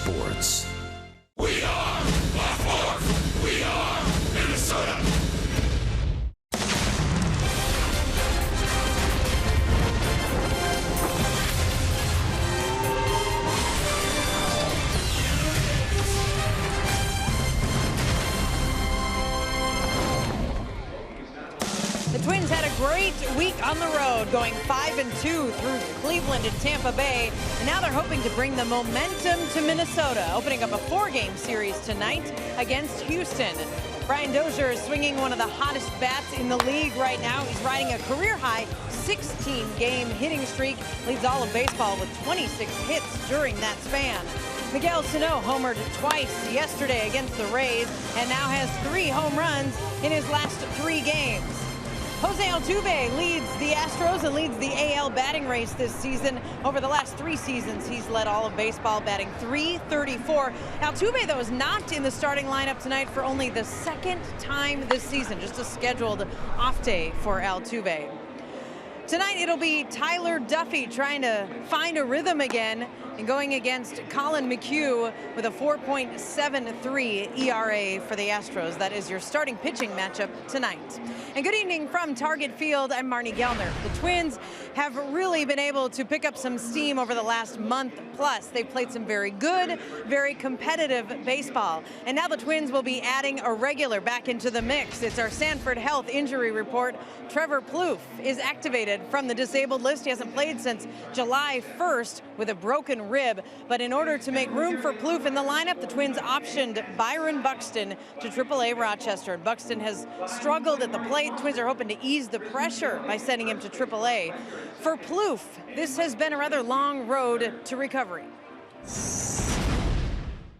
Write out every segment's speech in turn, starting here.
sports. We are La Force. We are Minnesota. The Twins had a great week on the road, going 5-2 through Cleveland and Tampa Bay. And now they're hoping to bring the momentum to Minnesota, opening up a 4-game series tonight against Houston. Brian Dozier is swinging one of the hottest bats in the league right now. He's riding a career-high 16-game hitting streak, leads all of baseball with 26 hits during that span. Miguel Sano homered twice yesterday against the Rays and now has 3 home runs in his last 3 games. Jose Altuve leads the Astros and leads the AL batting race this season. Over the last 3 seasons, he's led all of baseball, batting .334. Altuve, though, is not in the starting lineup tonight for only the 2nd time this season, just a scheduled off day for Altuve. Tonight, it'll be Tyler Duffey trying to find a rhythm again and going against Colin McHugh with a 4.73 ERA for the Astros. That is your starting pitching matchup tonight. And good evening from Target Field. I'm Marnie Gellner. The Twins have really been able to pick up some steam over the last month plus. They've played some very good, very competitive baseball. And now the Twins will be adding a regular back into the mix. It's our Sanford Health injury report. Trevor Plouffe is activated from the disabled list. He hasn't played since July 1st with a broken rib. But in order to make room for Plouffe in the lineup, the Twins optioned Byron Buxton to AAA Rochester. And Buxton has struggled at the plate. Twins are hoping to ease the pressure by sending him to AAA. For Plouffe, this has been a rather long road to recovery.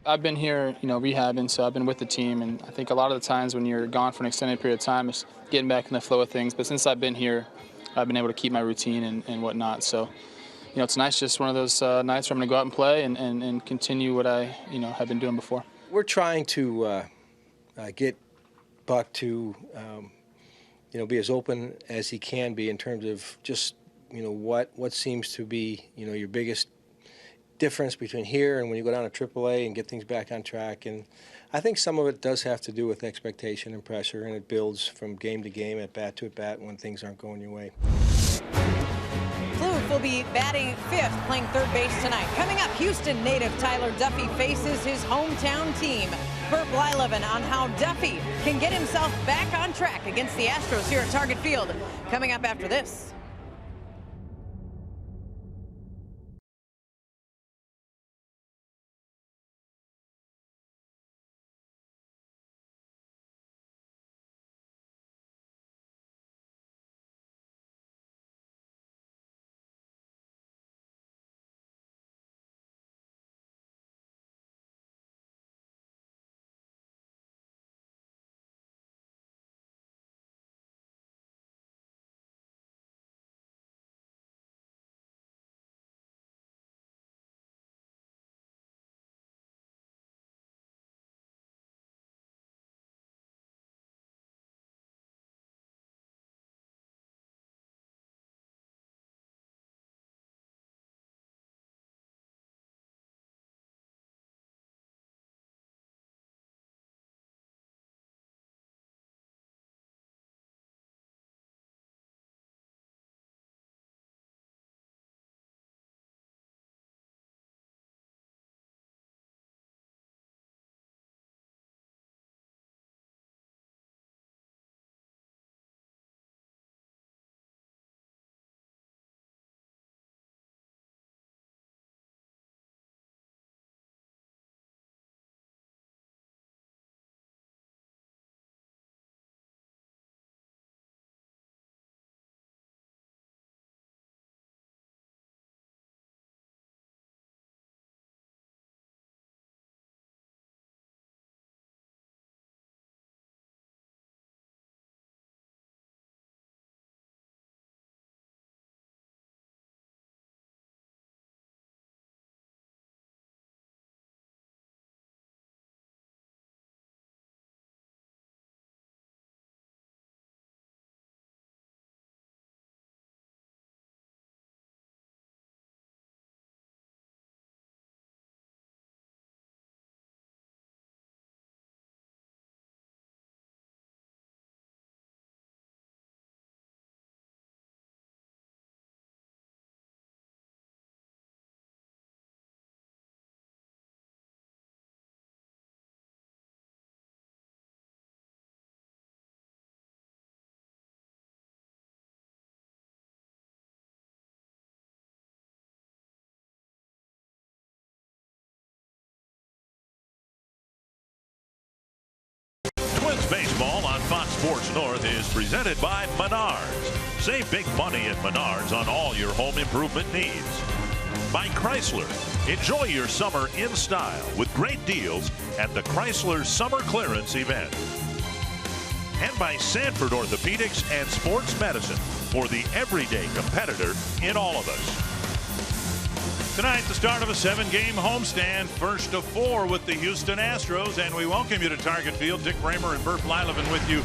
I've been here, rehabbing, so I've been with the team, and I think a lot of the times when you're gone for an extended period of time, it's getting back in the flow of things. But since I've been here, I've been able to keep my routine and whatnot. So, tonight's just one of those nights where I'm going to go out and play and continue what I, have been doing before. We're trying to get Buck to, be as open as he can be in terms of just, what seems to be, your biggest difference between here and when you go down to AAA and get things back on track. And I think some of it does have to do with expectation and pressure, and it builds from game to game, at bat to at bat, when things aren't going your way. Plouffe will be batting 5th, playing 3rd base tonight. Coming up, Houston native Tyler Duffey faces his hometown team. Bert Blyleven on how Duffey can get himself back on track against the Astros here at Target Field. Coming up after this. Sports North is presented by Menards. Save big money at Menards on all your home improvement needs. By Chrysler. Enjoy your summer in style with great deals at the Chrysler Summer Clearance event. And by Sanford Orthopedics and Sports Medicine for the everyday competitor in all of us. Tonight, the start of a 7-game homestand, first of 4 with the Houston Astros, and we welcome you to Target Field. Dick Bramer and Burt Blyleven with you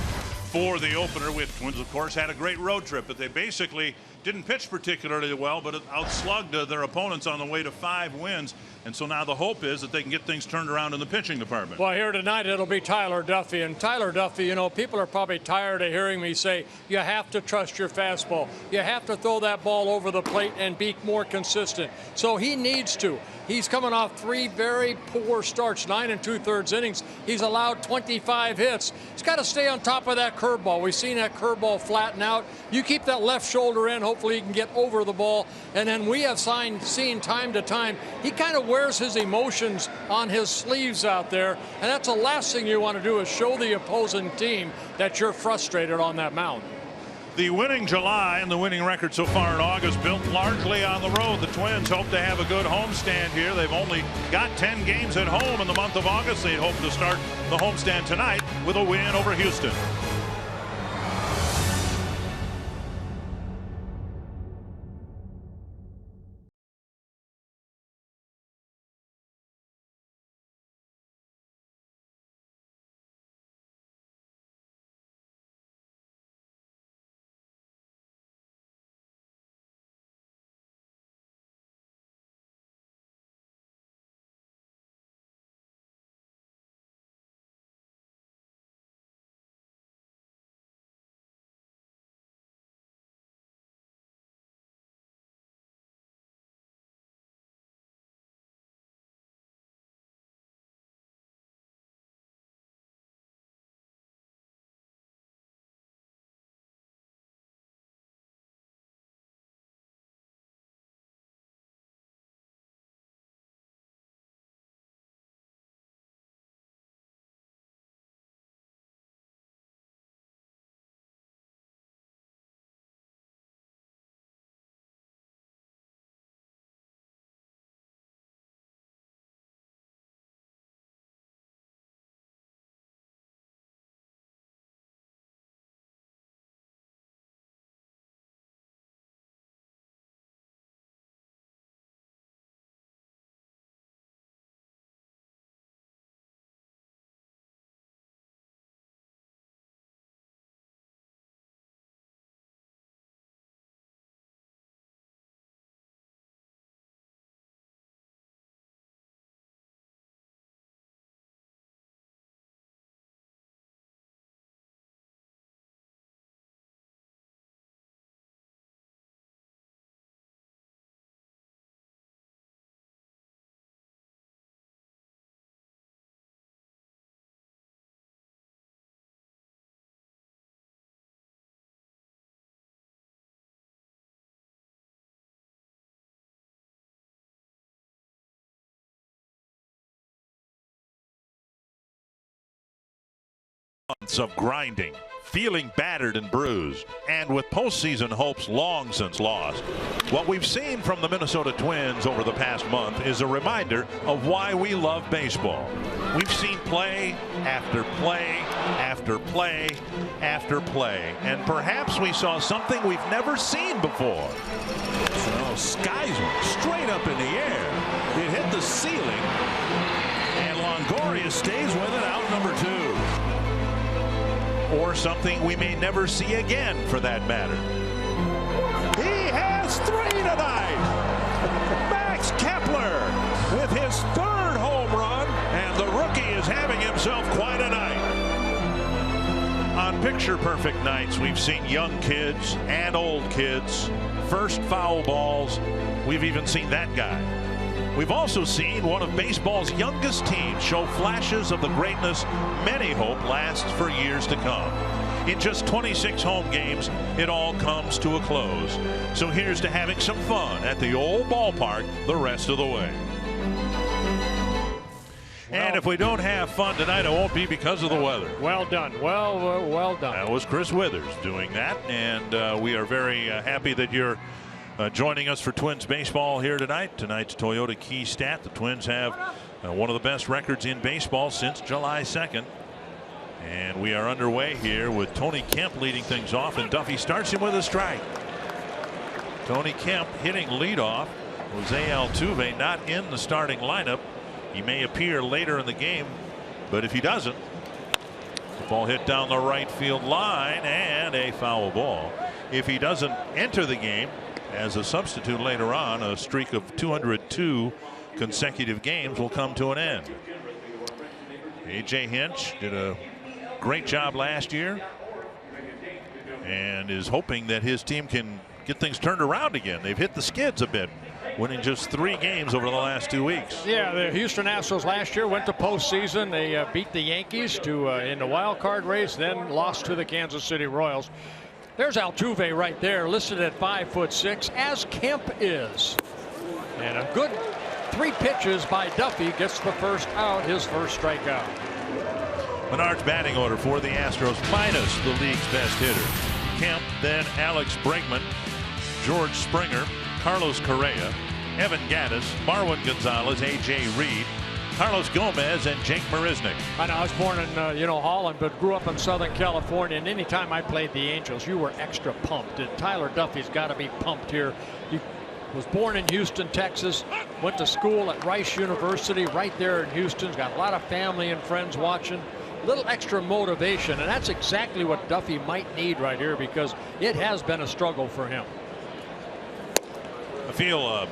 for the opener. With Twins, of course, had a great road trip, but they basically didn't pitch particularly well, but outslugged their opponents on the way to 5 wins. And so now the hope is that they can get things turned around in the pitching department. Well, here tonight it'll be Tyler Duffy. And Tyler Duffy, you know, people are probably tired of hearing me say you have to trust your fastball. You have to throw that ball over the plate and be more consistent. So he needs to. He's coming off 3 very poor starts, 9 2/3 innings. He's allowed 25 hits. He's got to stay on top of that curveball. We've seen that curveball flatten out. You keep that left shoulder in, hopefully he can get over the ball. And then we have seen time to time, he kind of wears his emotions on his sleeves out there. And that's the last thing you want to do is show the opposing team that you're frustrated on that mound. The winning July and the winning record so far in August built largely on the road. The Twins hope to have a good homestand here. They've only got 10 games at home in the month of August. They hope to start the homestand tonight with a win over Houston. Months of grinding, feeling battered and bruised, and with postseason hopes long since lost. What we've seen from the Minnesota Twins over the past month is a reminder of why we love baseball. We've seen play after play after play after play, and perhaps we saw something we've never seen before. So skies went straight up in the air. It hit the ceiling, and Longoria stays with it out number 2. Or something we may never see again, for that matter. He has 3 tonight. Max Kepler with his 3rd home run, and the rookie is having himself quite a night. On picture-perfect nights, we've seen young kids and old kids, first foul balls. We've even seen that guy. We've also seen one of baseball's youngest teams show flashes of the greatness many hope lasts for years to come. In just 26 home games, it all comes to a close. So here's to having some fun at the old ballpark the rest of the way. And if we don't have fun tonight, it won't be because of the weather. Well done. Well done. That was Chris Withers doing that, and we are very happy that you're joining us for Twins baseball here tonight. Tonight's Toyota Key Stat. The Twins have one of the best records in baseball since July 2nd. And we are underway here with Tony Kemp leading things off, and Duffy starts him with a strike. Tony Kemp hitting leadoff. Jose Altuve not in the starting lineup. He may appear later in the game, but if he doesn't, the ball hit down the right field line and a foul ball. If he doesn't enter the game as a substitute later on, a streak of 202 consecutive games will come to an end. A.J. Hinch did a great job last year and is hoping that his team can get things turned around again. They've hit the skids a bit, winning just 3 games over the last 2 weeks. Yeah, the Houston Astros last year went to postseason. They beat the Yankees in the wild card race, then lost to the Kansas City Royals. There's Altuve right there, listed at 5'6", as Kemp is. And a good 3 pitches by Duffy gets the first out, his first strikeout. Menard's batting order for the Astros, minus the league's best hitter. Kemp, then Alex Bregman, George Springer, Carlos Correa, Evan Gattis, Marwin Gonzalez, A.J. Reed, Carlos Gomez, and Jake Marisnick. I know I was born in Holland, but grew up in Southern California, and anytime I played the Angels, you were extra pumped. And Tyler Duffy's got to be pumped here. He was born in Houston, Texas, went to school at Rice University right there in Houston. He's got a lot of family and friends watching. A little extra motivation, and that's exactly what Duffy might need right here, because it has been a struggle for him. I feel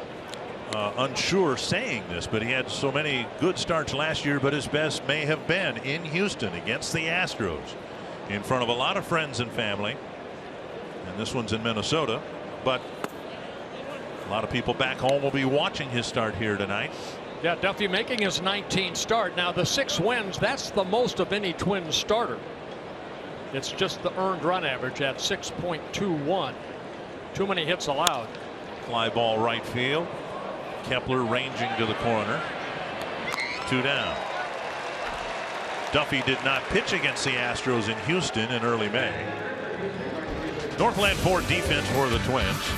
unsure saying this, but he had so many good starts last year, but his best may have been in Houston against the Astros in front of a lot of friends and family. And this one's in Minnesota, but a lot of people back home will be watching his start here tonight. Yeah, Duffy making his 19th start. Now the 6 wins, that's the most of any Twins starter. It's just the earned run average at 6.21. Too many hits allowed. Fly ball right field. Kepler ranging to the corner. 2 down. Duffy did not pitch against the Astros in Houston in early May. Northland Ford defense for the Twins.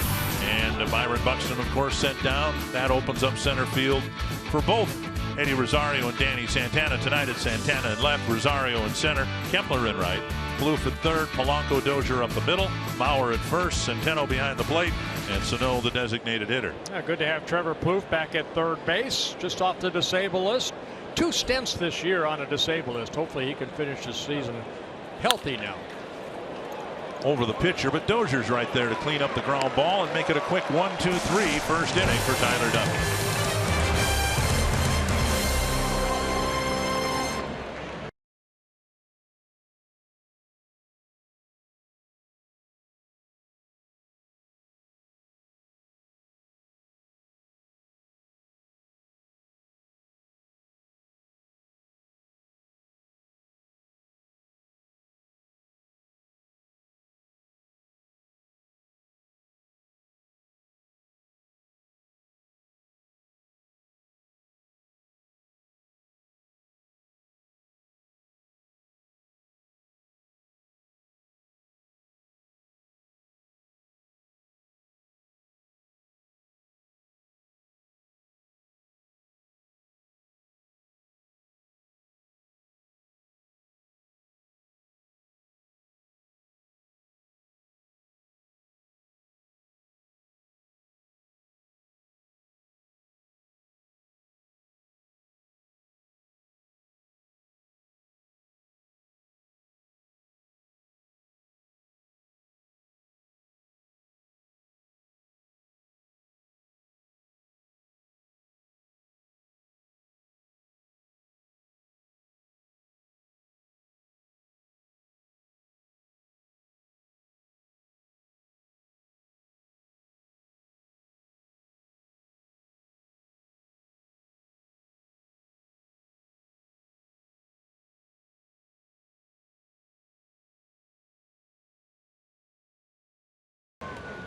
And Byron Buxton, of course, sent down. That opens up center field for both Eddie Rosario and Danny Santana. Tonight it's Santana in left, Rosario in center, Kepler in right, Plouffe at third, Polanco, Dozier up the middle, Mauer at first, Centeno behind the plate, and Sano the designated hitter. Yeah, good to have Trevor Plouffe back at third base, just off the disabled list. 2 stints this year on a disabled list. Hopefully he can finish his season healthy now. Over the pitcher, but Dozier's right there to clean up the ground ball and make it a quick 1-2-3 first inning for Tyler Duffy.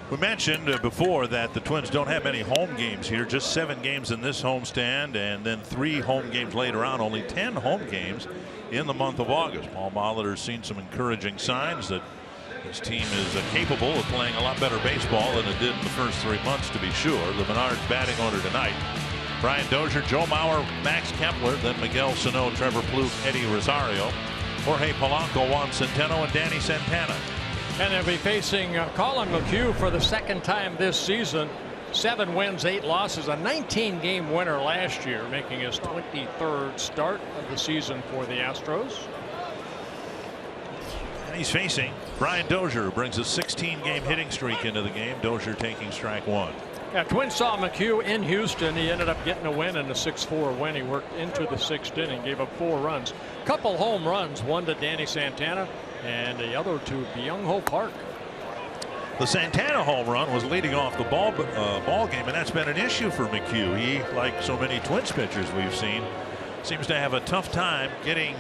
We mentioned before that the Twins don't have many home games here, just 7 games in this homestand, and then 3 home games later on. Only 10 home games in the month of August. Paul Molitor's seen some encouraging signs that his team is capable of playing a lot better baseball than it did in the first 3 months, to be sure. The Menards batting order tonight: Brian Dozier, Joe Mauer, Max Kepler, then Miguel Sano, Trevor Plouffe, Eddie Rosario, Jorge Polanco, Juan Centeno, and Danny Santana. And they'll be facing Collin McHugh for the 2nd time this season. 7 wins, 8 losses, a 19-game winner last year, making his 23rd start of the season for the Astros. And he's facing Brian Dozier, who brings a 16-game hitting streak into the game. Dozier taking strike 1. Yeah, Twins saw McHugh in Houston. He ended up getting a win in a 6-4 win. He worked into the 6th inning, gave up 4 runs, couple home runs, one to Danny Santana and the other to Byung-Ho Park. The Santana home run was leading off the ball game, and that's been an issue for McHugh. He, like so many Twins pitchers we've seen, seems to have a tough time getting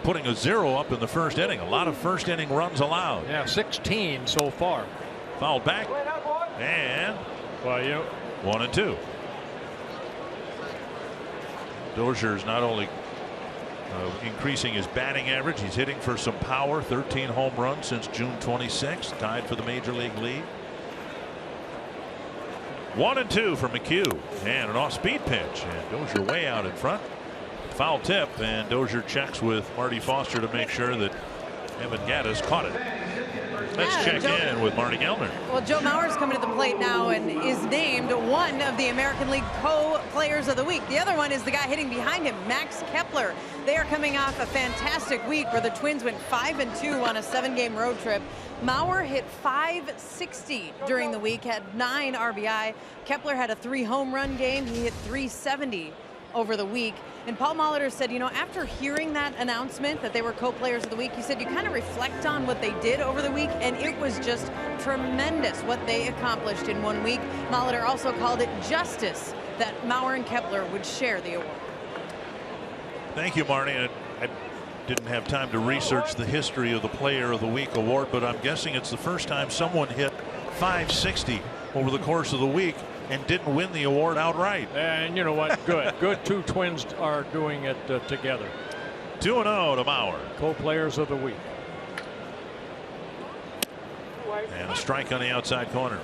putting a 0 up in the 1st inning. A lot of 1st inning runs allowed. Yeah, 16 so far. Fouled back, and 1-2. Dozier's not only increasing his batting average, he's hitting for some power. 13 home runs since June 26th, tied for the major league lead. 1-2 for McHugh, and an off-speed pitch, and Dozier way out in front. Foul tip, and Dozier checks with Marty Foster to make sure that Evan Gattis caught it. Let's check in with Marty Gellner. Well, Joe Mauer's coming to the plate now and is named one of the American League co-players of the week. The other one is the guy hitting behind him, Max Kepler. They are coming off a fantastic week where the Twins went 5-2 on a 7-game road trip. Mauer hit .560 during the week, had 9 RBI. Kepler had a 3 home run game. He hit .370 over the week. And Paul Molitor said, you know, after hearing that announcement that they were co-players of the week, he said you kind of reflect on what they did over the week, and it was just tremendous what they accomplished in 1 week. Molitor also called it justice that Mauer and Kepler would share the award. Thank you, Marty. I didn't have time to research the history of the Player of the Week award, but I'm guessing it's the first time someone hit .560 over the course of the week and didn't win the award outright. And you know what? Good. 2 Twins are doing it together. 2-0 to Mauer. Co-players of the week. And a strike on the outside corner.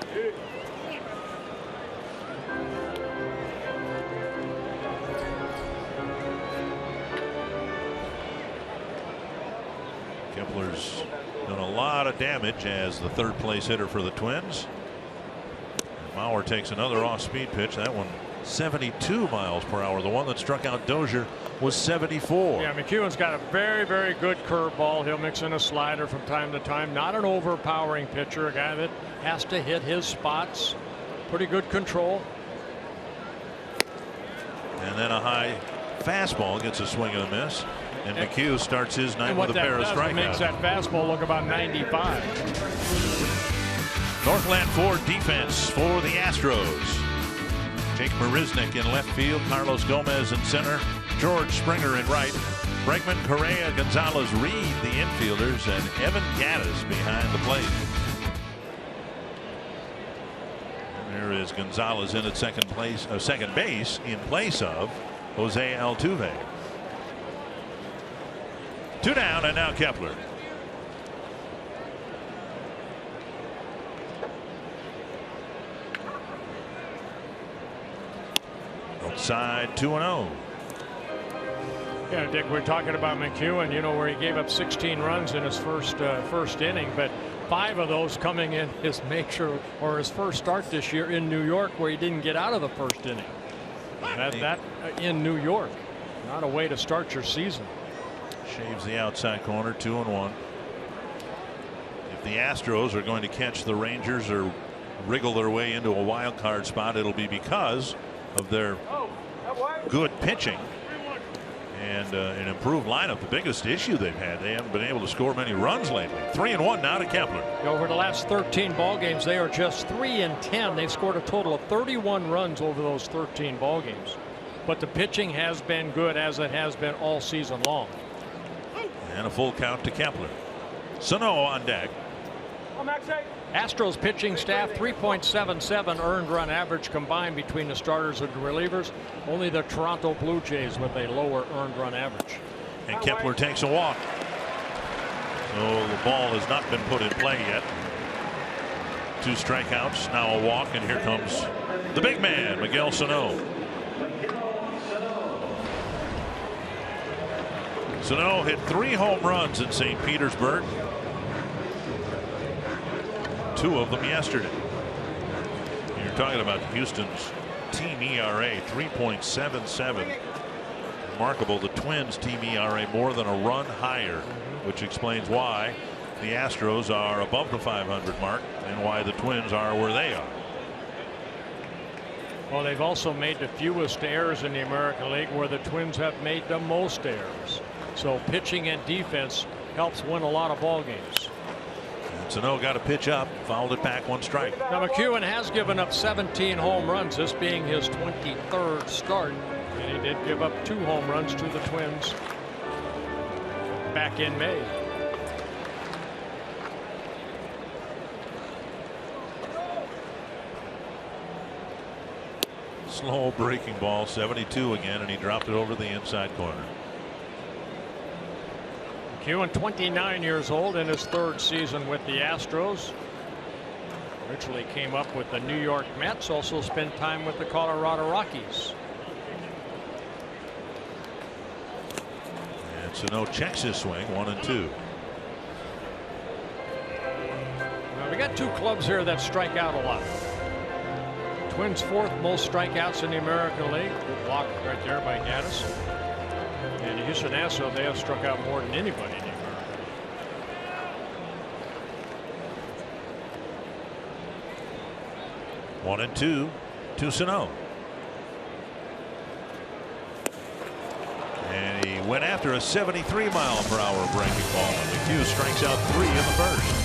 Kepler's done a lot of damage as the 3rd place hitter for the Twins. Mauer takes another off-speed pitch. That one 72 miles per hour. The one that struck out Dozier was 74. Yeah, McEwen's got a very, very good curveball. He'll mix in a slider from time to time. Not an overpowering pitcher, a guy that has to hit his spots. Pretty good control. And then a high fastball gets a swing and a miss. And McHugh starts his night with a pair of strikeouts. Makes that fastball look about 95. Northland Ford defense for the Astros. Jake Marisnick in left field, Carlos Gomez in center, George Springer in right, Bregman, Correa, Gonzalez, Reed the infielders, and Evan Gattis behind the plate. And there is Gonzalez in at second base in place of Jose Altuve. 2 down, and now Kepler. Outside, 2-0. Yeah, Dick, we're talking about McEwen, you know, where he gave up 16 runs in his first inning, but 5 of those coming in his his first start this year in New York, where he didn't get out of the 1st inning. That in New York, not a way to start your season. Shaves the outside corner, 2-1. If the Astros are going to catch the Rangers or wriggle their way into a wild card spot, it'll be because of their good pitching and an improved lineup. The biggest issue they've had, they haven't been able to score many runs lately. 3-1 now to Kepler. Over the last 13 ball games, they are just 3-10. They've scored a total of 31 runs over those 13 ball games. But the pitching has been good, as it has been all season long. And a full count to Kepler. Sano on deck. Astros pitching staff 3.77 earned run average combined between the starters and the relievers. Only the Toronto Blue Jays with a lower earned run average. And Kepler takes a walk. So the ball has not been put in play yet. 2 strikeouts, now a walk, and here comes the big man, Miguel Sano. Sano hit 3 home runs in St. Petersburg. 2 of them yesterday. You're talking about Houston's team ERA, 3.77. Remarkable. The Twins team ERA more than a run higher, which explains why the Astros are above the 500 mark and why the Twins are where they are. Well, they've also made the fewest errors in the American League, where the Twins have made the most errors. So pitching and defense helps win a lot of ball games. Sano got a pitch up, fouled it back, 1 strike. Now McEwen has given up 17 home runs, this being his 23rd start, and he did give up 2 home runs to the Twins back in May. Slow breaking ball, 72 again, and he dropped it over the inside corner. McEwen, 29 years old, in his 3rd season with the Astros. Originally came up with the New York Mets, also spent time with the Colorado Rockies. And Sano checks his swing, 1-2. Well, we got 2 clubs here that strike out a lot. Twins 4th most strikeouts in the American League. Good block right there by Gaddis. And the Houston Astros, they have struck out more than anybody in the American League. 1-2 to Sano. And he went after a 73-mile-per-hour breaking ball. And McHugh strikes out 3 in the first.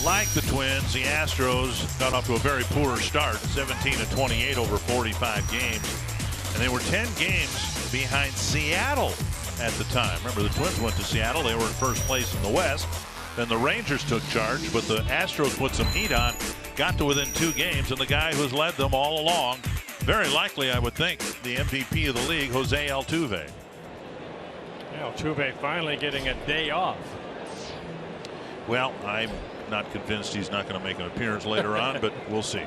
Like the Twins, the Astros got off to a very poor start, 17-28 over 45 games. And they were 10 games behind Seattle at the time. Remember, the Twins went to Seattle. They were in first place in the West. Then the Rangers took charge, but the Astros put some heat on, got to within 2 games, and the guy who's led them all along, very likely, I would think, the MVP of the league, Jose Altuve. Yeah, Altuve finally getting a day off. Well, I'm not convinced he's not going to make an appearance later on, but we'll see.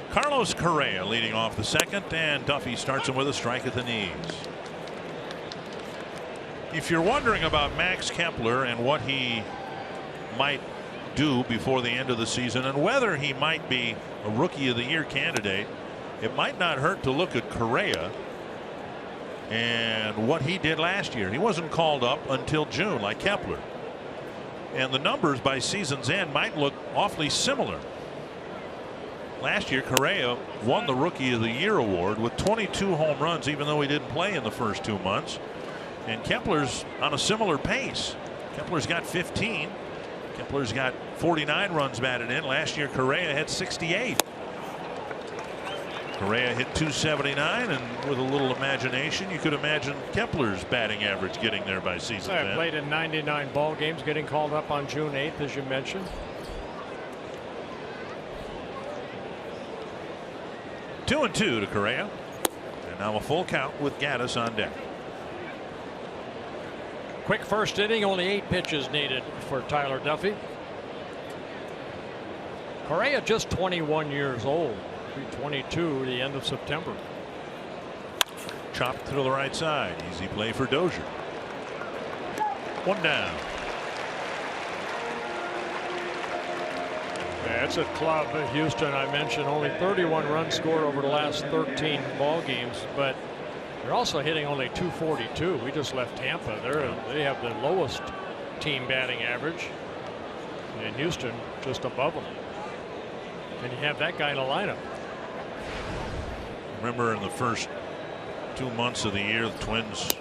Carlos Correa leading off the second, and Duffy starts him with a strike at the knees. If you're wondering about Max Kepler and what he might do before the end of the season and whether he might be a Rookie of the Year candidate, it might not hurt to look at Correa and what he did last year. He wasn't called up until June like Kepler. And the numbers by season's end might look awfully similar. Last year, Correa won the Rookie of the Year award with 22 home runs, even though he didn't play in the first 2 months. And Kepler's on a similar pace. Kepler's got 15. Kepler's got 49 runs batted in. Last year, Correa had 68. Correa hit 279, and with a little imagination, you could imagine Kepler's batting average getting there by season end. Played in 99 ball games, getting called up on June 8th, as you mentioned. 2-2 to Correa, and now a full count with Gattis on deck. Quick first inning, only 8 pitches needed for Tyler Duffy. Correa just 21 years old. Be 22 the end of September. Chopped to the right side. Easy play for Dozier. 1 down. It's a club, Houston. I mentioned only 31 runs scored over the last 13 ball games, but they're also hitting only 242. We just left Tampa. They have the lowest team batting average, and Houston just above them. And you have that guy in the lineup. Remember, in the first 2 months of the year, the Twins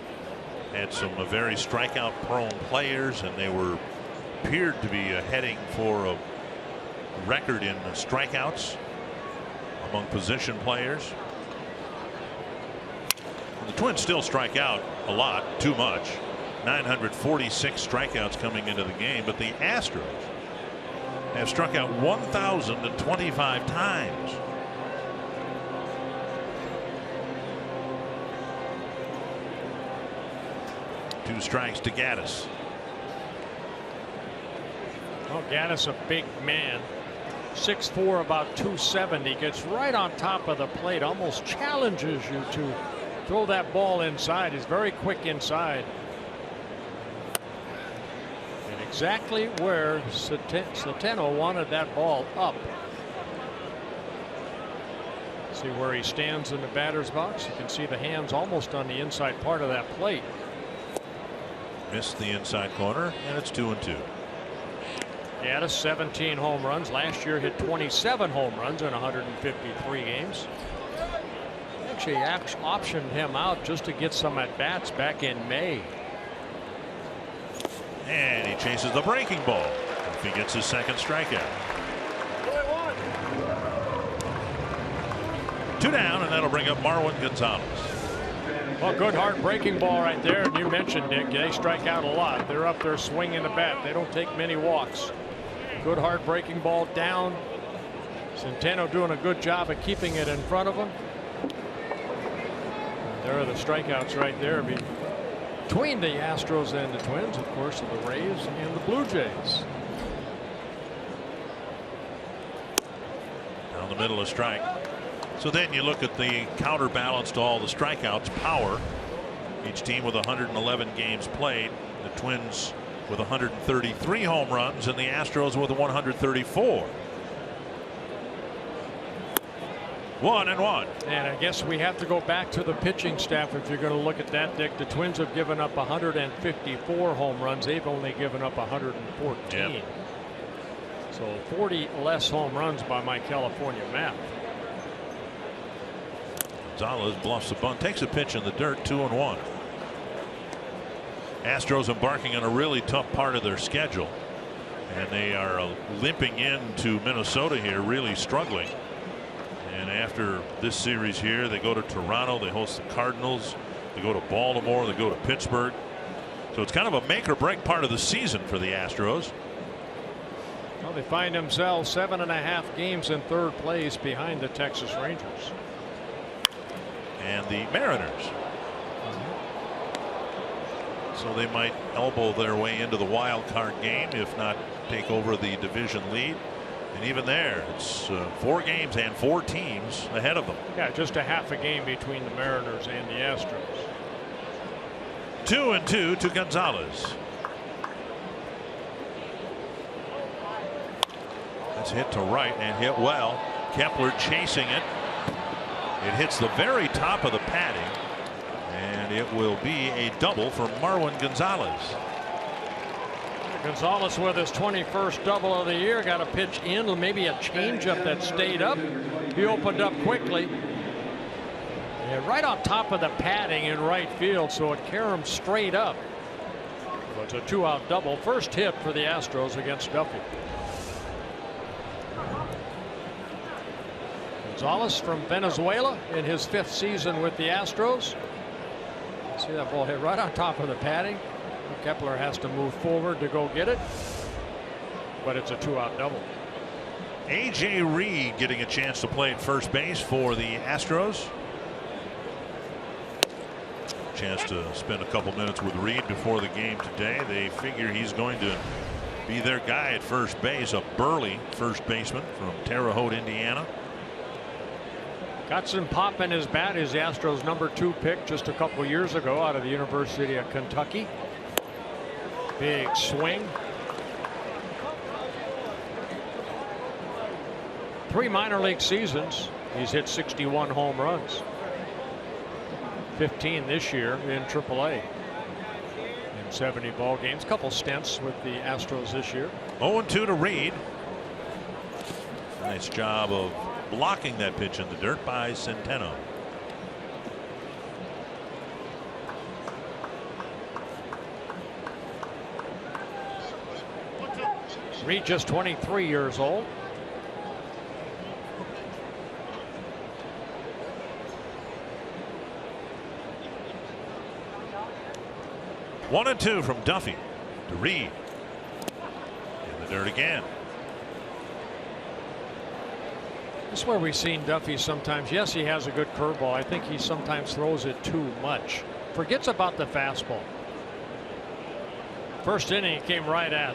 had some very strikeout-prone players, and they appeared to be heading for a record in strikeouts among position players. The Twins still strike out a lot, too much. 946 strikeouts coming into the game, but the Astros have struck out 1,025 times. Two strikes to Gattis. Well, Gattis, a big man, 6'4", about 270, gets right on top of the plate, almost challenges you to throw that ball inside. He's very quick inside. And exactly where Centeno wanted that ball up. See where he stands in the batter's box. You can see the hands almost on the inside part of that plate. Missed the inside corner, and it's 2-2. Gattis 17 home runs. Last year hit 27 home runs in 153 games. Actually optioned him out just to get some at bats back in May. And he chases the breaking ball if he gets his second strikeout. 2 down, and that'll bring up Marwin Gonzalez. Well, good hard breaking ball right there. And you mentioned, Dick, they strike out a lot. They're up there swinging the bat. They don't take many walks. Good hard breaking ball down. Centeno doing a good job of keeping it in front of him. There are the strikeouts right there between the Astros and the Twins, of course, the Rays and the Blue Jays. Down the middle, a strike. So then you look at the counterbalance to all the strikeouts, power. Each team with 111 games played. The Twins with 133 home runs, and the Astros with 134. 1-1. And I guess we have to go back to the pitching staff if you're going to look at that, Dick. The Twins have given up 154 home runs. They've only given up 114. Yep. So 40 less home runs by my California math. Gonzalez bluffs a bunt, takes a pitch in the dirt. 2-1. Astros embarking on a really tough part of their schedule, and they are limping into Minnesota here, really struggling. And after this series here, they go to Toronto, they host the Cardinals, they go to Baltimore, they go to Pittsburgh. So it's kind of a make or break part of the season for the Astros. Well, they find themselves 7.5 games in third place behind the Texas Rangers and the Mariners. So they might elbow their way into the wild card game, if not take over the division lead. And even there, it's 4 games and 4 teams ahead of them. Yeah, just a half a game between the Mariners and the Astros. 2-2 to Gonzalez. That's hit to right and hit well. Kepler chasing it. It hits the very top of the padding, and it will be a double for Marwin Gonzalez. Gonzalez with his 21st double of the year. Got a pitch in, maybe a changeup that stayed up. He opened up quickly. Yeah, right on top of the padding in right field, so it carried him straight up. So it's a 2-out double. First hit for the Astros against Duffy. Gonzalez from Venezuela in his 5th season with the Astros. See that ball hit right on top of the padding. Kepler has to move forward to go get it, but it's a 2-out double. A.J. Reed getting a chance to play at first base for the Astros. Chance to spend a couple minutes with Reed before the game today. They figure he's going to be their guy at first base, a burly first baseman from Terre Haute, Indiana. Got some pop in his bat. Is the Astros' #2 pick just a couple years ago out of the University of Kentucky. Big swing. 3 minor league seasons. He's hit 61 home runs. 15 this year in AAA. In 70 ball games. Couple stints with the Astros this year. 0-2 to Reed. Nice job of blocking that pitch in the dirt by Centeno. Reed just 23 years old. One and 2 from Duffy to Reed. In the dirt again. This is where we've seen Duffy sometimes. Yes, he has a good curveball. I think he sometimes throws it too much. Forgets about the fastball. First inning, he came right at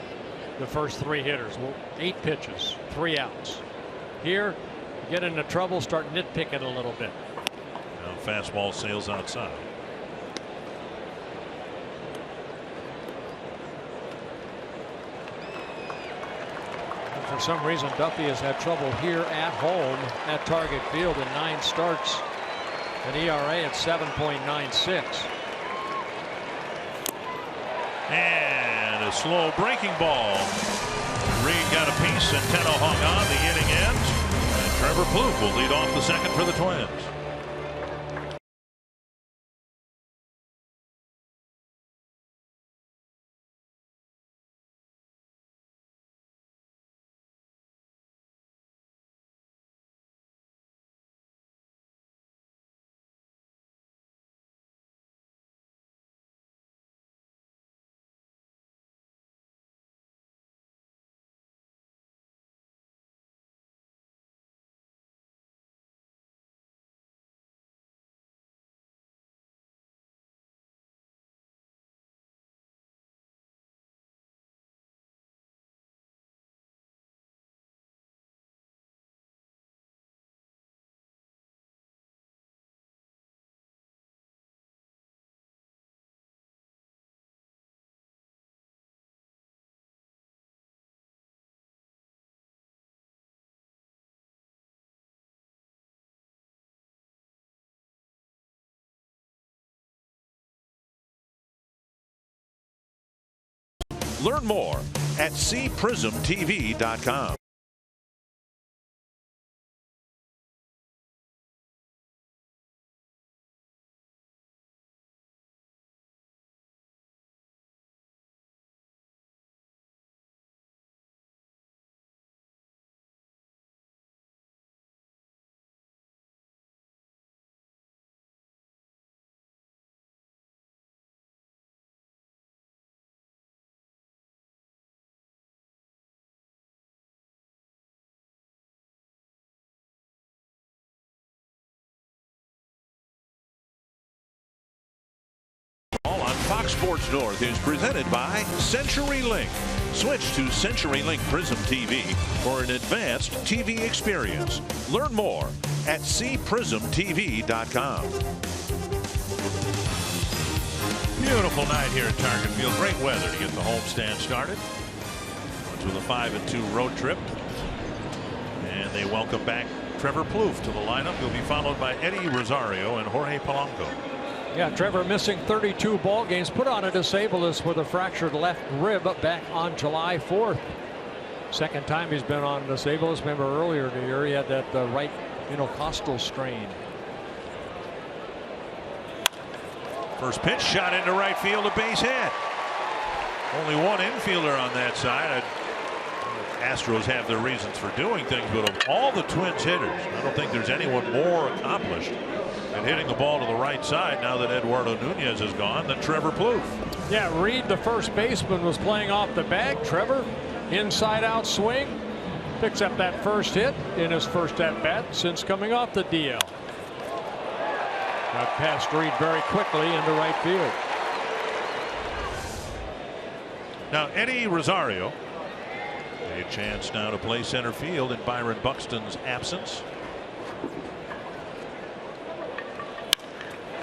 the first 3 hitters. Well, 8 pitches, 3 outs. Here, you get into trouble, start nitpicking a little bit. Now fastball sails outside. For some reason, Duffy has had trouble here at home at Target Field in 9 starts. An ERA at 7.96. And a slow breaking ball. Reed got a piece. Centeno hung on. The inning ends. And Trevor Plouffe will lead off the second for the Twins. Learn more at cprismtv.com. Fox Sports North is presented by CenturyLink. Switch to CenturyLink Prism TV for an advanced TV experience. Learn more at cprismtv.com. Beautiful night here at Target Field. Great weather to get the homestand started. To the 5-2 road trip. And they welcome back Trevor Plouffe to the lineup. He'll be followed by Eddie Rosario and Jorge Polanco. Yeah, Trevor missing 32 ball games, put on a disabled list with a fractured left rib back on July 4th. Second time he's been on disabled list. Remember earlier in the year he had that right intercostal strain. First pitch shot into right field, a base hit. Only one infielder on that side. Astros have their reasons for doing things, but of all the Twins hitters, I don't think there's anyone more accomplished at hitting the ball to the right side now that Eduardo Nunez is gone than Trevor Plouffe. Yeah, Reed, the first baseman, was playing off the bag. Trevor, inside out swing, picks up that first hit in his first at bat since coming off the DL. Got past Reed very quickly into right field. Now Eddie Rosario, a chance now to play center field in Byron Buxton's absence.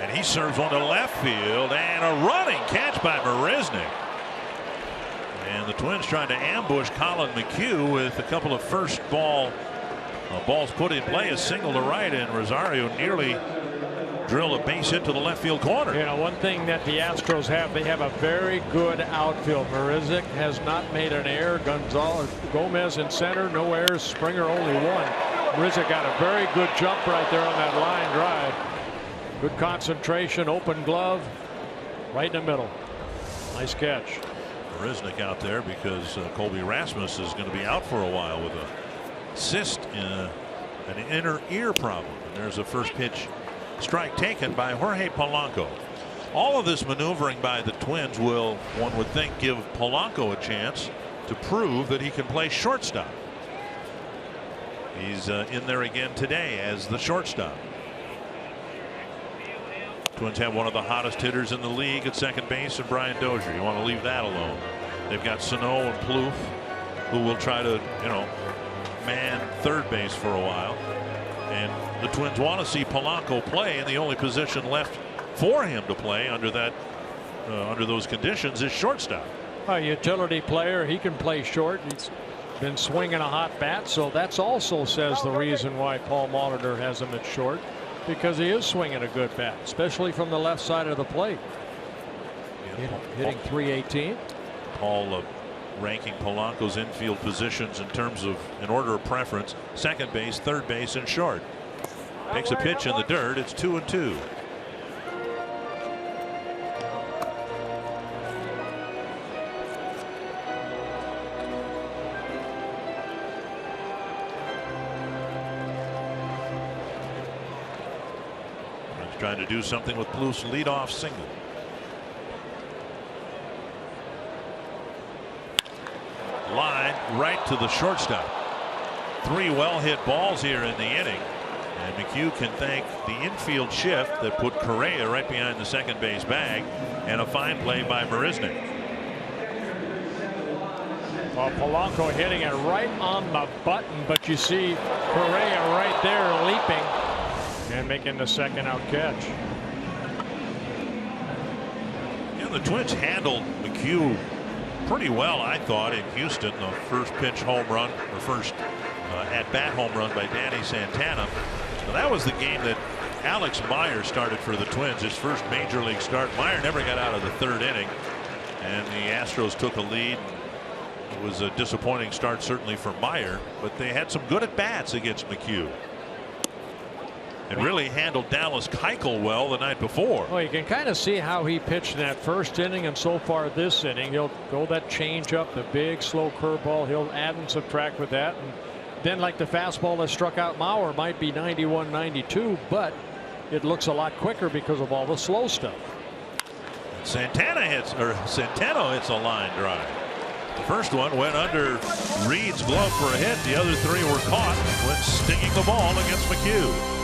And he serves one to left field, and a running catch by Marisnick. And the Twins trying to ambush Colin McHugh with a couple of first balls put in play, a single to right, and Rosario nearly drilled a base hit to the left field corner. You know, one thing that the Astros have, they have a very good outfield. Marisnick has not made an error. Gomez in center, no errors. Springer only one. Marisnick got a very good jump right there on that line drive. Good concentration, open glove, right in the middle. Nice catch. Marisnick out there because Colby Rasmus is going to be out for a while with a cyst in an inner ear problem. And there's a first pitch strike taken by Jorge Polanco. All of this maneuvering by the Twins will, one would think, give Polanco a chance to prove that he can play shortstop. He's in there again today as the shortstop. Twins have one of the hottest hitters in the league at second base, and Brian Dozier. You want to leave that alone. They've got Sano and Plouffe, who will try to, man third base for a while. And the Twins want to see Polanco play, and the only position left for him to play under those conditions is shortstop. A utility player, he can play short. He's been swinging a hot bat, so that's also says the reason why Paul Molitor has him at short, because he is swinging a good bat, especially from the left side of the plate. Hitting .318. Paul ranking Polanco's infield positions in order of preference: second base, third base, and short. Takes a pitch in the dirt. It's 2-2. Trying to do something with Plouffe's leadoff single. Line right to the shortstop. Three well hit balls here in the inning, and McHugh can thank the infield shift that put Correa right behind the second base bag, and a fine play by Marisnick. Well, Polanco hitting it right on the button, but you see Correa right there leaping and making the second out catch. Yeah, the Twins handled McHugh pretty well, I thought, in Houston. The first pitch home run, or first at-bat home run by Danny Santana. So that was the game that Alex Meyer started for the Twins, his first major league start. Meyer never got out of the third inning, and the Astros took a lead. It was a disappointing start, certainly, for Meyer, but they had some good at-bats against McHugh. And really handled Dallas Keuchel well the night before. Well, you can kind of see how he pitched in that first inning, and so far this inning he'll go that change up, the big slow curveball. He'll add and subtract with that, and then like the fastball that struck out Mauer might be 91-92, but it looks a lot quicker because of all the slow stuff. Centeno hits a line drive. The first one went under Reed's glove for a hit. The other three were caught when stinging the ball against McHugh.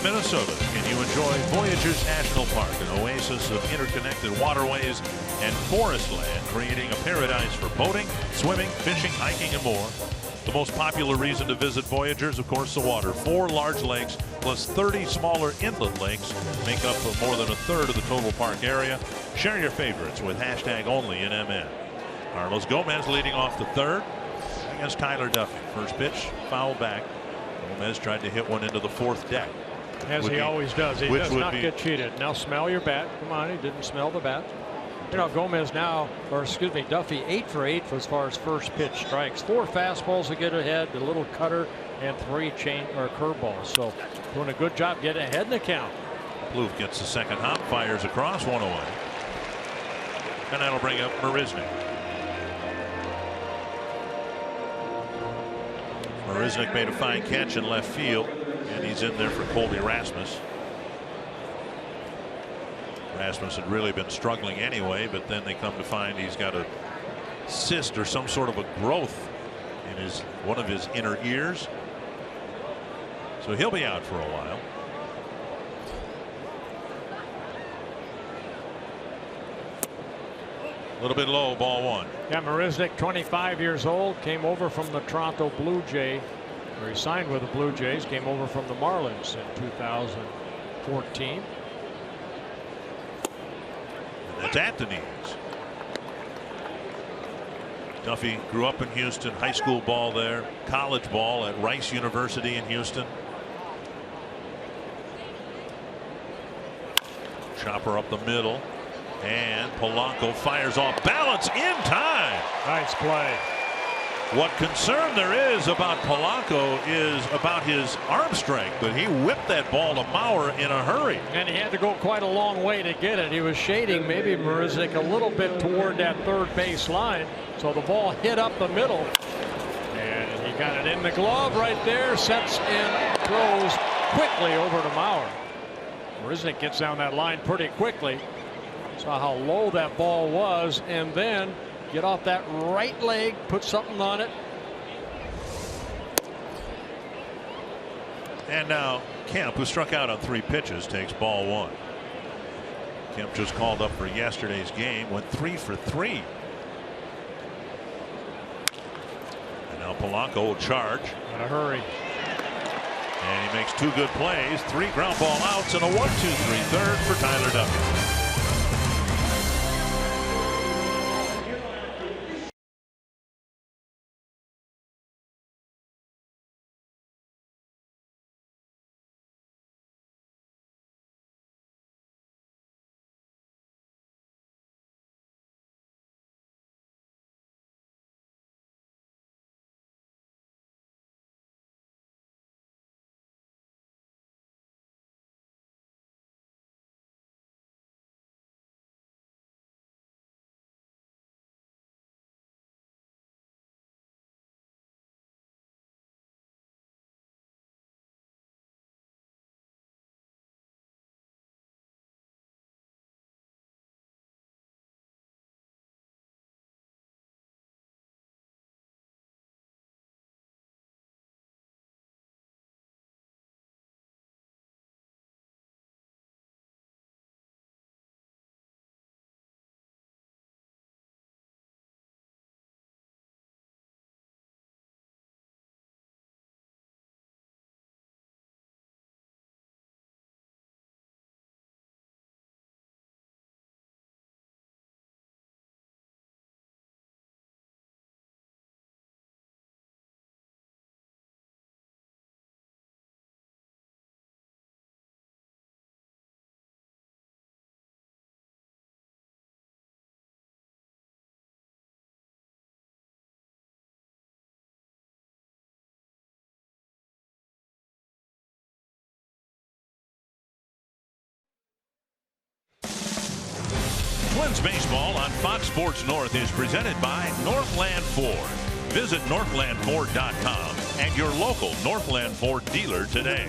Minnesota can you enjoy Voyageurs National Park, an oasis of interconnected waterways and forest land, creating a paradise for boating, swimming, fishing, hiking, and more. The most popular reason to visit Voyageurs, of course, the water. 4 large lakes plus 30 smaller inlet lakes make up more than a third of the total park area. Share your favorites with #OnlyInMN. Carlos Gomez leading off the third against Tyler Duffy. First pitch, foul back. Gomez tried to hit one into the 4th deck. As he always does. He does not get cheated. Now smell your bat. Come on, he didn't smell the bat. You know, Gomez now, or excuse me, Duffy 8 for 8 as far as first pitch strikes. 4 fastballs to get ahead, a little cutter, and 3 chain or curveballs. So doing a good job getting ahead in the count. Plouffe gets the second hop, fires across, 1 away. And that'll bring up Marisnick. Marisnick made a fine catch in left field, and he's in there for Colby Rasmus. Rasmus had really been struggling anyway, but then they come to find he's got a cyst or some sort of a growth in one of his inner ears. So he'll be out for a while. A little bit low, ball 1. Yeah, Marisnick, 25 years old, came over from the Toronto Blue Jay, where he signed with the Blue Jays, came over from the Marlins in 2014. That's at the knees. Duffy grew up in Houston, high school ball there, college ball at Rice University in Houston. Chopper up the middle, and Polanco fires off balance in time. Nice play. What concern there is about Polanco is about his arm strength, but he whipped that ball to Mauer in a hurry. And he had to go quite a long way to get it. He was shading maybe Marisnick a little bit toward that third base line. So the ball hit up the middle. And he got it in the glove right there. Sets and throws quickly over to Mauer. Marisnick gets down that line pretty quickly. Saw how low that ball was, and then get off that right leg, put something on it. And now Kemp, who struck out on 3 pitches, takes ball 1. Kemp just called up for yesterday's game, went 3 for 3. And now Polanco will charge. In a hurry. And he makes 2 good plays, 3 ground ball outs, and a 1-2-3 third for Tyler Duffy. Twins baseball on Fox Sports North is presented by Northland Ford. Visit northlandford.com and your local Northland Ford dealer today.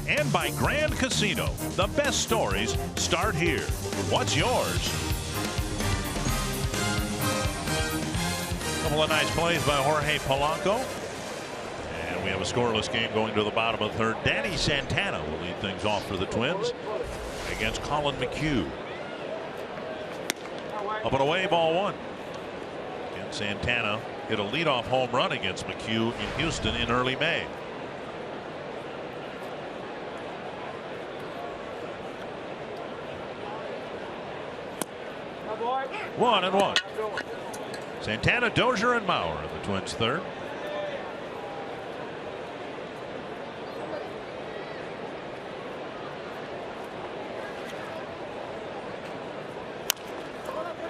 And by Grand Casino. The best stories start here. What's yours? A couple of nice plays by Jorge Polanco. And We have a scoreless game going to the bottom of the third. Danny Santana will lead things off for the Twins against Collin McHugh. Up and away, ball one. And Santana hit a leadoff home run against McHugh in Houston in early May. One and one. Santana, Dozier, and Mauer in the Twins' third.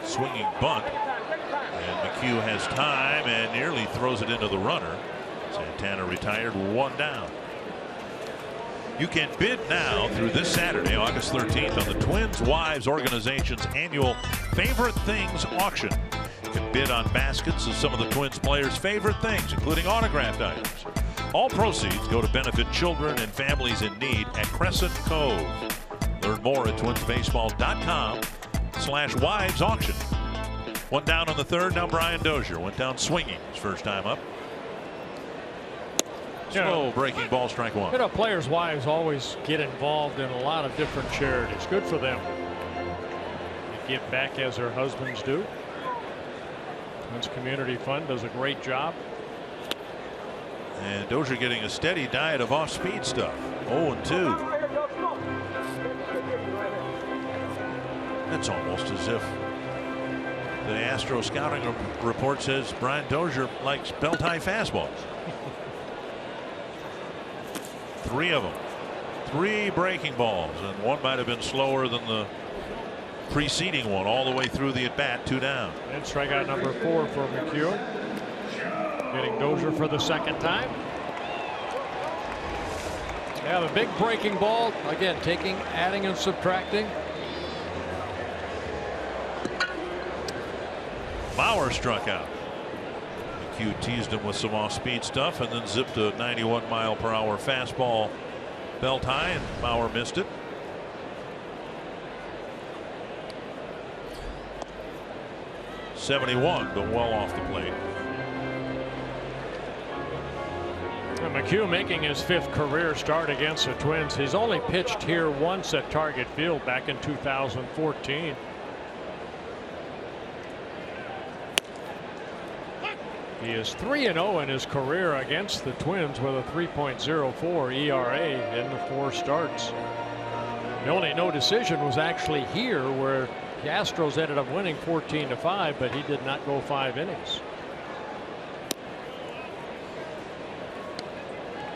Swinging bunt, and McHugh has time and nearly throws it into the runner. Santana retired, one down. You can bid now through this Saturday, August 13th, on the Twins Wives Organization's annual Favorite Things auction. You can bid on baskets of some of the Twins players' favorite things, including autographed items. All proceeds go to benefit children and families in need at Crescent Cove. Learn more at twinsbaseball.com/wives auction. One down on the third. Now Brian Dozier went down swinging his first time up. Slow breaking ball, strike one. You know, players' wives always get involved in a lot of different charities. Good for them. They give back as their husbands do. Twins Community Fund does a great job. And Dozier getting a steady diet of off-speed stuff. 0-2. It's almost as if the Astro scouting report says Brian Dozier likes belt-high fastballs. Three of them. Three breaking balls, and one might have been slower than the preceding one all the way through the at-bat. Two down. And strikeout number 4 for McHugh. Getting Dozier for the second time. Yeah, the big breaking ball. Again, adding and subtracting. Mauer struck out. McHugh teased him with some off-speed stuff and then zipped a 91-mile-per-hour fastball belt high, and Mauer missed it. .71, but well off the plate. And McHugh making his 5th career start against the Twins. He's only pitched here once at Target Field back in 2014. He is 3-0 in his career against the Twins with a 3.04 ERA in the 4 starts. The only no decision was actually here, where the Astros ended up winning 14-5, but he did not go 5 innings.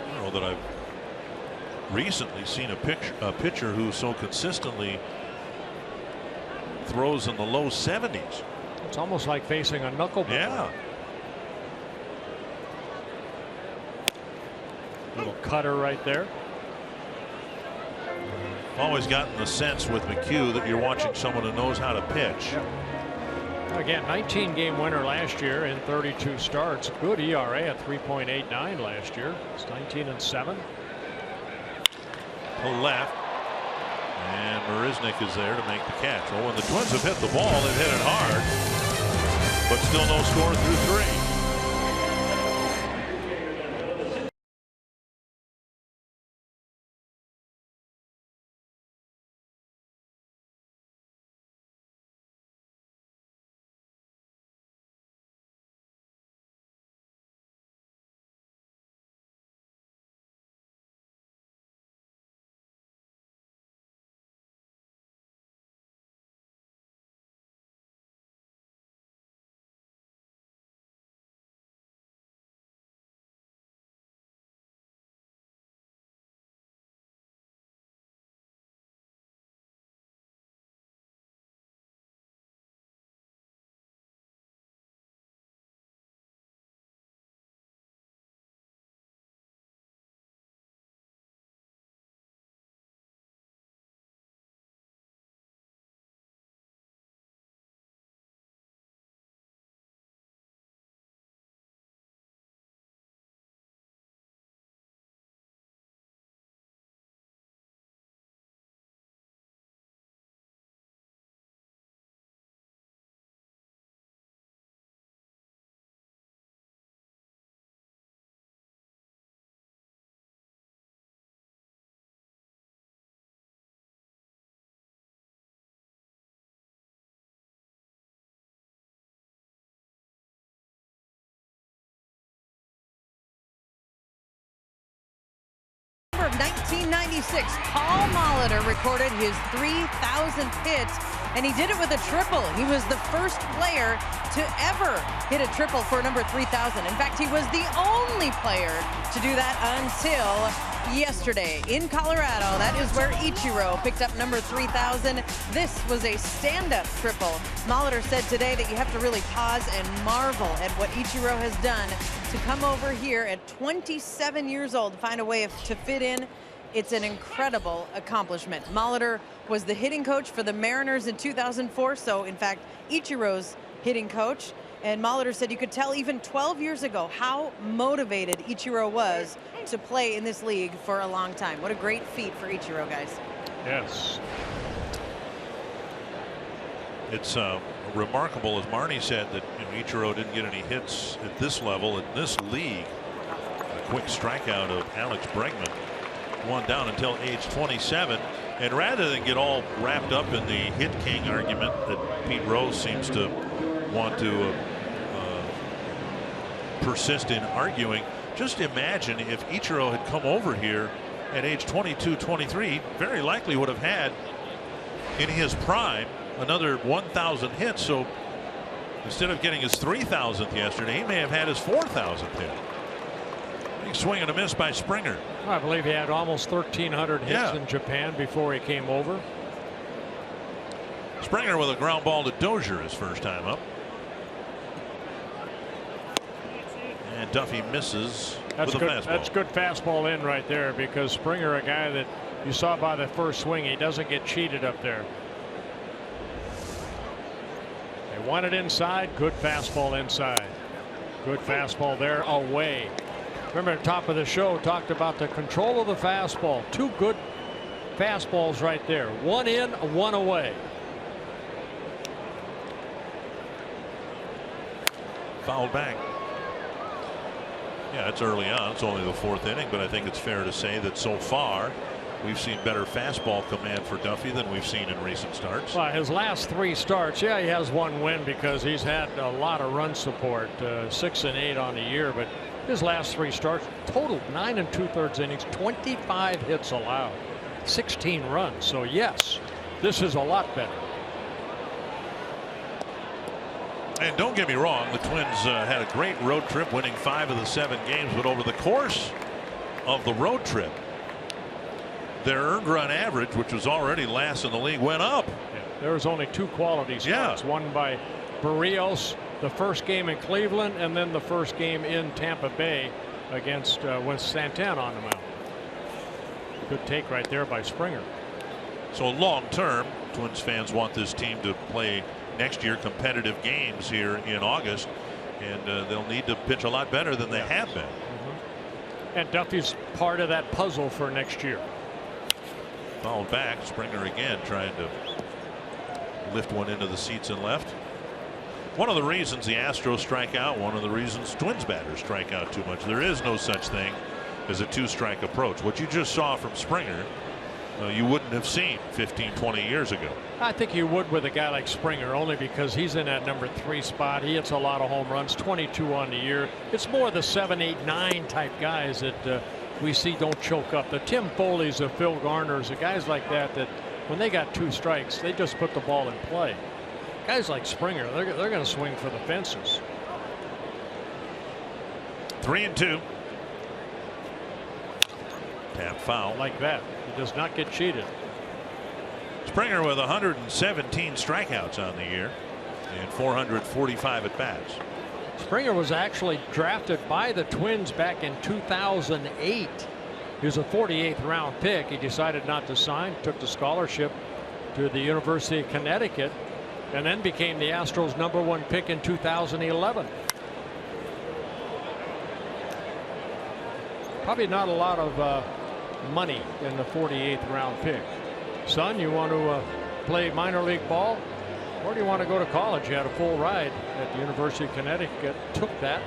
I don't know that I've recently seen a pitcher who so consistently throws in the low 70s. It's almost like facing a knuckleball. Yeah. Little cutter right there. Always gotten the sense with McHugh that you're watching someone who knows how to pitch. Again, 19-game winner last year in 32 starts. Good ERA at 3.89 last year. It's 19-7. To left. And Marisnick is there to make the catch. Well, when the Twins have hit the ball, they've hit it hard. But still no score through 3. 1996, Paul Molitor recorded his 3,000th hit, and he did it with a triple. He was the first player to ever hit a triple for number 3,000. In fact, he was the only player to do that until yesterday in Colorado. That is where Ichiro picked up number 3,000. This was a stand-up triple. Molitor said today that you have to really pause and marvel at what Ichiro has done to come over here at 27 years old, find a way to fit in. It's an incredible accomplishment. Molitor was the hitting coach for the Mariners in 2004, so in fact, Ichiro's hitting coach. And Molitor said you could tell even 12 years ago how motivated Ichiro was to play in this league for a long time. What a great feat for Ichiro, guys. Yes. It's remarkable, as Marnie said, that Ichiro didn't get any hits at this level in this league. A quick strikeout of Alex Bregman. One down until age 27. And rather than get all wrapped up in the hit king argument that Pete Rose seems to want to persist in arguing, just imagine if Ichiro had come over here at age 22, 23, very likely would have had in his prime another 1,000 hits. So instead of getting his 3,000th yesterday, he may have had his 4,000th hit. Big swing and a miss by Springer. I believe he had almost 1,300 hits in Japan before he came over. Springer with a ground ball to Dozier his first time up. And Duffy misses with a fastball. That's good fastball in right there, because Springer, a guy that you saw by the first swing, he doesn't get cheated up there. They want it inside. Good fastball inside. Good fastball there away. Remember, at the top of the show, talked about the control of the fastball. Two good fastballs right there. One in, one away. Fouled back. Yeah, it's early on. It's only the fourth inning, but I think it's fair to say that so far we've seen better fastball command for Duffy than we've seen in recent starts. Well, his last 3 starts, yeah, he has 1 win because he's had a lot of run support, 6 and 8 on the year, but his last 3 starts total 9 2/3 innings, 25 hits allowed, 16 runs. So yes, this is a lot better. And don't get me wrong, the Twins had a great road trip, winning 5 of the 7 games, but over the course of the road trip, their earned run average, which was already last in the league, went up. Yeah, there was only 2 quality starts. One by Barrios, the first game in Cleveland, and then the first game in Tampa Bay against with Santana on the mound. Good take right there by Springer. So long term, Twins fans want this team to play next year competitive games here in August, and they'll need to pitch a lot better than they have been. And Duffy's part of that puzzle for next year. Fouled back. Springer again trying to lift one into the seats and left. One of the reasons the Astros strike out, one of the reasons Twins batters strike out too much. There is no such thing as a 2-strike approach. What you just saw from Springer, you wouldn't have seen 15, 20 years ago. I think you would with a guy like Springer, only because he's in that number 3 spot. He hits a lot of home runs, 22 on the year. It's more the 7, 8, 9 type guys that we see don't choke up. The Tim Foley's, the Phil Garners, the guys like that, that when they got 2 strikes, they just put the ball in play. Guys like Springer, they're going to swing for the fences. 3-2. Tap foul. Like that. He does not get cheated. Springer with 117 strikeouts on the year and 445 at bats. Springer was actually drafted by the Twins back in 2008. He was a 48th round pick. He decided not to sign, took the scholarship to the University of Connecticut, and then became the Astros' #1 pick in 2011. Probably not a lot of money in the 48th round pick. Son, you want to play minor league ball, or do you want to go to college? You had a full ride at the University of Connecticut, took that.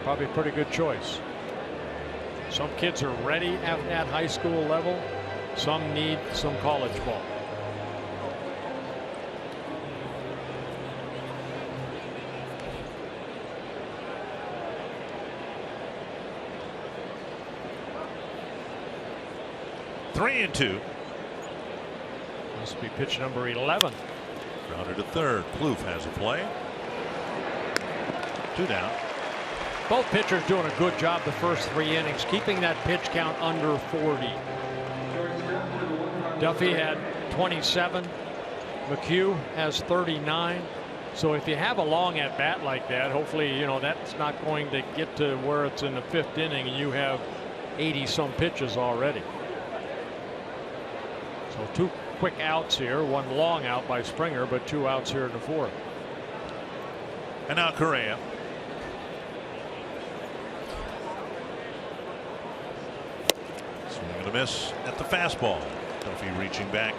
Probably a pretty good choice. Some kids are ready at high school level. Some need some college ball. 3-2. Must be pitch number 11. Grounded to third. Plouffe has a play. 2 down. Both pitchers doing a good job the first 3 innings, keeping that pitch count under 40. Duffy had 27. McHugh has 39. So if you have a long at bat like that, hopefully, you know, that's not going to get to where it's in the 5th inning and you have 80 some pitches already. So 2 quick outs here, 1 long out by Springer, but 2 outs here in the 4th. And now Correa. Swing and a miss at the fastball. Duffy reaching back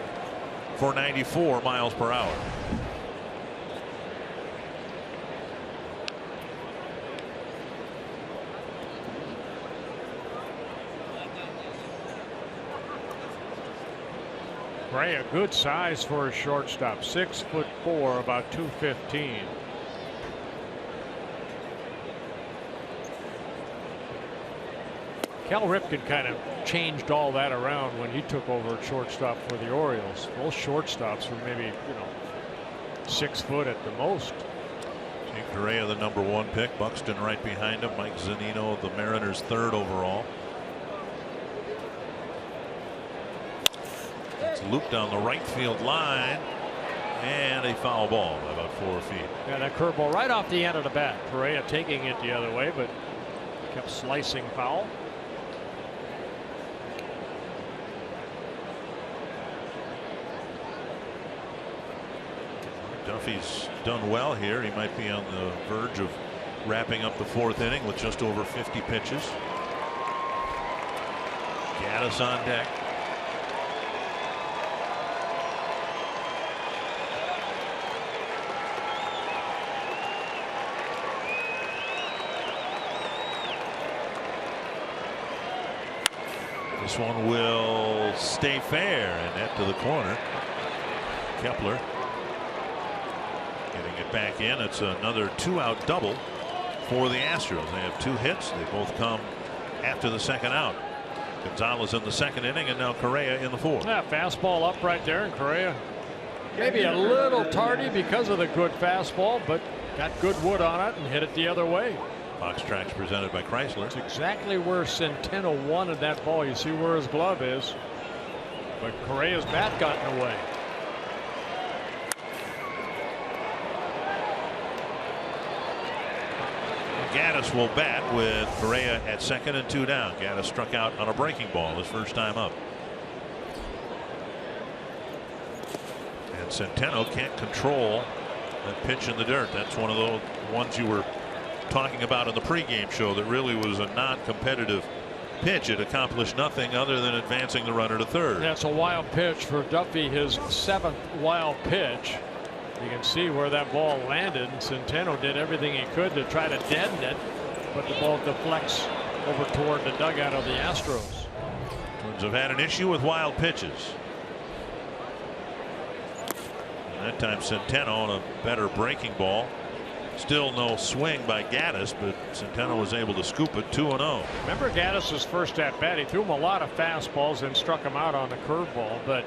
for 94 miles per hour. Correa, good size for a shortstop, 6'4", about 215. Cal Ripken kind of changed all that around when he took over at shortstop for the Orioles. Most shortstops were maybe, 6 foot at the most. Jake Correa, the #1 pick. Buxton right behind him. Mike Zunino, the Mariners' 3rd overall. It's looped down the right field line, and a foul ball by about 4 feet. Yeah, that curveball right off the end of the bat. Correa taking it the other way, but kept slicing foul. Duffy's done well here. He might be on the verge of wrapping up the 4th inning with just over 50 pitches. Gaddis on deck. This one will stay fair and net to the corner. Kepler getting it back in. It's another 2-out double for the Astros. They have 2 hits. They both come after the 2nd out. Gonzalez in the 2nd inning, and now Correa in the 4th. Yeah, fastball up right there, and Correa maybe a little tardy because of the good fastball, but got good wood on it and hit it the other way. Fox Tracks presented by Chrysler. It's exactly where Centeno wanted that ball. You see where his glove is, but Correa's bat got in the way. Gaddis will bat with Correa at 2nd and 2 down. Gaddis struck out on a breaking ball his first time up. And Centeno can't control that pitch in the dirt. That's one of those ones you were talking about in the pregame show that really was a non-competitive pitch. It accomplished nothing other than advancing the runner to 3rd. That's a wild pitch for Duffy, his 7th wild pitch. You can see where that ball landed. Centeno did everything he could to try to deaden it, but the ball deflects over toward the dugout of the Astros. Twins have had an issue with wild pitches. And that time Centeno on a better breaking ball. Still no swing by Gaddis, but Centeno was able to scoop it 2-0. Remember Gaddis's first at bat, he threw him a lot of fastballs and struck him out on the curveball, but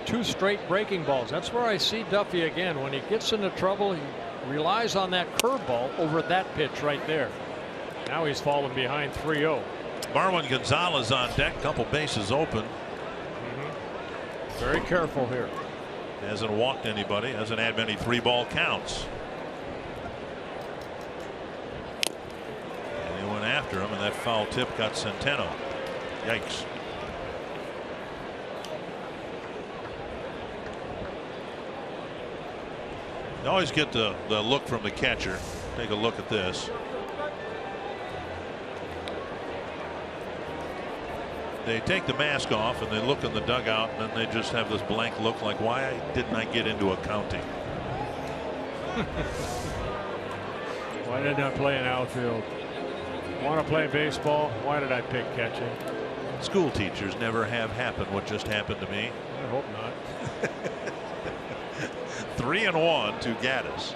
2 straight breaking balls. That's where I see Duffy again. When he gets into trouble, he relies on that curveball over that pitch right there. Now he's fallen behind 3-0. Marwin Gonzalez on deck, couple bases open. Very careful here. Hasn't walked anybody, hasn't had many 3-ball counts. And they went after him, and that foul tip got Centeno. Yikes. You always get the look from the catcher. Take a look at this. They take the mask off and they look in the dugout, and then they just have this blank look like, why didn't I get into accounting? Why didn't I play in outfield? Want to play baseball? Why did I pick catching? School teachers never have happened what just happened to me. I hope not. 3-1 to Gaddis.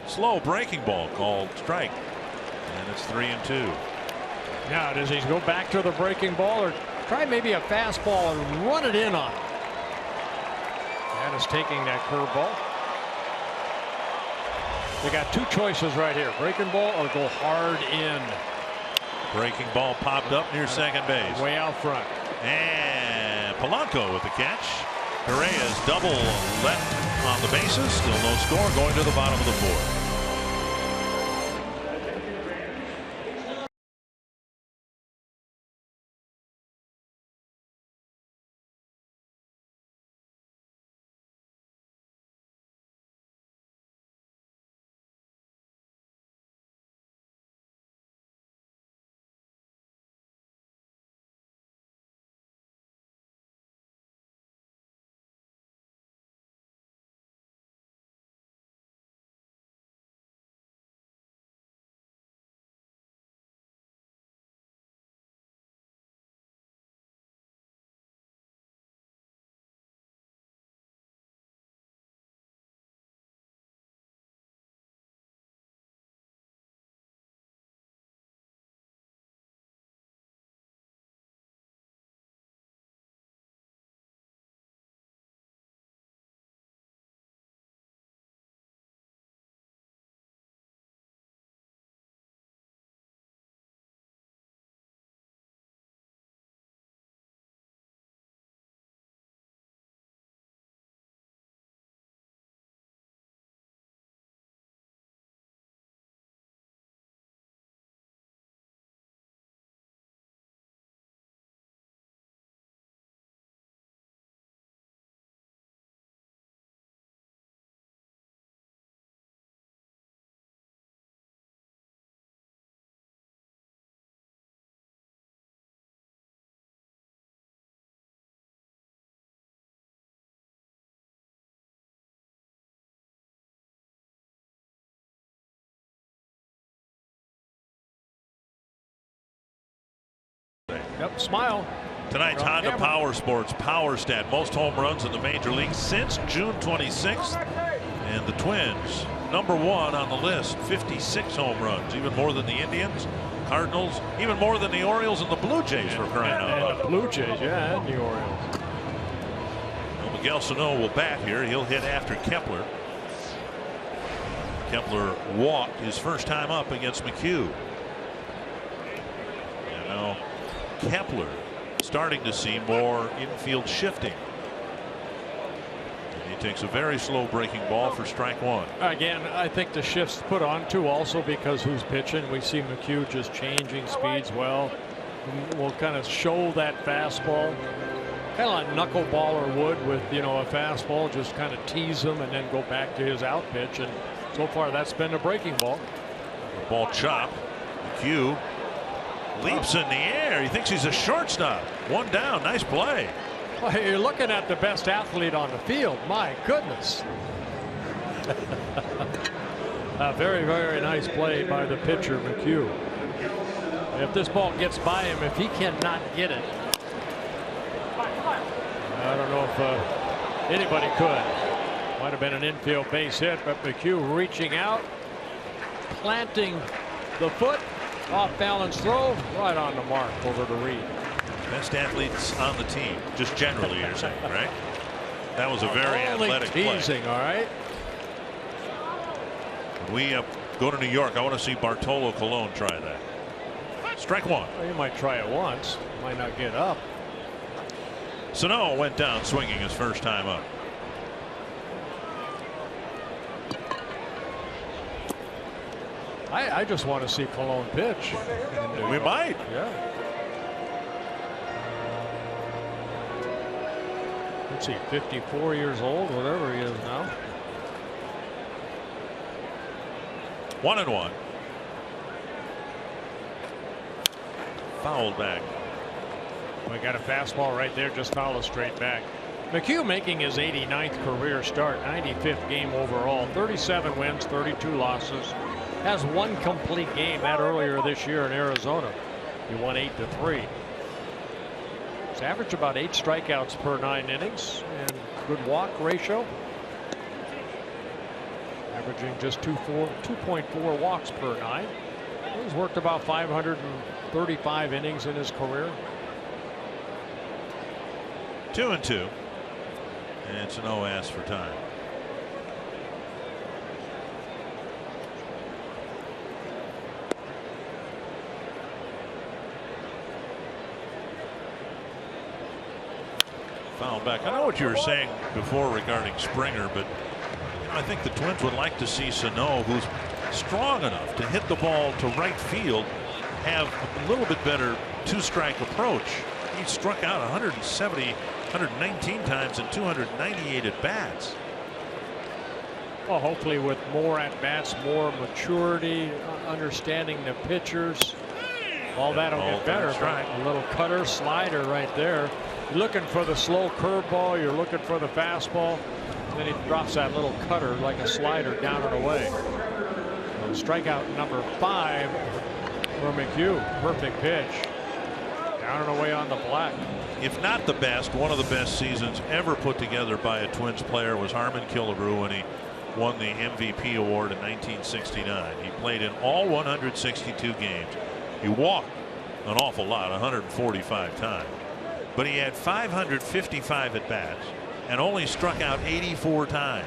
Slow breaking ball called strike, and it's 3-2. Now does he go back to the breaking ball or try maybe a fastball and run it in on it? That is taking that curveball. They got two choices right here: breaking ball or go hard in. Breaking ball popped up near second base. Way out front. And Polanco with the catch. Correa's double left on the bases. Still no score, going to the bottom of the fourth. Yep, smile. Tonight's Honda Power Sports Power Stat: most home runs in the major league since June 26th. And the Twins, #1 on the list, 56 home runs, even more than the Indians, Cardinals, even more than the Orioles and the Blue Jays, for crying out loud. And the Blue Jays, yeah, and the Orioles. Well, Miguel Sano will bat here. He'll hit after Kepler. Kepler walked his first time up against McHugh. And now Kepler starting to see more infield shifting. And he takes a very slow breaking ball for strike one. Again, I think the shift's put on too, also because who's pitching. We see McHugh just changing speeds well. We'll kind of show that fastball, kind of like knuckleballer would with, you know, a fastball, just kind of tease him and then go back to his out pitch. And so far that's been a breaking ball. Ball chop. McHugh leaps in the air. He thinks he's a shortstop. One down. Nice play. Well, you're looking at the best athlete on the field. My goodness. A very, very nice play by the pitcher, McHugh. If this ball gets by him, if he cannot get it, I don't know if anybody could. Might have been an infield base hit, but McHugh reaching out, planting the foot, off balance throw, right on the mark over to Reed. Best athletes on the team, just generally, you're saying, right? That was a very athletic teasing, play. all right. When we go to New York, I want to see Bartolo Colon try that. Strike one. Well, you might try it once, might not get up. Sano went down swinging his first time up. I just want to see Colon pitch. We might. Yeah. Let's see, 54 years old, whatever he is now. 1-1. Fouled back. We got a fastball right there, just foul it straight back. McHugh making his 89th career start, 95th game overall, 37 wins, 32 losses. Has one complete game, that earlier this year in Arizona. He won 8-3. He's averaged about 8 strikeouts per 9 innings and good walk ratio. Averaging just 2.4 walks per 9. He's worked about 500 35 innings in his career. 2-2. And it's an OS for time. Foul back. I know what you were saying before regarding Springer, but I think the Twins would like to see Sano, who's strong enough to hit the ball to right field, have a little bit better two-strike approach. He struck out 119 times in 298 at bats. Well, hopefully with more at bats, more maturity, understanding the pitchers, all that'll get better. Right. A little cutter, slider right there. You're looking for the slow curveball. You're looking for the fastball. And then he drops that little cutter like a slider down and away. Strikeout number 5 for McHugh. Perfect pitch. Down and away on the black. If not the best, one of the best seasons ever put together by a Twins player was Harmon Killebrew when he won the MVP award in 1969. He played in all 162 games. He walked an awful lot, 145 times. But he had 555 at bats and only struck out 84 times.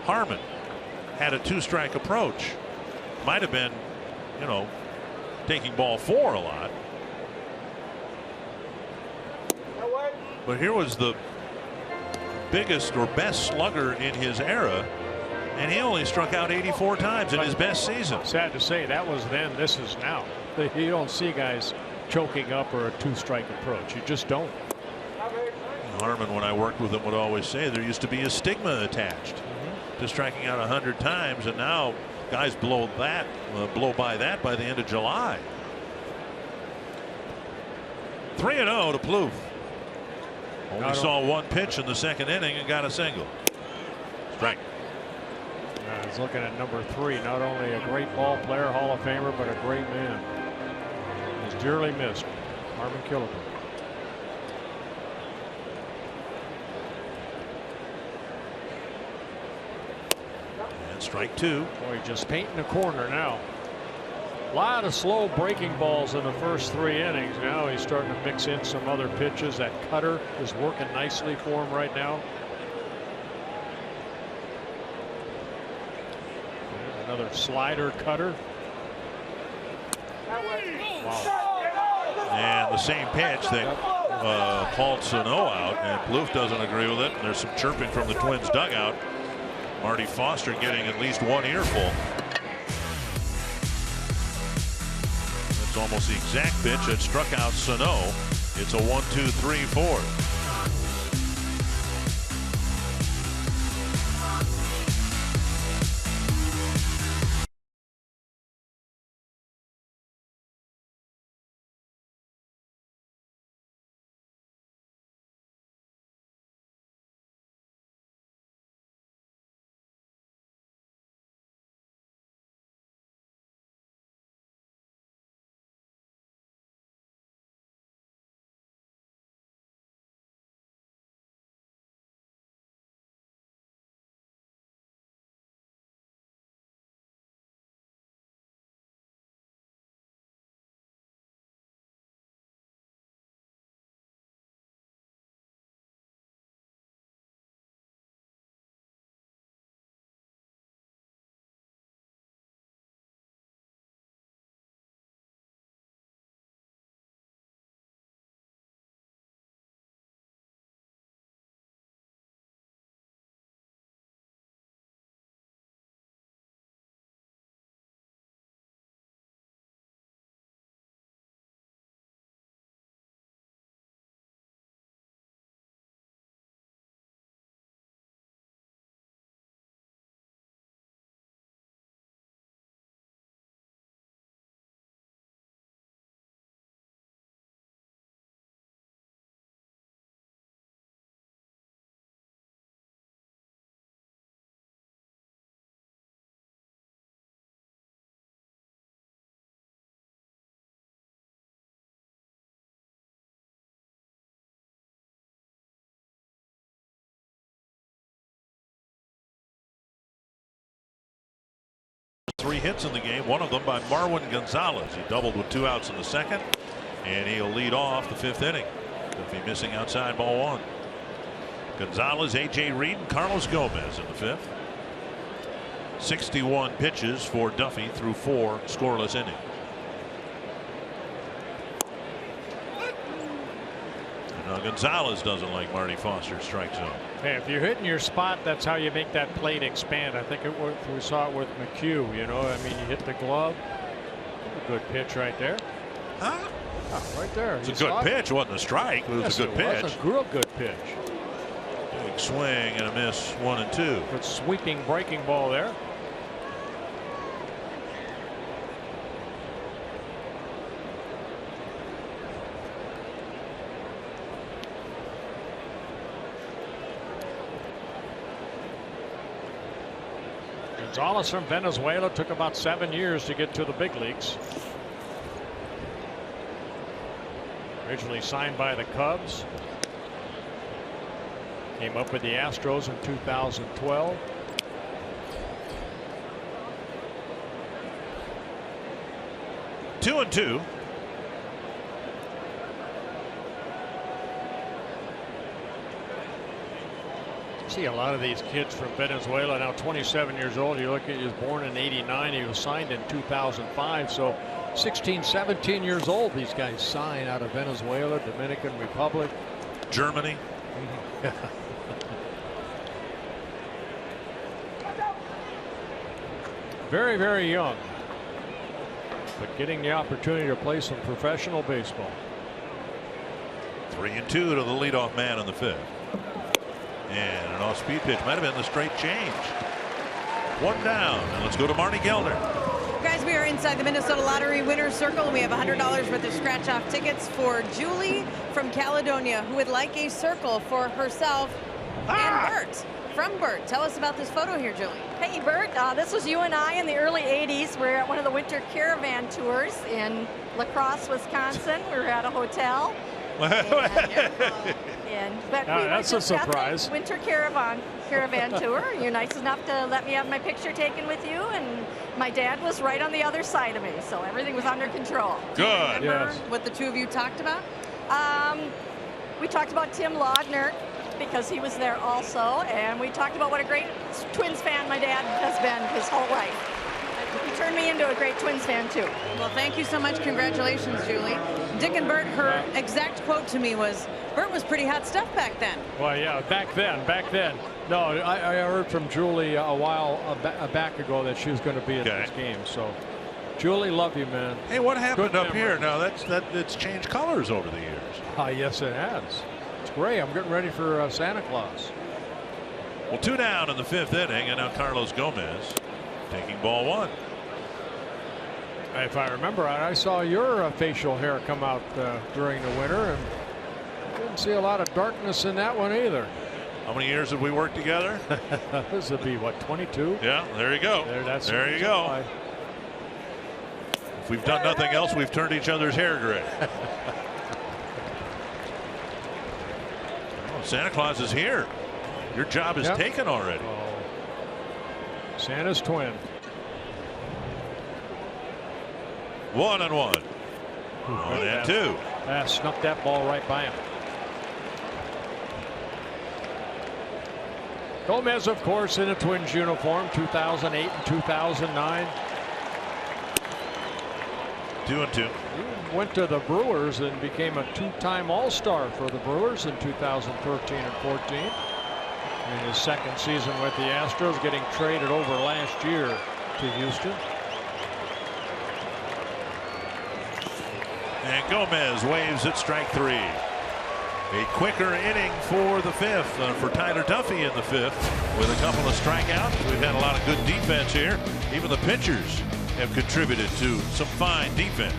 Harmon had a two-strike approach. Might have been, you know, taking ball 4 a lot. But here was the biggest or best slugger in his era, and he only struck out 84 times in his best season. Sad to say, that was then, this is now. You don't see guys choking up or a two-strike approach. You just don't. Harmon, when I worked with him, would always say there used to be a stigma attached to striking out 100 times, and now guys blow by that by the end of July. 3-0 to Plouffe. Only saw one pitch in the second inning and got a single. Strike. He's looking at number 3. Not only a great ball player, Hall of Famer, but a great man. He's dearly missed. Harmon Killebrew. And strike 2. Boy, just painting the corner now. A lot of slow breaking balls in the first 3 innings. Now he's starting to mix in some other pitches. That cutter is working nicely for him right now. Another slider cutter. Wow. And the same pitch that called Sano out, and Plouffe doesn't agree with it. And there's some chirping from the Twins dugout. Marty Foster getting at least one earful. That's almost the exact pitch that struck out Sano. It's a 1-2-3-4. 3 hits in the game, one of them by Marwin Gonzalez. He doubled with 2 outs in the second, and he'll lead off the 5th inning. Duffy missing outside, ball 1. Gonzalez, A.J. Reed, and Carlos Gomez in the 5th. 61 pitches for Duffy through 4 scoreless innings. Now Gonzalez doesn't like Marty Foster's strike zone. Hey, if you're hitting your spot, that's how you make that plate expand. I think we saw it with McHugh. You know, I mean, you hit the glove. A good pitch right there. Huh? Oh, right there. It's a good pitch. It wasn't a strike, but it was a good pitch. It was a real good pitch. Big swing and a miss, 1 and 2. Good sweeping breaking ball there. Gonzalez from Venezuela took about 7 years to get to the big leagues. Originally signed by the Cubs. Came up with the Astros in 2012. Two and 2. See a lot of these kids from Venezuela now 27 years old. You look at, he was born in '89. He was signed in 2005. So 16, 17 years old. These guys sign out of Venezuela, Dominican Republic, Germany. Very, very young, but getting the opportunity to play some professional baseball. 3 and 2 to the leadoff man in the 5th. And an off-speed pitch might have been the straight change. 1 down, and let's go to Marty Gelder. Guys, we are inside the Minnesota Lottery Winner's Circle, and we have $100 worth of scratch-off tickets for Julie from Caledonia, who would like a circle for herself and Bert. From Bert, tell us about this photo here, Julie. Hey, Bert, this was you and I in the early 80s. We're at one of the winter caravan tours in La Crosse, Wisconsin. We were at a hotel. But we that's a surprise. Winter caravan tour. You're nice enough to let me have my picture taken with you, and my dad was right on the other side of me, so everything was under control. Good. Remember what the two of you talked about? We talked about Tim Laudner, because he was there also, and we talked about what a great Twins fan my dad has been his whole life. He turned me into a great Twins fan too. Well, thank you so much. Congratulations, Julie. Dick and Bert, her exact quote to me was, Bert was pretty hot stuff back then. Well, yeah, back then. No, I heard from Julie a while back ago that she was going to be at this game. So, Julie, love you, man. Hey, what happened up here? Now it's changed colors over the years. Yes, it has. It's gray. I'm getting ready for Santa Claus. Well, 2 down in the 5th inning, and now Carlos Gomez taking ball 1. If I remember, I saw your facial hair come out during the winter, and didn't see a lot of darkness in that one either. How many years have we worked together? This would be, what, 22? Yeah, there you go. There you go. If we've done nothing else, we've turned each other's hair gray. Oh, Santa Claus is here. Your job is taken already. Oh. Santa's twin. 1 and 1. 1 and 2. Snuck that ball right by him. Gomez, of course, in a Twins uniform, 2008 and 2009. 2 and 2. He went to the Brewers and became a 2-time All-Star for the Brewers in 2013 and 14. In his second season with the Astros, getting traded over last year to Houston. And Gomez waves at strike 3. A quicker inning for the 5th, for Tyler Duffy in the 5th with a couple of strikeouts. We've had a lot of good defense here. Even the pitchers have contributed to some fine defense.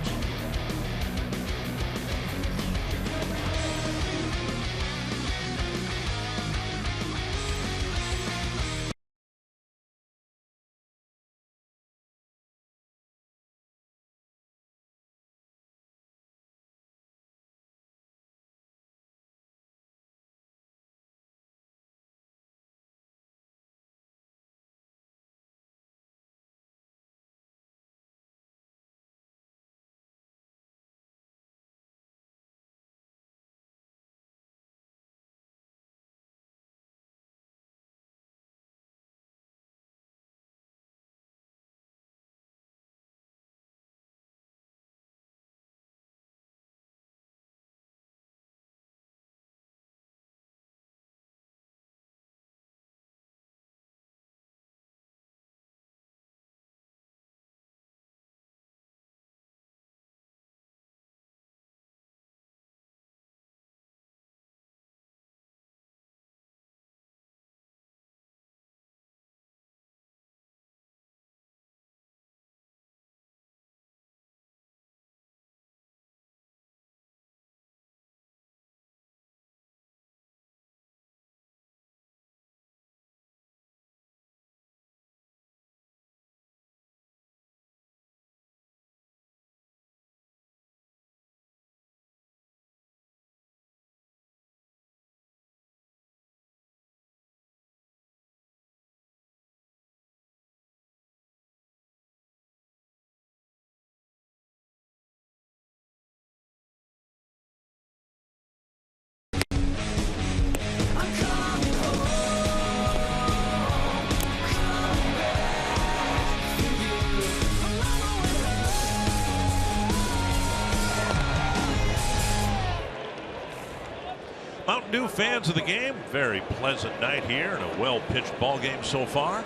do, fans of the game? Very pleasant night here and a well-pitched ball game so far.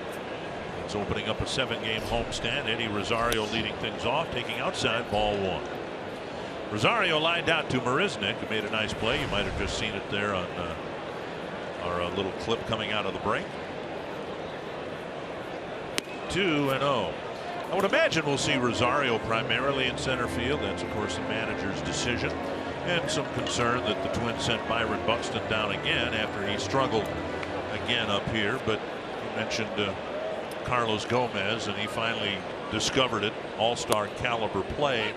It's opening up a 7-game homestand. Eddie Rosario leading things off, taking outside, ball 1. Rosario lined out to Marisnick, who made a nice play. You might have just seen it there on our little clip coming out of the break. 2-0. I would imagine we'll see Rosario primarily in center field. That's, of course, the manager's decision. And some concern that the Twins sent Byron Buxton down again after he struggled again up here. But you mentioned Carlos Gomez, and he finally discovered it. All-star caliber play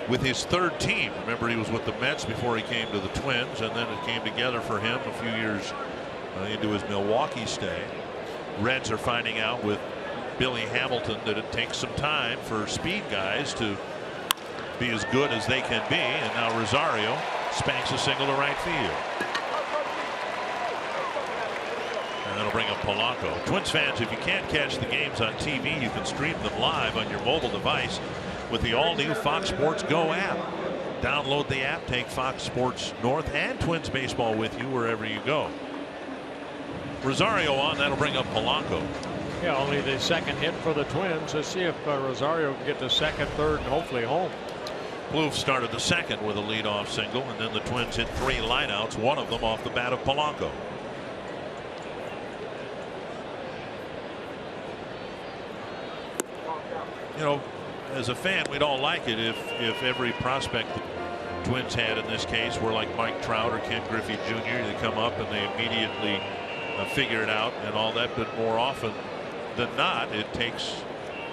with his 3rd team. Remember, he was with the Mets before he came to the Twins, and then it came together for him a few years into his Milwaukee stay. Reds are finding out with Billy Hamilton that it takes some time for speed guys to be as good as they can be, and now Rosario spanks a single to right field. And that'll bring up Polanco. Twins fans, if you can't catch the games on TV, you can stream them live on your mobile device with the all-new Fox Sports Go app. Download the app, take Fox Sports North and Twins baseball with you wherever you go. Rosario on, that'll bring up Polanco. Yeah, only the 2nd hit for the Twins. Let's see if Rosario can get the 2nd, 3rd, and hopefully home. Plouffe started the 2nd with a leadoff single, and then the Twins hit 3 lineouts, one of them off the bat of Polanco. You know, as a fan, we'd all like it if every prospect the Twins had in this case were like Mike Trout or Ken Griffey Jr. They come up and they immediately figure it out and all that, but more often than not, it takes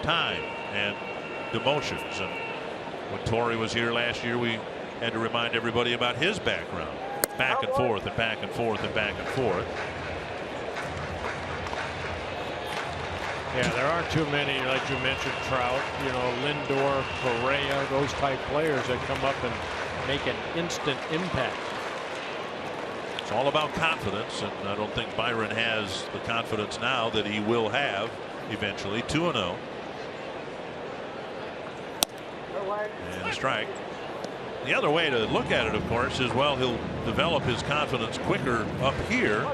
time and demotions. And when Torrey was here last year, we had to remind everybody about his background. Back and forth and back and forth and back and forth. Yeah, there aren't too many, like you mentioned, Trout, you know, Lindor, Correa, those type players that come up and make an instant impact. It's all about confidence, and I don't think Byron has the confidence now that he will have eventually. 2-0. And a strike. The other way to look at it, of course, is, well, he'll develop his confidence quicker up here,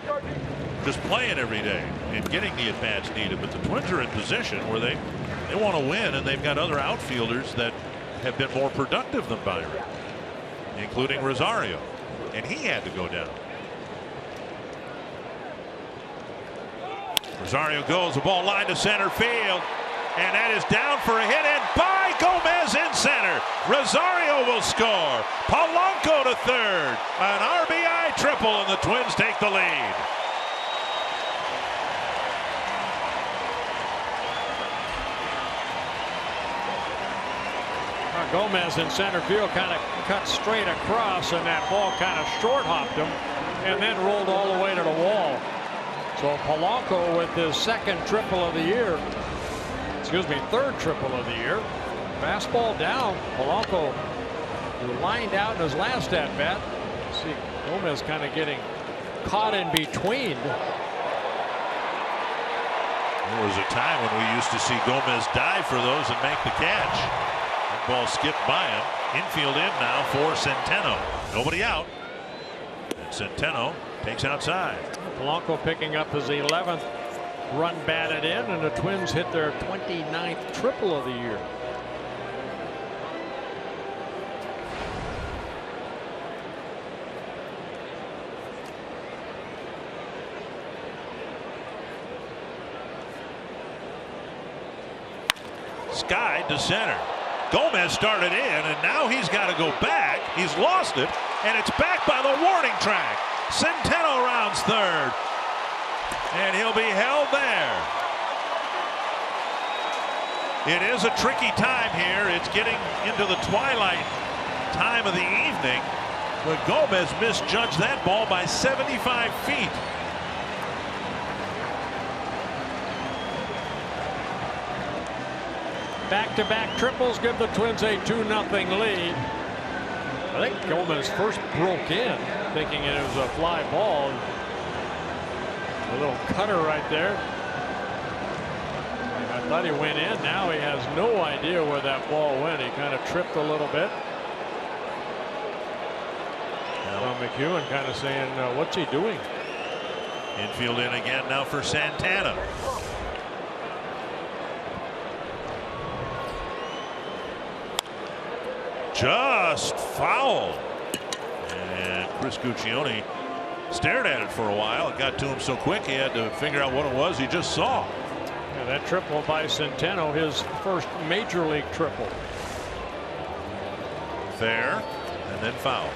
just playing every day and getting the at-bats needed. But the Twins are in position where they want to win, and they've got other outfielders that have been more productive than Byron, including Rosario, and he had to go down. Rosario goes, the ball line to center field, and that is down for a hit, and by Gomez in center. Rosario will score. Polanco to 3rd. An RBI triple, and the Twins take the lead. Gomez in center field kind of cut straight across, and that ball kind of short hopped him and then rolled all the way to the wall. So Polanco with his 2nd triple of the year. Excuse me, 3rd triple of the year. Fastball down. Polanco lined out in his last at bat. See Gomez kind of getting caught in between. There was a time when we used to see Gomez dive for those and make the catch. That ball skipped by him. Infield in now for Centeno. Nobody out. And Centeno takes outside. Polanco picking up his 11th run batted in, and the Twins hit their 29th triple of the year. Skied to center. Gomez started in, and now he's got to go back. He's lost it, and it's back by the warning track. Centeno rounds 3rd, and he'll be held there. It is a tricky time here. It's getting into the twilight time of the evening, but Gomez misjudged that ball by 75 feet. Back-to-back triples give the Twins a 2-0 lead. I think Gomez first broke in thinking it was a fly ball. A little cutter right there. I thought he went in. Now he has no idea where that ball went. He kind of tripped a little bit. Well, McEwen kind of saying, what's he doing? Infield in again now for Santana. Just foul. And Chris Guccione stared at it for a while. It got to him so quick he had to figure out what it was he just saw. Yeah, that triple by Centeno, his first major league triple. Fair and then foul.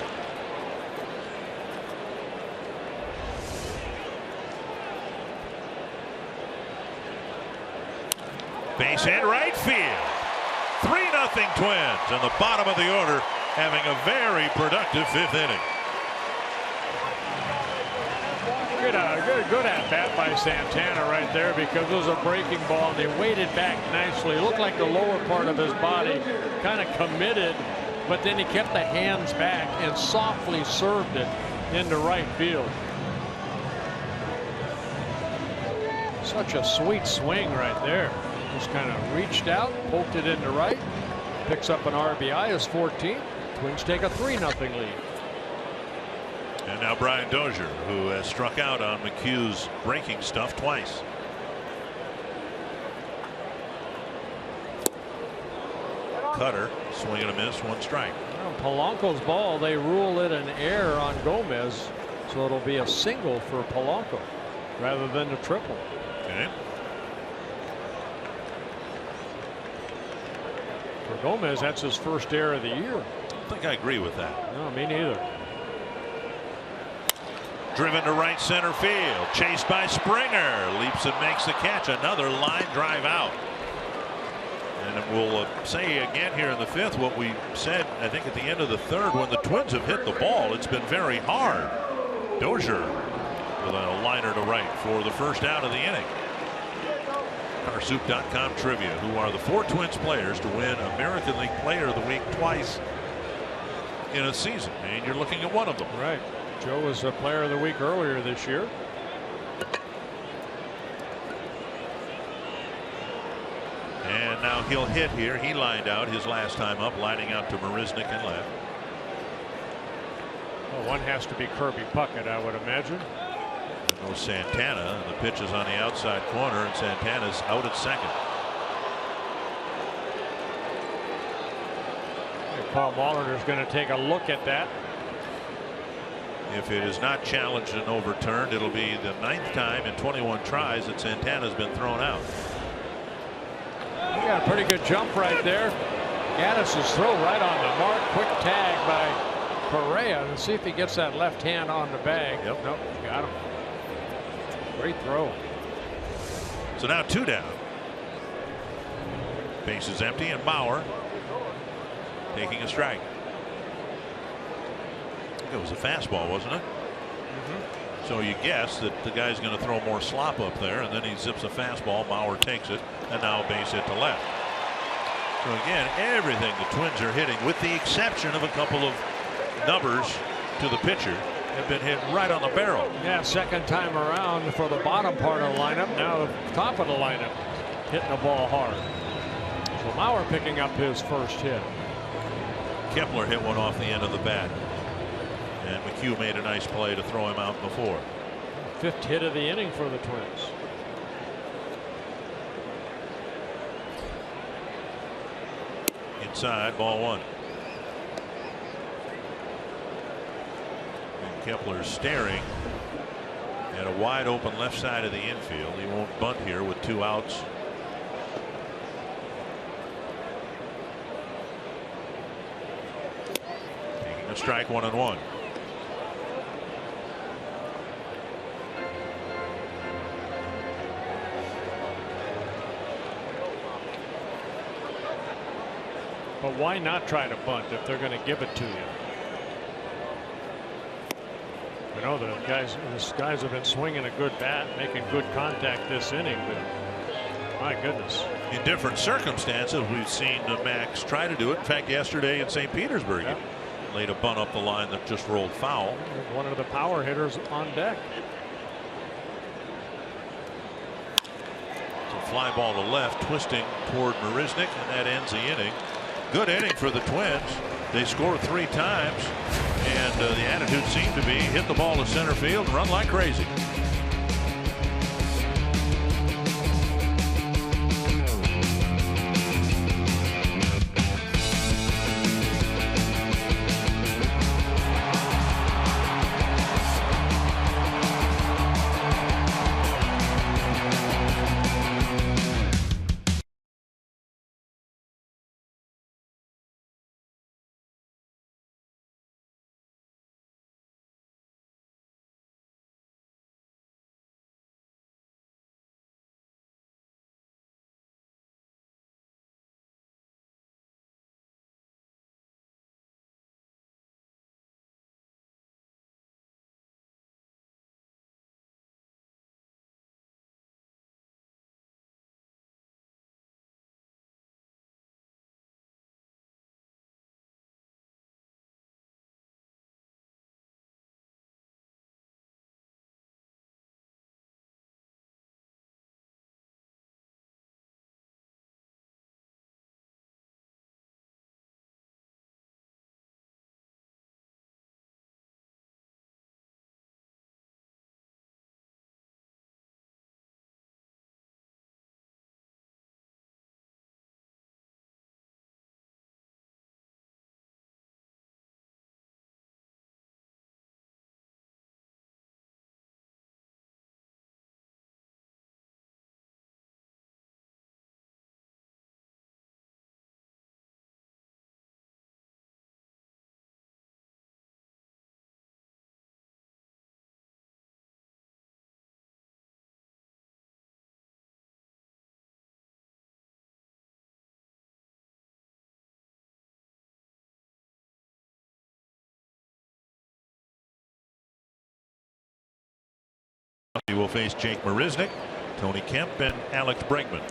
Base hit right field. 3-0 Twins, and the bottom of the order having a very productive 5th inning. Good at bat by Santana right there, because it was a breaking ball and they waited back nicely. It looked like the lower part of his body kind of committed, but then he kept the hands back and softly served it into right field. Such a sweet swing right there. Just kind of reached out, poked it into right, picks up an RBI, his 14th. Twins take a 3-0 lead. And now Brian Dozier, who has struck out on McHugh's breaking stuff twice. Cutter, swing and a miss, 1 strike. Well, Polanco's ball, they rule it an error on Gomez, so it'll be a single for Polanco rather than a triple. Okay. For Gomez, that's his first error of the year. I don't think I agree with that. No, me neither. Driven to right center field, chased by Springer, leaps and makes the catch. Another line drive out. And we'll say again here in the 5th what we said, I think, at the end of the 3rd. When the Twins have hit the ball, it's been very hard. Dozier with a liner to right for the first out of the inning. Carsoup.com trivia: who are the 4 Twins players to win American League Player of the Week twice in a season? And you're looking at one of them. Right. Joe was a Player of the Week earlier this year. And now he'll hit here. He lined out his last time up, lining out to Marisnick and left. Well, one has to be Kirby Puckett, I would imagine. No Santana. The pitch is on the outside corner, and Santana's out at second. Paul Molitor's going to take a look at that. If it is not challenged and overturned, it'll be the 9th time in 21 tries that Santana's been thrown out. He got a pretty good jump right there. Gaddis's throw right on the mark. Quick tag by Correa. Let's see if he gets that left hand on the bag. Yep. Nope, got him. Great throw. So now 2 down. Base is empty, and Bauer taking a strike. I think it was a fastball, wasn't it? So you guess that the guy's going to throw more slop up there, and then he zips a fastball. Bauer takes it, and now a base hit to left. So again, everything the Twins are hitting, with the exception of a couple of numbers to the pitcher, have been hit right on the barrel. Yeah, second time around for the bottom part of the lineup. Now the top of the lineup hitting the ball hard. So Bauer picking up his first hit. Kepler hit one off the end of the bat, and McHugh made a nice play to throw him out in the 4th. 5th hit of the inning for the Twins. Inside, ball 1. And Kepler's staring at a wide open left side of the infield. He won't bunt here with 2 outs. Taking a strike, 1-1. But why not try to bunt if they're going to give it to you? You know, the guys have been swinging a good bat, making good contact this inning, but my goodness. In different circumstances, we've seen Max try to do it. In fact, yesterday in St. Petersburg, Yeah. he laid a bunt up the line that just rolled foul. One of the power hitters on deck. It's a fly ball to left, twisting toward Marisnick, and that ends the inning. Good inning for the Twins. They score 3 times And the attitude seemed to be hit the ball to center field and run like crazy. He will face Jake Marisnick, Tony Kemp, and Alex Bregman.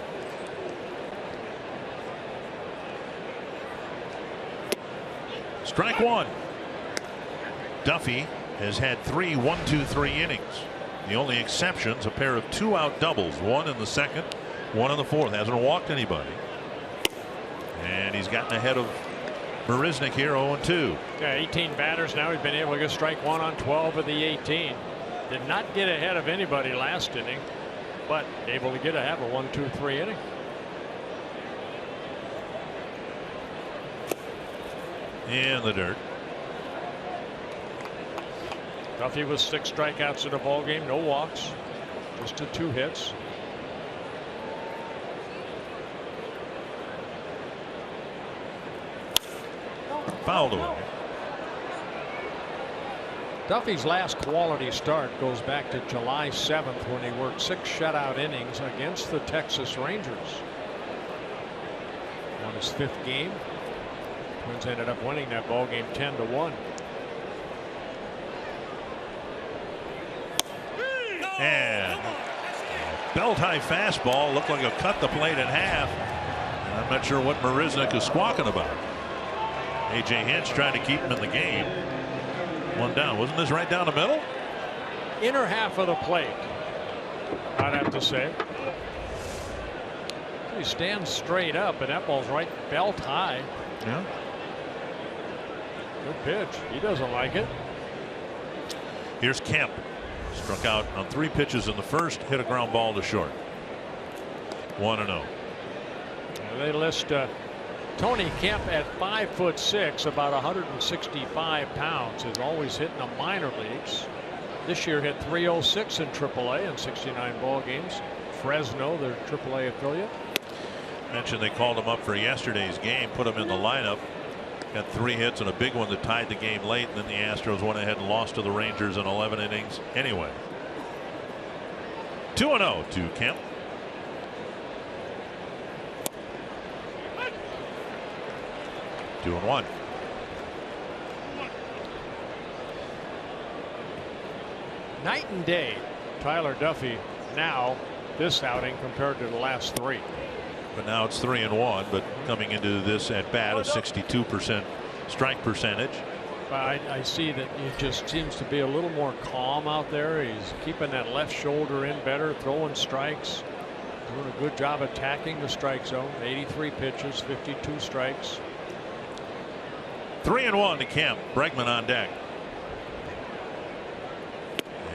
Strike one. Duffy has had 3 1-2-3 innings. The only exceptions a pair of 2-out doubles, one in the second, one in the fourth. Hasn't walked anybody. And he's gotten ahead of Marisnick here 0-2. Yeah, 18 batters now. He's been able to get strike one on 12 of the 18. Did not get ahead of anybody last inning, but able to get ahead of a 1-2-3 inning. In the dirt. Duffy with 6 strikeouts in the ball game, no walks, just to 2 hits. Fouled away. Duffy's last quality start goes back to July 7th when he worked 6 shutout innings against the Texas Rangers. On his 5th game, Twins ended up winning that ball game 10-1. And belt high fastball looked like it cut the plate in half. And I'm not sure what Marisnick is squawking about. AJ Hinch trying to keep him in the game. One down. Wasn't this right down the middle? Inner half of the plate, I'd have to say. He stands straight up, and that ball's right belt high. Yeah. Good pitch. He doesn't like it. Here's Kemp. Struck out on 3 pitches in the first, hit a ground ball to short. 1-0. They list Tony Kemp at 5'6", about 165 pounds. Has always hit in the minor leagues. This year hit .306 in AAA in 69 ball games. Fresno, their AAA affiliate. Mentioned they called him up for yesterday's game, put him in the lineup. Got 3 hits and a big one that tied the game late, and then the Astros went ahead and lost to the Rangers in 11 innings anyway. 2-0 to Kemp. Two and one. Night and day, Tyler Duffy now this outing compared to the last 3. But now it's 3-1, but coming into this at bat a 62% strike percentage. I see that he just seems to be a little more calm out there. He's keeping that left shoulder in better, throwing strikes, doing a good job attacking the strike zone. 83 pitches, 52 strikes. 3-1 to Kemp. Bregman on deck.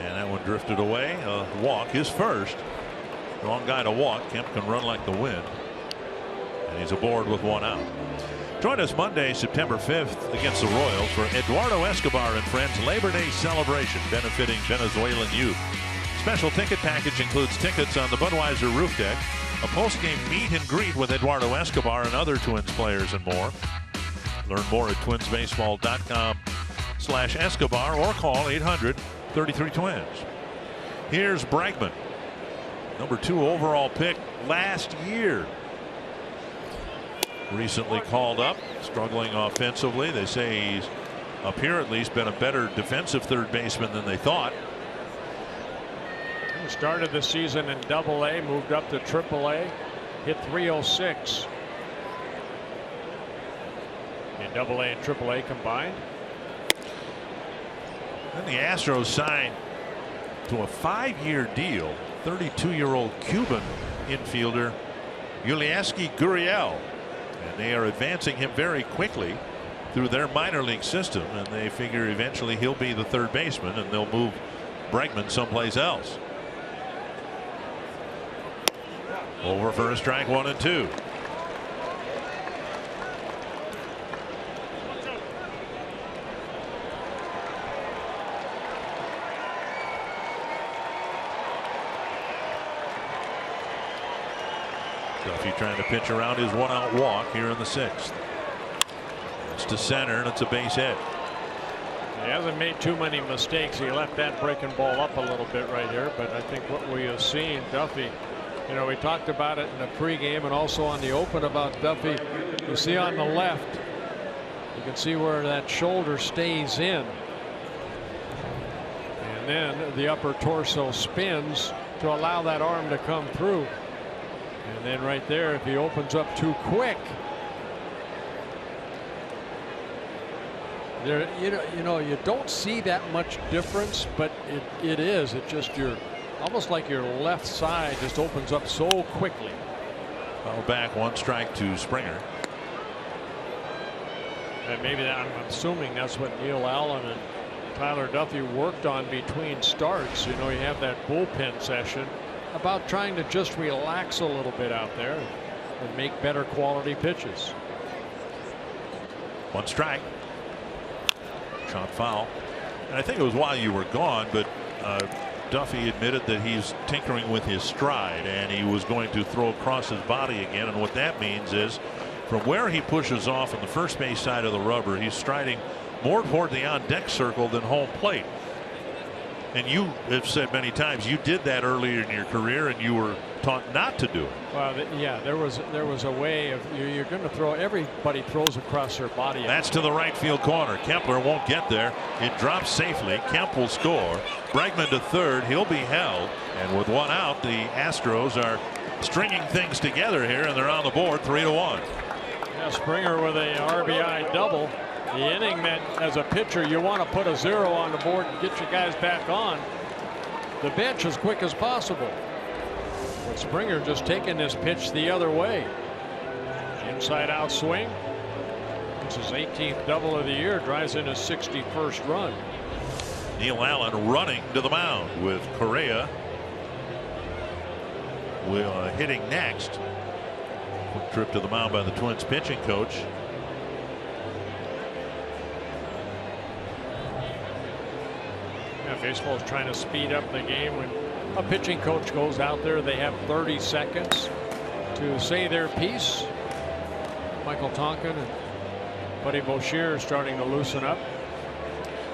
And that one drifted away. A walk, his first. Wrong guy to walk. Kemp can run like the wind. And he's aboard with one out. Join us Monday, September 5th against the Royals for Eduardo Escobar and Friends Labor Day celebration benefiting Venezuelan youth. Special ticket package includes tickets on the Budweiser roof deck, a post-game meet and greet with Eduardo Escobar and other Twins players and more. Learn more at twinsbaseball.com/Escobar or call 800-33-TWINS. Here's Bregman, number 2 overall pick last year. Recently called up, struggling offensively. They say he's up here at least been a better defensive third baseman than they thought. He started the season in Double-A, moved up to Triple-A, hit .306 in Double-A and Triple-A combined. Then the Astros signed to a 5-year deal 32-year-old Cuban infielder Yulieski Gurriel. And they are advancing him very quickly through their minor league system, and they figure eventually he'll be the third baseman and they'll move Bregman someplace else. Over for a strike, 1-2. Duffy trying to pitch around his 1-out walk here in the 6th. It's to center and it's a base hit. He hasn't made too many mistakes. He left that breaking ball up a little bit right here, but I think what we have seen, Duffy, you know, we talked about it in the pregame and also on the open about Duffy. You see on the left, you can see where that shoulder stays in. And then the upper torso spins to allow that arm to come through. And then right there, if he opens up too quick, there, you know, you don't see that much difference, but it is. It just almost like your left side just opens up so quickly. Well, back 1 strike to Springer. And maybe I'm assuming that's what Neil Allen and Tyler Duffy worked on between starts. You know, you have that bullpen session about trying to just relax a little bit out there and make better quality pitches. 1 strike. Shot foul. And I think it was while you were gone, but Duffy admitted that he's tinkering with his stride and he was going to throw across his body again. And what that means is from where he pushes off on the first base side of the rubber, he's striding more toward the on deck circle than home plate. And you have said many times you did that earlier in your career and you were taught not to do it. Well, yeah, there was a way of you're going to throw. Everybody throws across their body. That's to the right field corner. Kepler won't get there. It drops safely. Kemp will score. Bregman to third. He'll be held. And with 1 out, the Astros are stringing things together here, and they're on the board 3-1. Yeah, Springer with a RBI double. The inning that, as a pitcher, you want to put a 0 on the board and get your guys back on the bench as quick as possible. But Springer just taking this pitch the other way. Inside out swing. It's his 18th double of the year. Drives in his 61st run. Neil Allen running to the mound with Correa hitting next. Quick trip to the mound by the Twins pitching coach. Baseball is trying to speed up the game. When a pitching coach goes out there, they have 30 seconds to say their piece. Michael Tonkin and Buddy Boucher are starting to loosen up.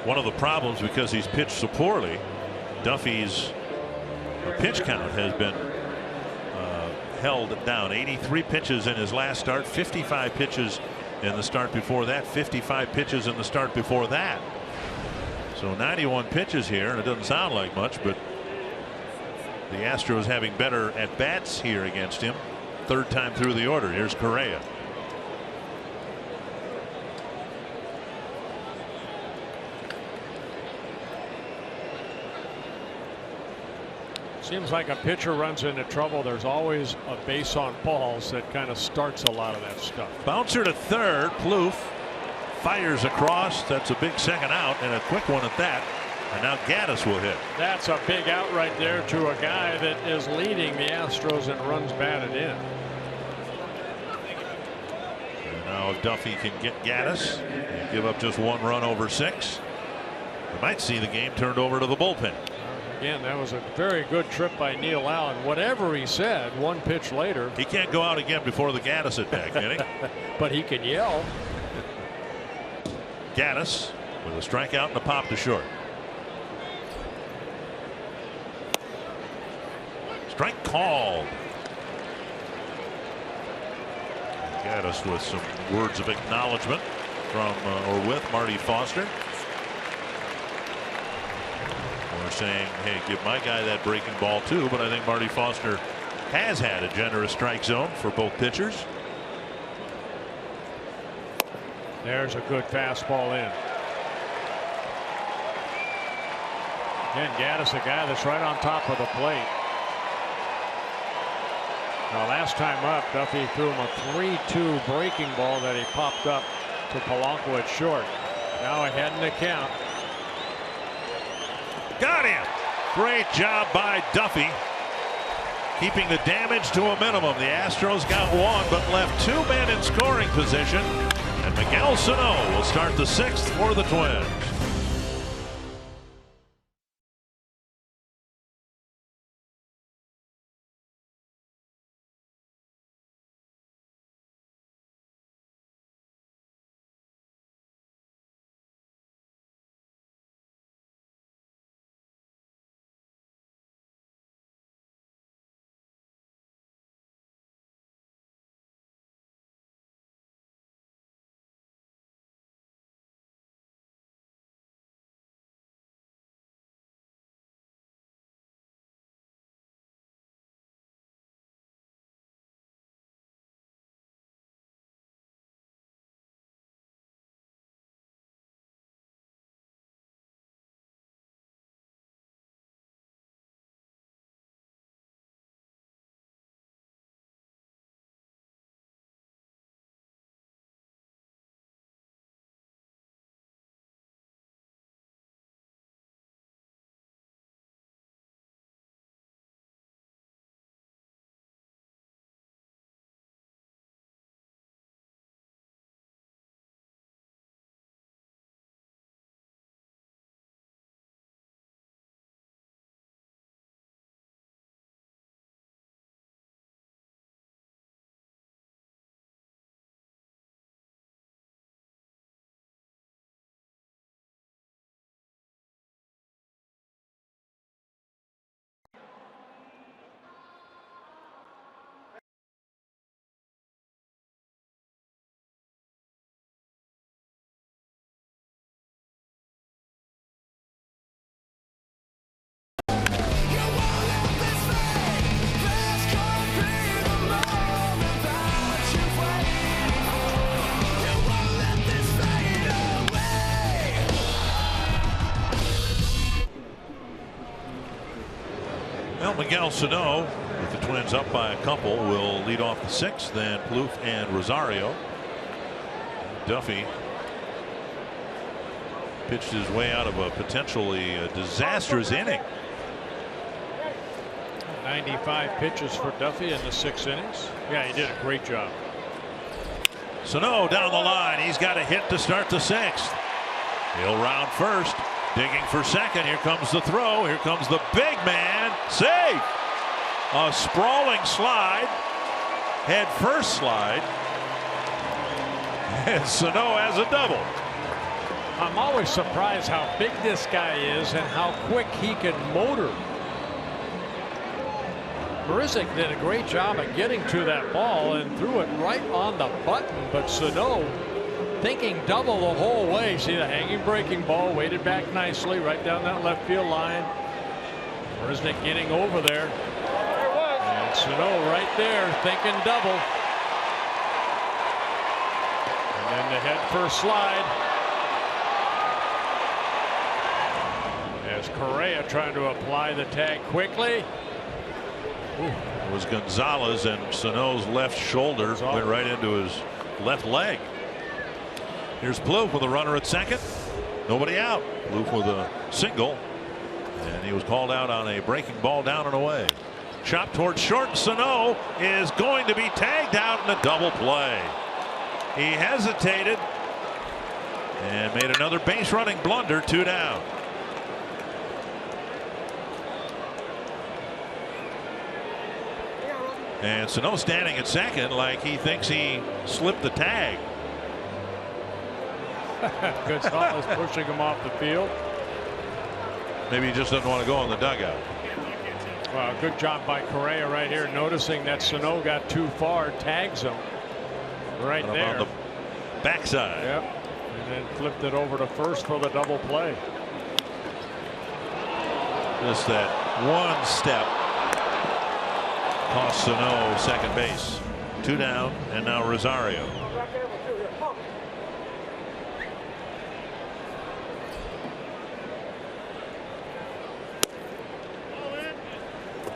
One of the problems, because he's pitched so poorly, Duffy's pitch count has been held down. 83 pitches in his last start, 55 pitches in the start before that, 55 pitches in the start before that. So 91 pitches here, and it doesn't sound like much, but the Astros having better at bats here against him. 3rd time through the order. Here's Correa. Seems like a pitcher runs into trouble. There's always a base on balls that kind of starts a lot of that stuff. Bouncer to third. Plouffe fires across. That's a big second out, and a quick one at that. And now Gaddis will hit. That's a big out right there to a guy that is leading the Astros in runs batted in. And now if Duffy can get Gaddis and give up just 1 run over 6, we might see the game turned over to the bullpen. Again, that was a very good trip by Neil Allen. Whatever he said, 1 pitch later. He can't go out again before the Gaddis at bat, can he? But he can yell. Gaddis with a strikeout and a pop to short. Strike called. Gaddis with some words of acknowledgement from or with Marty Foster. We're saying, hey, give my guy that breaking ball too, but I think Marty Foster has had a generous strike zone for both pitchers. There's a good fastball in. Again, Gaddis, a guy that's right on top of the plate. Now, last time up, Duffy threw him a 3-2 breaking ball that he popped up to Polanco at short. Now ahead in the count. Got him. Great job by Duffy, keeping the damage to a minimum. The Astros got 1 but left 2 men in scoring position, and Miguel Sano will start the 6th for the Twins. Well, Miguel Sano, with the Twins up by a couple, will lead off the 6th. Then Plouffe and Rosario. Duffy pitched his way out of a potentially disastrous inning. 95 pitches for Duffy in the 6 innings. Yeah, he did a great job. Sano down the line. He's got a hit to start the 6th. He'll round first. Digging for second. Here comes the throw. Here comes the big man. Safe. A sprawling slide. Head first slide. And Sano has a double. I'm always surprised how big this guy is and how quick he can motor. Marisnick did a great job of getting to that ball and threw it right on the button, but Sano thinking double the whole way. See the hanging breaking ball, weighted back nicely right down that left field line. Marisnick getting over there. And Sano right there thinking double. And then the head first slide. As Correa trying to apply the tag quickly. Ooh, it was Gonzalez, and Sano's left shoulder went right into his left leg. Here's Plouffe with a runner at second. Nobody out. Plouffe with a single. And he was called out on a breaking ball down and away. Chop towards short. Sano is going to be tagged out in a double play. He hesitated and made another base running blunder. 2 down. And Sano standing at second like he thinks he slipped the tag. Gonzalez pushing him off the field. Maybe he just doesn't want to go in the dugout. Well, good job by Correa right here, noticing that Sano got too far, tags him right there. On the backside. Yep. And then flipped it over to first for the double play. Just that one step cost Sano second base. 2 down, and now Rosario.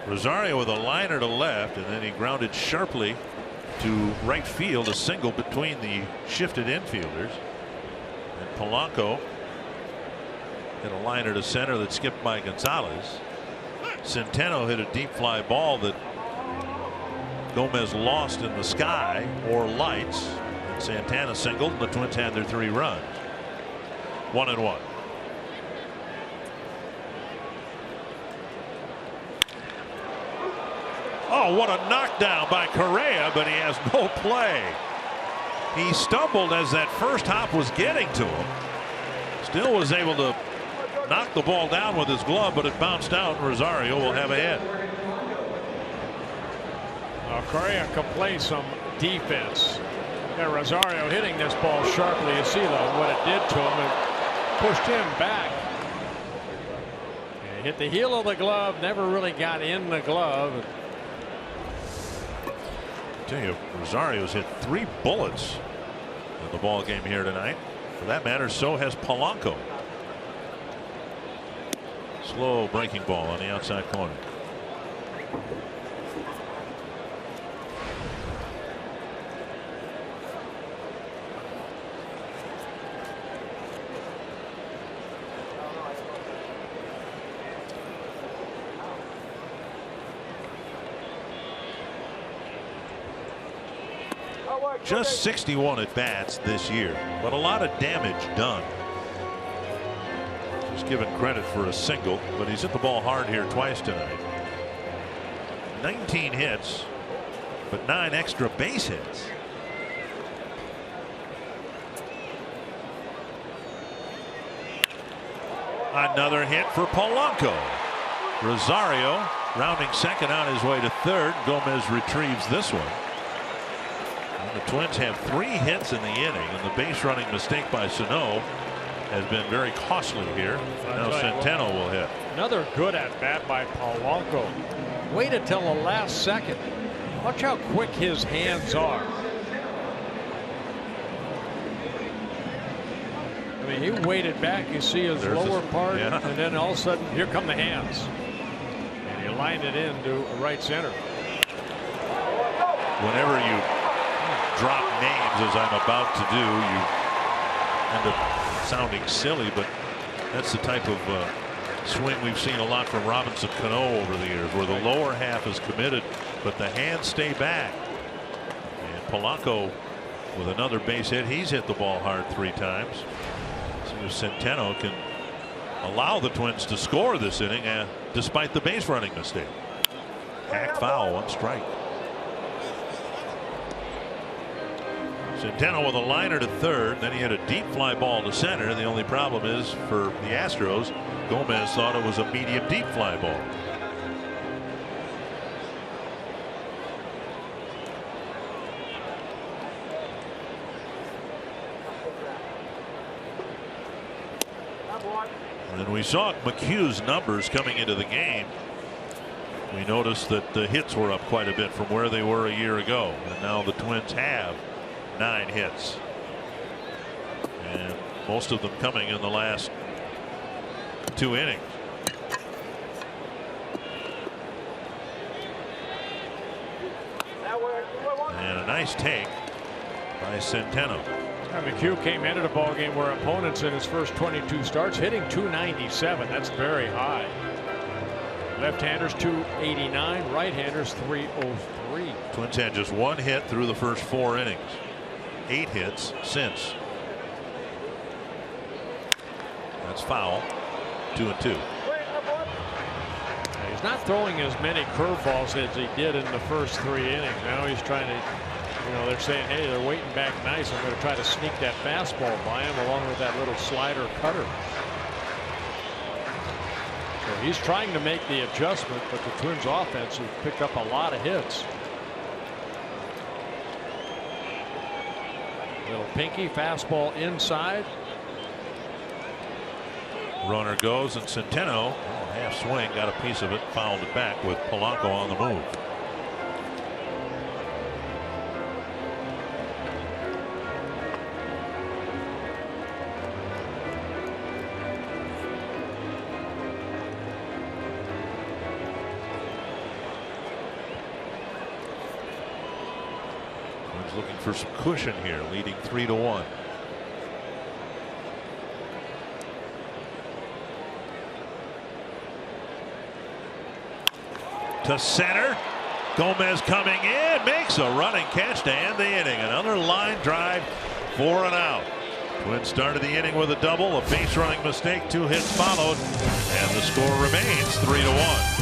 Rosario with a liner to left, and then he grounded sharply to right field, a single between the shifted infielders. And Polanco hit a liner to center that skipped by Gonzalez. Centeno hit a deep fly ball that Gomez lost in the sky or lights. And Santana singled, and the Twins had their 3 runs. 1-1. Oh, what a knockdown by Correa, but he has no play. He stumbled as that first hop was getting to him. Still was able to knock the ball down with his glove, but it bounced out. Rosario will have a hit. Correa can play some defense. Yeah, Rosario hitting this ball sharply. You see what it did to him. It pushed him back. And hit the heel of the glove. Never really got in the glove. I tell you, Rosario's hit 3 bullets in the ball game here tonight. For that matter, so has Polanco. Slow breaking ball on the outside corner. Just 61 at bats this year, but a lot of damage done. Just given credit for a single, but he's hit the ball hard here twice tonight. 19 hits, but 9 extra base hits. Another hit for Polanco. Rosario rounding second on his way to third. Gomez retrieves this one. The Twins have 3 hits in the inning, and the base running mistake by Sano has been very costly here. Now Centeno will hit. Another good at bat by Polanco. Waited till the last second. Watch how quick his hands are. I mean, he waited back. You see his lower part, yeah. And then all of a sudden, here come the hands. And he lined it into right center. Whenever you drop names, as I'm about to do, you end up sounding silly, but that's the type of swing we've seen a lot from Robinson Cano over the years, where the lower half is committed, but the hands stay back. And Polanco with another base hit. He's hit the ball hard 3 times. See if Centeno can allow the Twins to score this inning, despite the base running mistake. Hack foul, 1 strike. Centeno with a liner to third, then he had a deep fly ball to center. The only problem is for the Astros, Gomez thought it was a medium deep fly ball. And we saw McHugh's numbers coming into the game. We noticed that the hits were up quite a bit from where they were a year ago, and now the Twins have 9 hits, and most of them coming in the last 2 innings. And a nice take by Centeno. McHugh came into the ball game where opponents in his first 22 starts hitting .297. That's very high. Left-handers .289, right-handers .303. Twins had just one hit through the first 4 innings. 8 hits since. That's foul. 2-2. He's not throwing as many curveballs as he did in the first 3 innings. Now he's trying to, they're saying, hey, they're waiting back nice. I'm going to try to sneak that fastball by him along with that little slider cutter. So he's trying to make the adjustment, but the Twins offense has picked up a lot of hits. Little pinky fastball inside. Runner goes, and Centeno, half swing, got a piece of it, fouled it back with Polanco on the move. Twins looking for some cushion here, leading 3-1. To center. Gomez coming in, makes a running catch to end the inning. Another line drive for an out. Twins started the inning with a double, a base running mistake, 2 hits followed, and the score remains 3-1.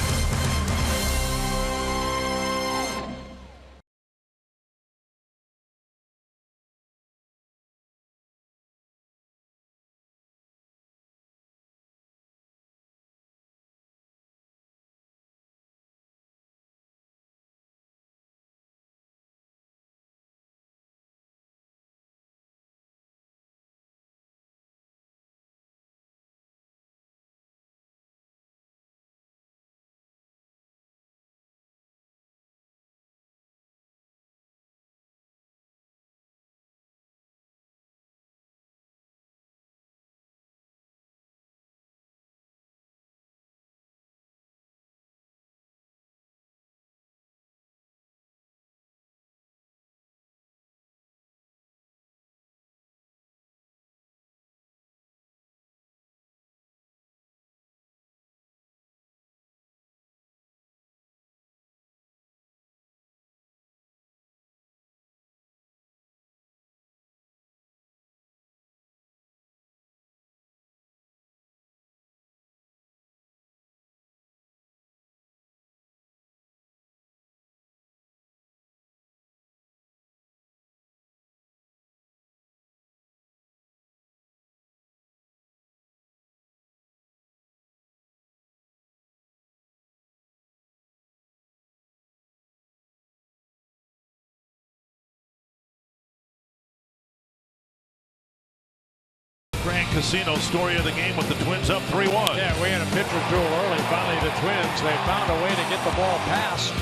Grand Casino story of the game with the Twins up 3-1. Yeah, we had a pitcher's duel early. Finally, the Twins, they found a way to get the ball past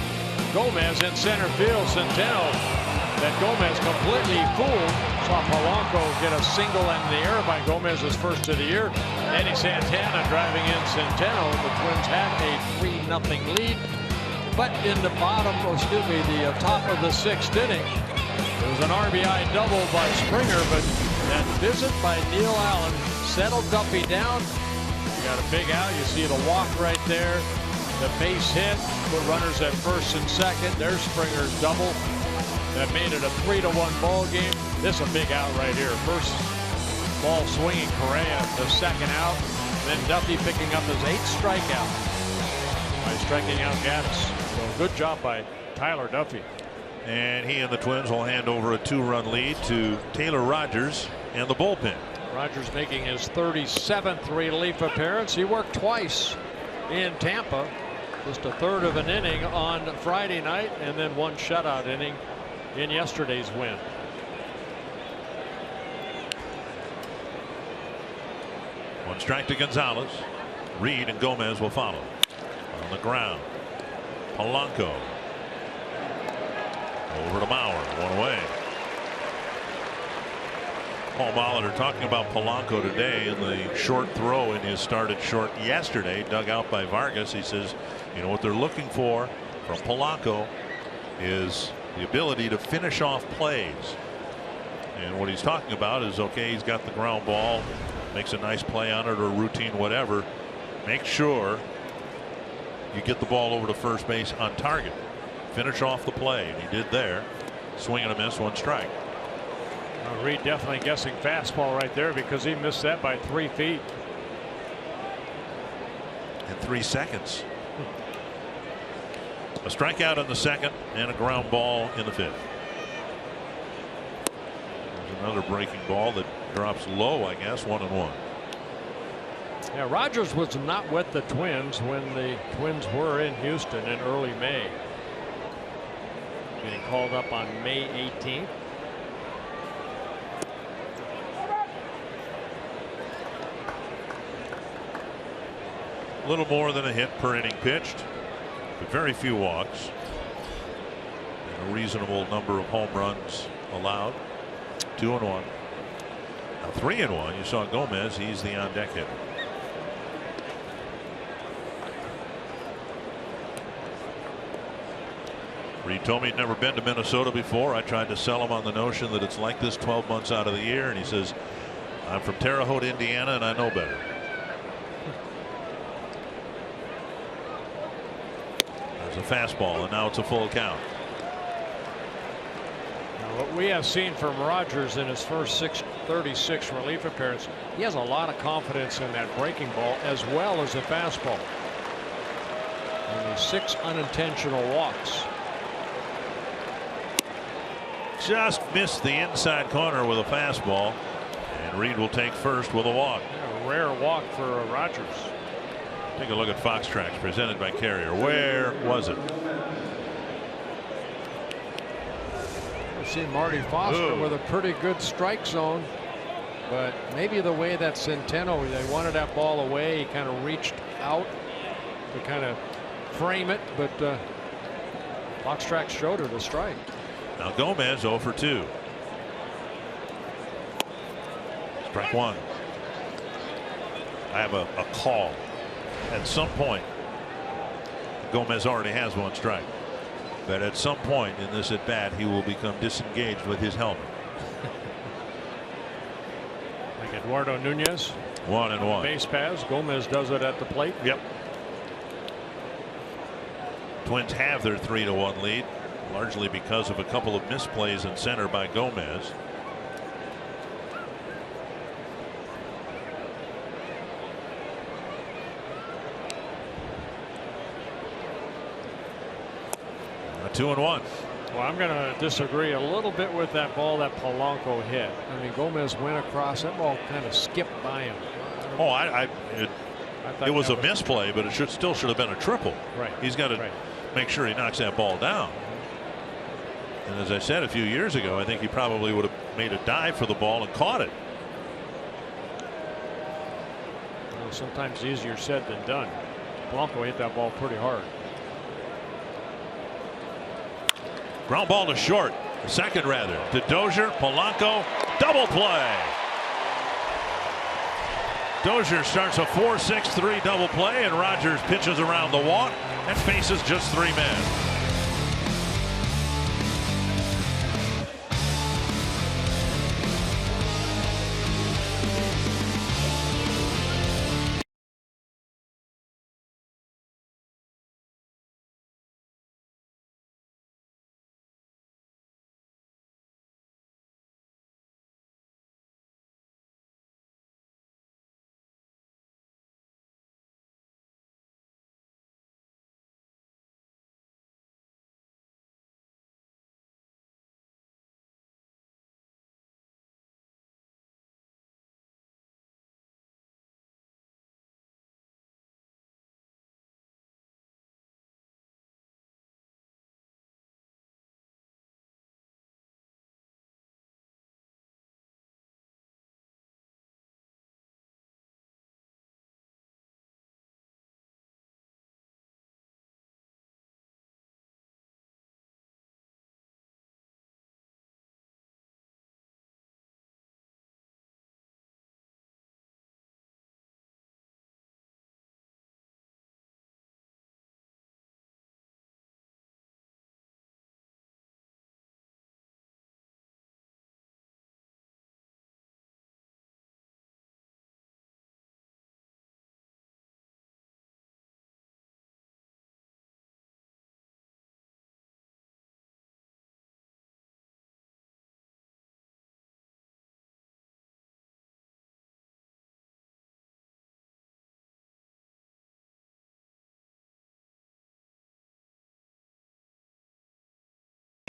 Gomez in center field. Centeno, that Gomez completely fooled. Saw Polanco get a single in the air by Gomez's first of the year. Eddie Santana driving in Centeno. The Twins had a 3-0 lead. But in the the top of the 6th inning, there was an RBI double by Springer, but that visit by Neil Allen settled Duffy down. You got a big out. You see the walk right there. The base hit. Put runners at first and second. There's Springer's double. That made it a 3-1 ball game. This a big out right here. First ball swinging Correa, the second out. Then Duffy picking up his 8th strikeout by striking out Gaddis. So good job by Tyler Duffy. And he and the Twins will hand over a 2-run lead to Taylor Rogers and the bullpen. Rogers making his 37th relief appearance. He worked twice in Tampa. Just a third of an inning on Friday night, and then 1 shutout inning in yesterday's win. One strike to Gonzalez. Reed and Gomez will follow. On the ground, Polanco. Over to Mauer, 1 away. Paul Molitor talking about Polanco today in the short throw in his started short yesterday, dug out by Vargas. He says, what they're looking for from Polanco is the ability to finish off plays. And what he's talking about is, okay, he's got the ground ball, makes a nice play on it or routine, whatever. Make sure you get the ball over to first base on target. Finish off the play, and he did there. Swing and a miss, 1 strike. Reed definitely guessing fastball right there because he missed that by 3 feet. In 3 seconds. A strikeout in the second and a ground ball in the 5th. There's another breaking ball that drops low, I guess, 1-1. Yeah, Rogers was not with the Twins when the Twins were in Houston in early May. Getting called up on May 18th. A little more than a hit per inning pitched, but very few walks. And a reasonable number of home runs allowed. 2-1. Now 3-1. You saw Gomez. He's the on deck hitter. Reed told me he'd never been to Minnesota before. I tried to sell him on the notion that it's like this 12 months out of the year, and he says, I'm from Terre Haute, Indiana, and I know better. There's a fastball, and now it's a full count. Now, what we have seen from Rogers in his first 36 relief appearance, he has a lot of confidence in that breaking ball as well as the fastball. Only 6 unintentional walks. Just missed the inside corner with a fastball, and Reed will take first with a walk. Yeah, a rare walk for Rogers. Take a look at Fox Tracks presented by Carrier. Where was it? We've seen Marty Foster with a pretty good strike zone, but maybe the way that Centeno, they wanted that ball away, he kind of reached out to kind of frame it, but Fox Tracks showed her the strike. Now Gomez 0 for 2. Strike 1. I have a call. At some point, Gomez already has 1 strike. But at some point in this at bat, he will become disengaged with his helmet. Like Eduardo Nunez. 1-1. Base pass. Gomez does it at the plate. Yep. Twins have their 3-1 lead, largely because of a couple of misplays in center by Gomez. A 2-1. Well, I'm going to disagree a little bit with that ball that Polanco hit. I mean, Gomez went across. That ball kind of skipped by him. Oh, it was a misplay, but it still should have been a triple. Right. He's got to make sure he knocks that ball down. And as I said a few years ago, I think he probably would have made a dive for the ball and caught it. Well, sometimes easier said than done. Polanco hit that ball pretty hard. Ground ball to short. Second rather. To Dozier. Polanco. Double play. Dozier starts a 4-6-3 double play, and Rogers pitches around the walk and faces just 3 men.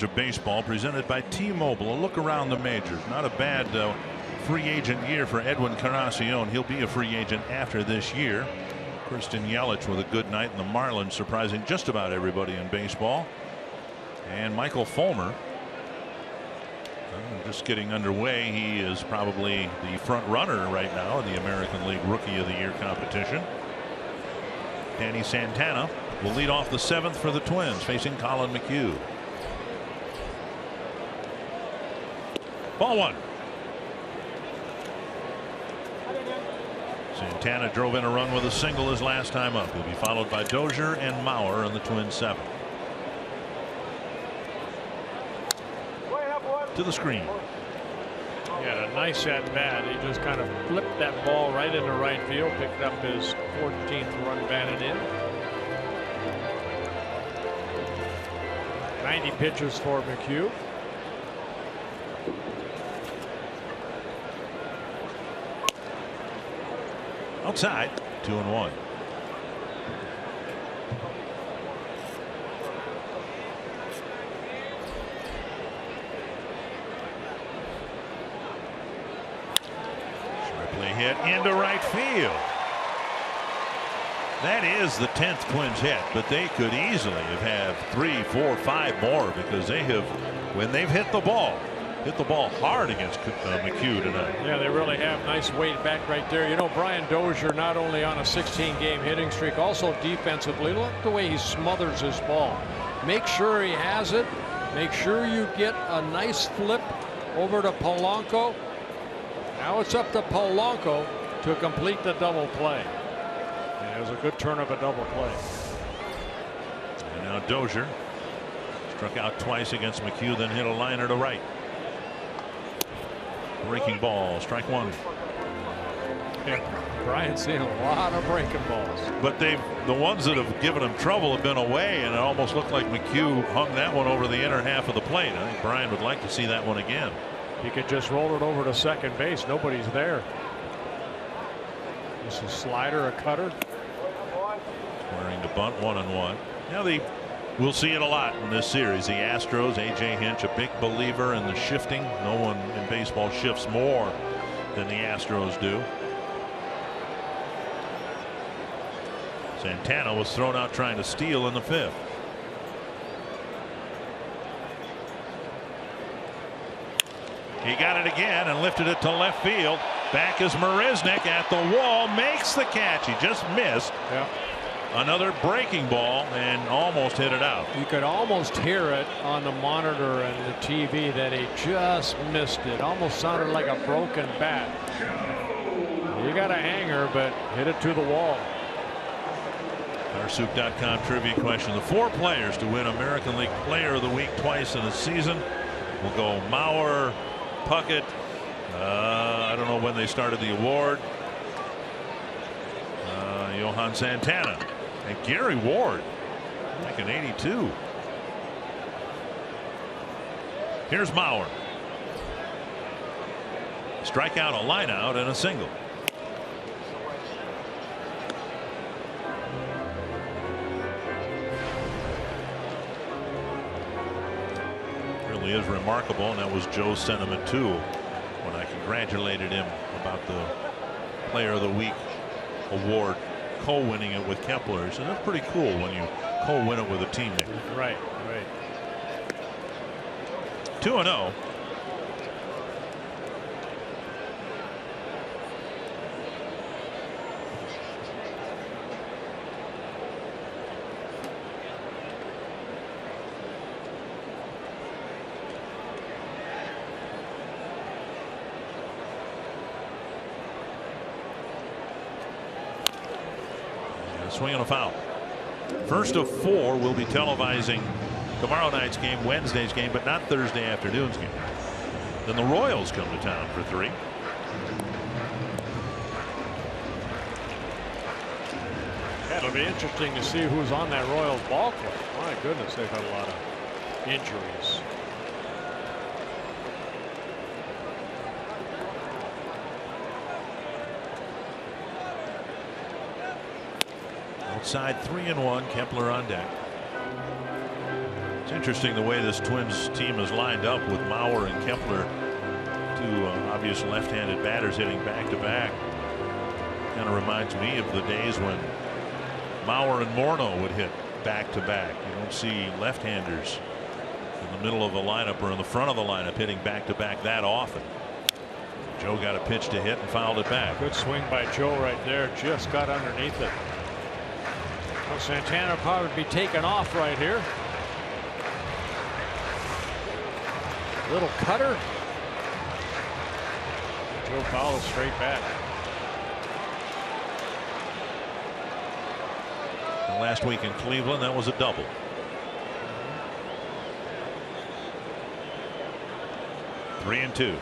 of baseball presented by T-Mobile. A look around the majors. Not a bad free agent year for Edwin Encarnacion. He'll be a free agent after this year. Christian Yelich with a good night in the Marlins, surprising just about everybody in baseball. And Michael Fulmer just getting underway. He is probably the front runner right now in the American League Rookie of the Year competition. Danny Santana will lead off the 7th for the Twins, facing Colin McHugh. Ball 1. Santana drove in a run with a single his last time up. He'll be followed by Dozier and Mauer in the Twins 7th. To the screen. He had a nice at bat. He just kind of flipped that ball right into right field, picked up his 14th run batted in. 90 pitches for McHugh. Outside, 2-1. Sharply hit into right field. That is the 10th Twins hit, but they could easily have had 3, 4, 5 more because they have, when they've hit the ball hard against McHugh tonight. Yeah, they really have. Nice weight back right there. You know, Brian Dozier not only on a 16-game hitting streak, also defensively. Look at the way he smothers his ball. Make sure he has it. Make sure you get a nice flip over to Polanco. Now it's up to Polanco to complete the double play. And it was a good turn of a double play. And now Dozier struck out twice against McHugh, then hit a liner to right. Breaking ball, strike 1. Yeah, Brian's seen a lot of breaking balls. But the ones that have given him trouble have been away, and it almost looked like McHugh hung that one over the inner half of the plate. I think Brian would like to see that one again. He could just roll it over to second base. Nobody's there. This is slider, a cutter. Squaring to bunt, 1-1. Now we'll see it a lot in this series. The Astros, A.J. Hinch, a big believer in the shifting. No one in baseball shifts more than the Astros do. Santana was thrown out trying to steal in the 5th. He got it again and lifted it to left field. Back is Marisnick at the wall, makes the catch. He just missed. Yeah. Another breaking ball and almost hit it out. You could almost hear it on the monitor and the TV that he just missed it. Almost sounded like a broken bat. You got a hanger, but hit it to the wall. Carsoup.com trivia question. The 4 players to win American League Player of the Week twice in a season will go Mauer, Puckett. I don't know when they started the award. Johan Santana. And Gary Ward back in '82. Here's Mauer. Strikeout, a line out, and a single. Really is remarkable, and that was Joe's sentiment too when I congratulated him about the Player of the Week award, co-winning it with Kepler. He said that's pretty cool when you co-win it with a teammate. Right, right. 2-0. Swing and a foul. First of 4 will be televising tomorrow night's game, Wednesday's game, but not Thursday afternoon's game. Then the Royals come to town for 3. Yeah, it'll be interesting to see who's on that Royals ball club. My goodness, they've had a lot of injuries. Outside 3-1. Kepler on deck. It's interesting the way this Twins team is lined up with Mauer and Kepler, two obvious left-handed batters hitting back-to-back. Kind of reminds me of the days when Mauer and Morneau would hit back-to-back. You don't see left-handers in the middle of the lineup or in the front of the lineup hitting back-to-back that often. Joe got a pitch to hit and fouled it back. Good swing by Joe right there. Just got underneath it. Well, Santana will probably be taken off right here. Little cutter. Joe fouls straight back. And last week in Cleveland, that was a double. Three and two.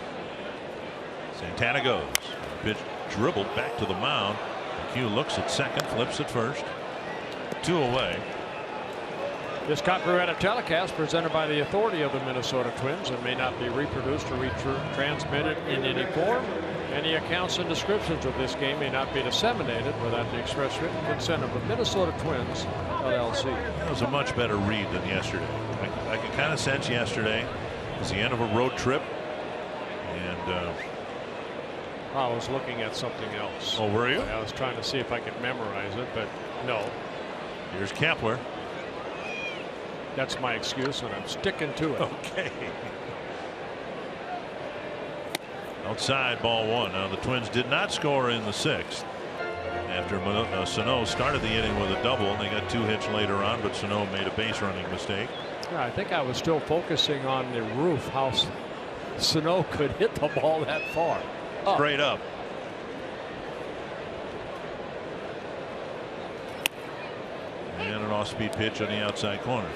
Santana goes. Pitch dribbled back to the mound. McHugh looks at second, flips at first. 2 away. This copyrighted telecast presented by the authority of the Minnesota Twins and may not be reproduced or retransmitted in any form. Any accounts and descriptions of this game may not be disseminated without the express written consent of the Minnesota Twins, LLC. That was a much better read than yesterday. I could kind of sense yesterday was the end of a road trip. And I was looking at something else. Oh, were you? I was trying to see if I could memorize it, but no. Here's Kepler. That's my excuse, and I'm sticking to it. Okay. Outside, ball one. Now the Twins did not score in the 6th after Sano started the inning with a double, and they got 2 hits later on, but Sano made a base running mistake. Yeah, I think I was still focusing on the roof, how Sano could hit the ball that far. Straight up. And an off-speed pitch on the outside corner.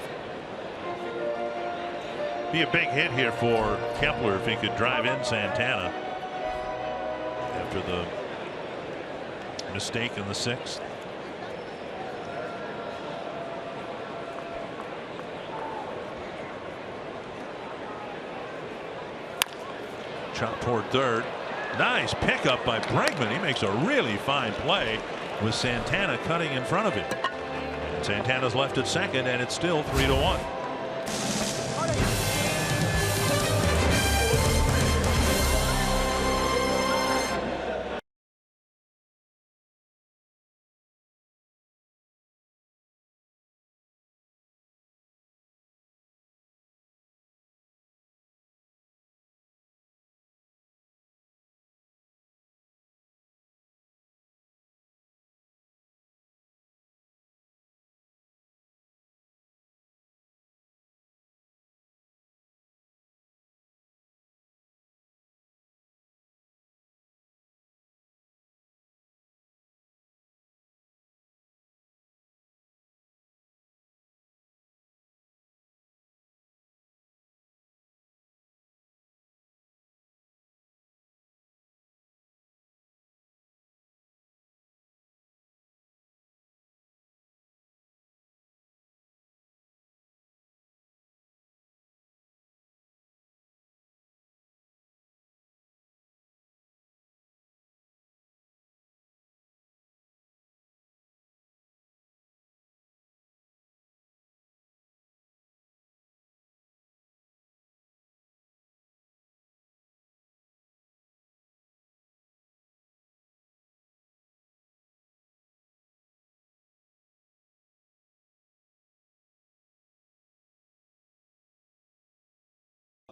Be a big hit here for Kepler if he could drive in Santana after the mistake in the 6th. Chop toward third. Nice pickup by Bregman. He makes a really fine play with Santana cutting in front of him. And Santana's left at second, and it's still 3-1.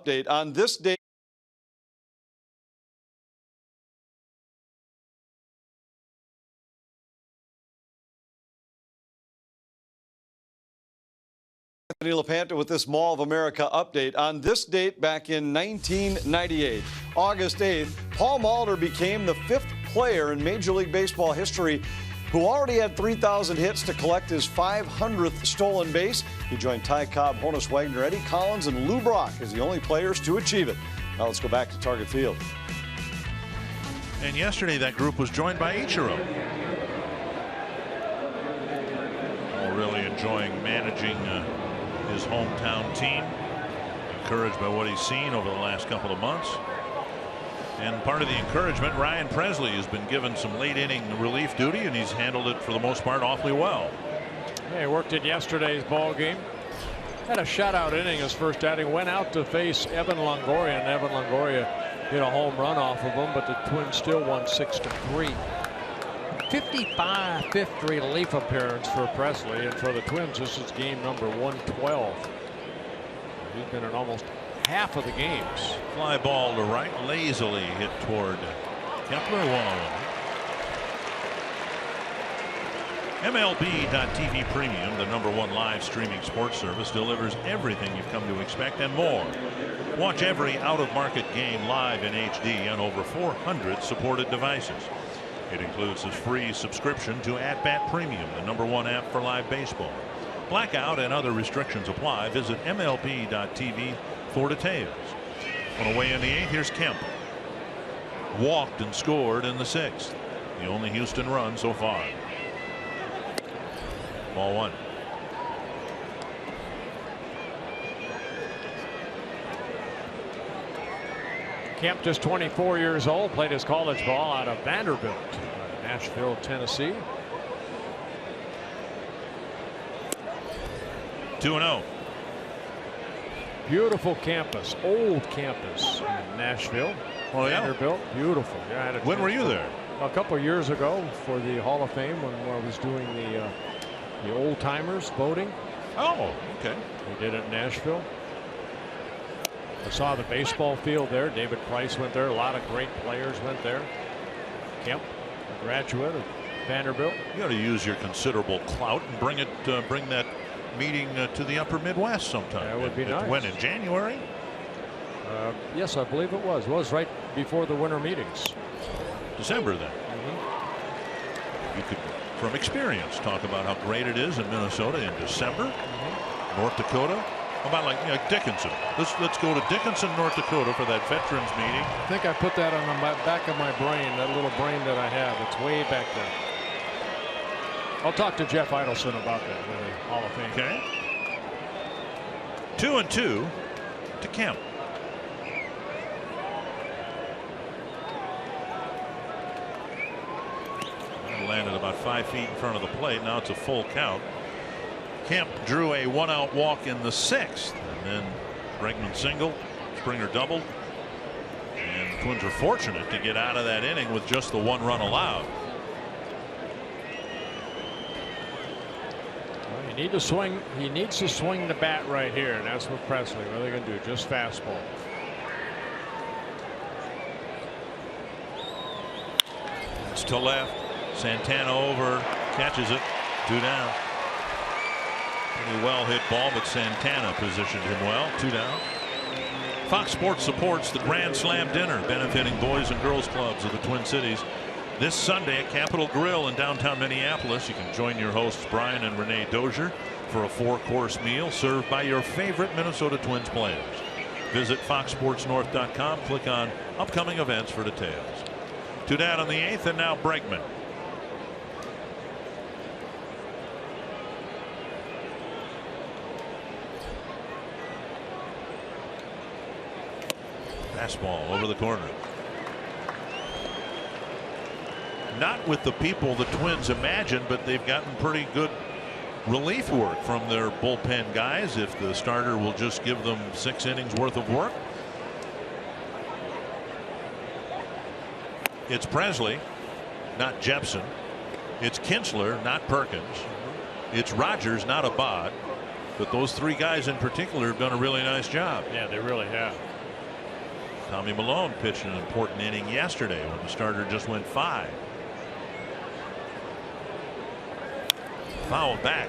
Update on this day. Anthony LaPanta with this Mall of America update. On this date back in 1998, August 8th, Paul Molitor became the 5th player in Major League Baseball history who already had 3,000 hits to collect his 500th stolen base. He joined Ty Cobb, Honus Wagner, Eddie Collins, and Lou Brock as the only players to achieve it. Now let's go back to Target Field. And yesterday that group was joined by Ichiro. All really enjoying managing his hometown team. Encouraged by what he's seen over the last couple of months. And part of the encouragement, Ryan Presley has been given some late inning relief duty, and he's handled it for the most part awfully well. Yeah, he worked in yesterday's ball game. Had a shutout inning his first outing. Went out to face Evan Longoria, and Evan Longoria hit a home run off of him, but the Twins still won 6-3. 55th relief appearance for Presley, and for the Twins, this is game number 112. He's been in almost half of the games. Fly ball to right, lazily hit toward Kepler. 1-0. MLB.TV Premium, the #1 live streaming sports service, delivers everything you've come to expect and more. Watch every out-of-market game live in HD on over 400 supported devices. It includes a free subscription to At-Bat Premium, the #1 app for live baseball. Blackout and other restrictions apply. Visit MLB.TV for details. On the way in the 8th, here's Kemp. Walked and scored in the 6th. The only Houston run so far. Ball 1. Kemp, just 24 years old, played his college ball out of Vanderbilt, Nashville, Tennessee. 2-0. Beautiful campus, old campus in Nashville. Oh, yeah? Vanderbilt, beautiful. Yeah, I had a When were you there? A couple of years ago for the Hall of Fame when I was doing the old timers voting. Oh, okay. We did it in Nashville. I saw the baseball field there. David Price went there. A lot of great players went there. Kemp, a graduate of Vanderbilt. You got to use your considerable clout and bring that meeting to the Upper Midwest sometime. That would be nice. When, in January? Yes, I believe it was. It was right before the winter meetings. December then. You could, from experience, talk about how great it is in Minnesota in December. North Dakota. How about like Dickinson? Let's go to Dickinson, North Dakota for that veterans meeting. I think I put that on the back of my brain, that little brain that I have. It's way back there. I'll talk to Jeff Idelson about that in the Hall of Fame. Okay. 2-2 to Kemp. Landed about 5 feet in front of the plate. Now it's a full count. Kemp drew a 1-out walk in the 6th, and then Bregman single, Springer doubled, and the Twins are fortunate to get out of that inning with just the 1 run allowed. Well, he needs to swing the bat right here, and that's what Presley. What are they going to do? Just fastball. It's to left. Santana over, catches it, 2 down. Pretty well hit ball, but Santana positioned him well. 2 down. Fox Sports supports the Grand Slam Dinner, benefiting Boys and Girls Clubs of the Twin Cities. This Sunday at Capitol Grill in downtown Minneapolis, you can join your hosts Brian and Renee Dozier for a 4-course meal served by your favorite Minnesota Twins players. Visit foxsportsnorth.com, click on upcoming events for details. 2 down on the 8th, and now Bregman. Fastball over the corner. Not with the people the Twins imagined, but they've gotten pretty good relief work from their bullpen guys if the starter will just give them 6 innings worth of work. It's Presley, not Jepson. It's Kinsler, not Perkins. It's Rogers, not Abad. But those 3 guys in particular have done a really nice job. Yeah, they really have. Tommy Malone pitched an important inning yesterday when the starter just went 5. Foul back.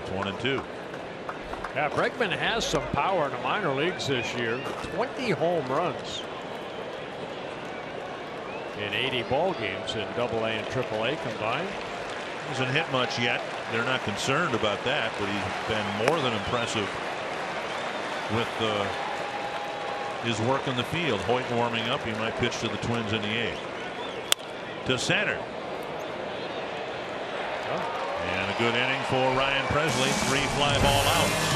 It's 1-2. Yeah, Bregman has some power in the minor leagues this year. 20 home runs in 80 ball games in AA and AAA combined. Hasn't hit much yet. They're not concerned about that, but he's been more than impressive with his work in the field. Hoyt warming up. He might pitch to the Twins in the 8th. To center. And a good inning for Ryan Presley. 3 fly ball outs.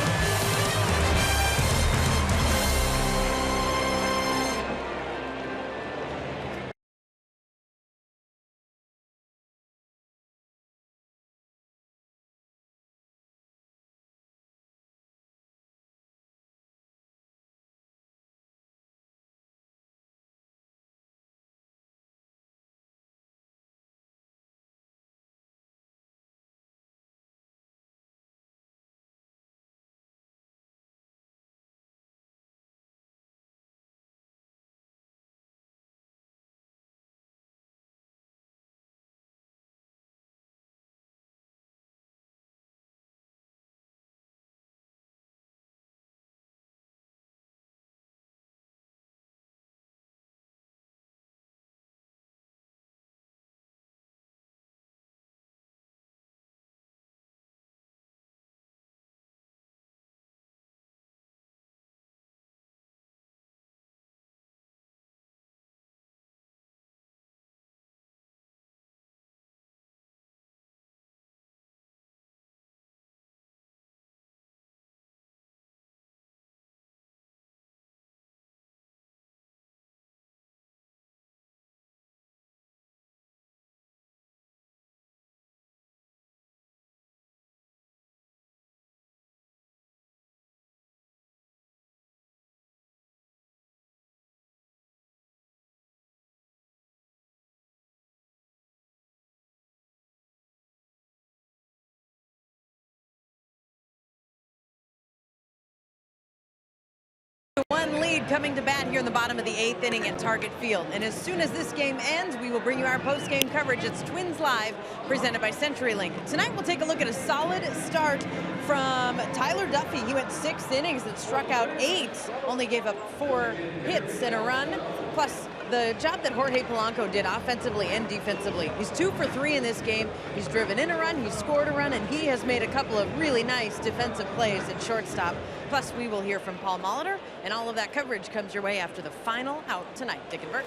Reed coming to bat here in the bottom of the 8th inning at Target Field. And as soon as this game ends, we will bring you our post-game coverage. It's Twins Live, presented by CenturyLink. Tonight, we'll take a look at a solid start from Tyler Duffey. He went 6 innings and struck out 8, only gave up 4 hits and a run, plus the job that Jorge Polanco did offensively and defensively. He's 2 for 3 in this game. He's driven in a run, he's scored a run, and he has made a couple of really nice defensive plays at shortstop. Plus, we will hear from Paul Molitor, and all of that coverage comes your way after the final out tonight. Dick and Bert.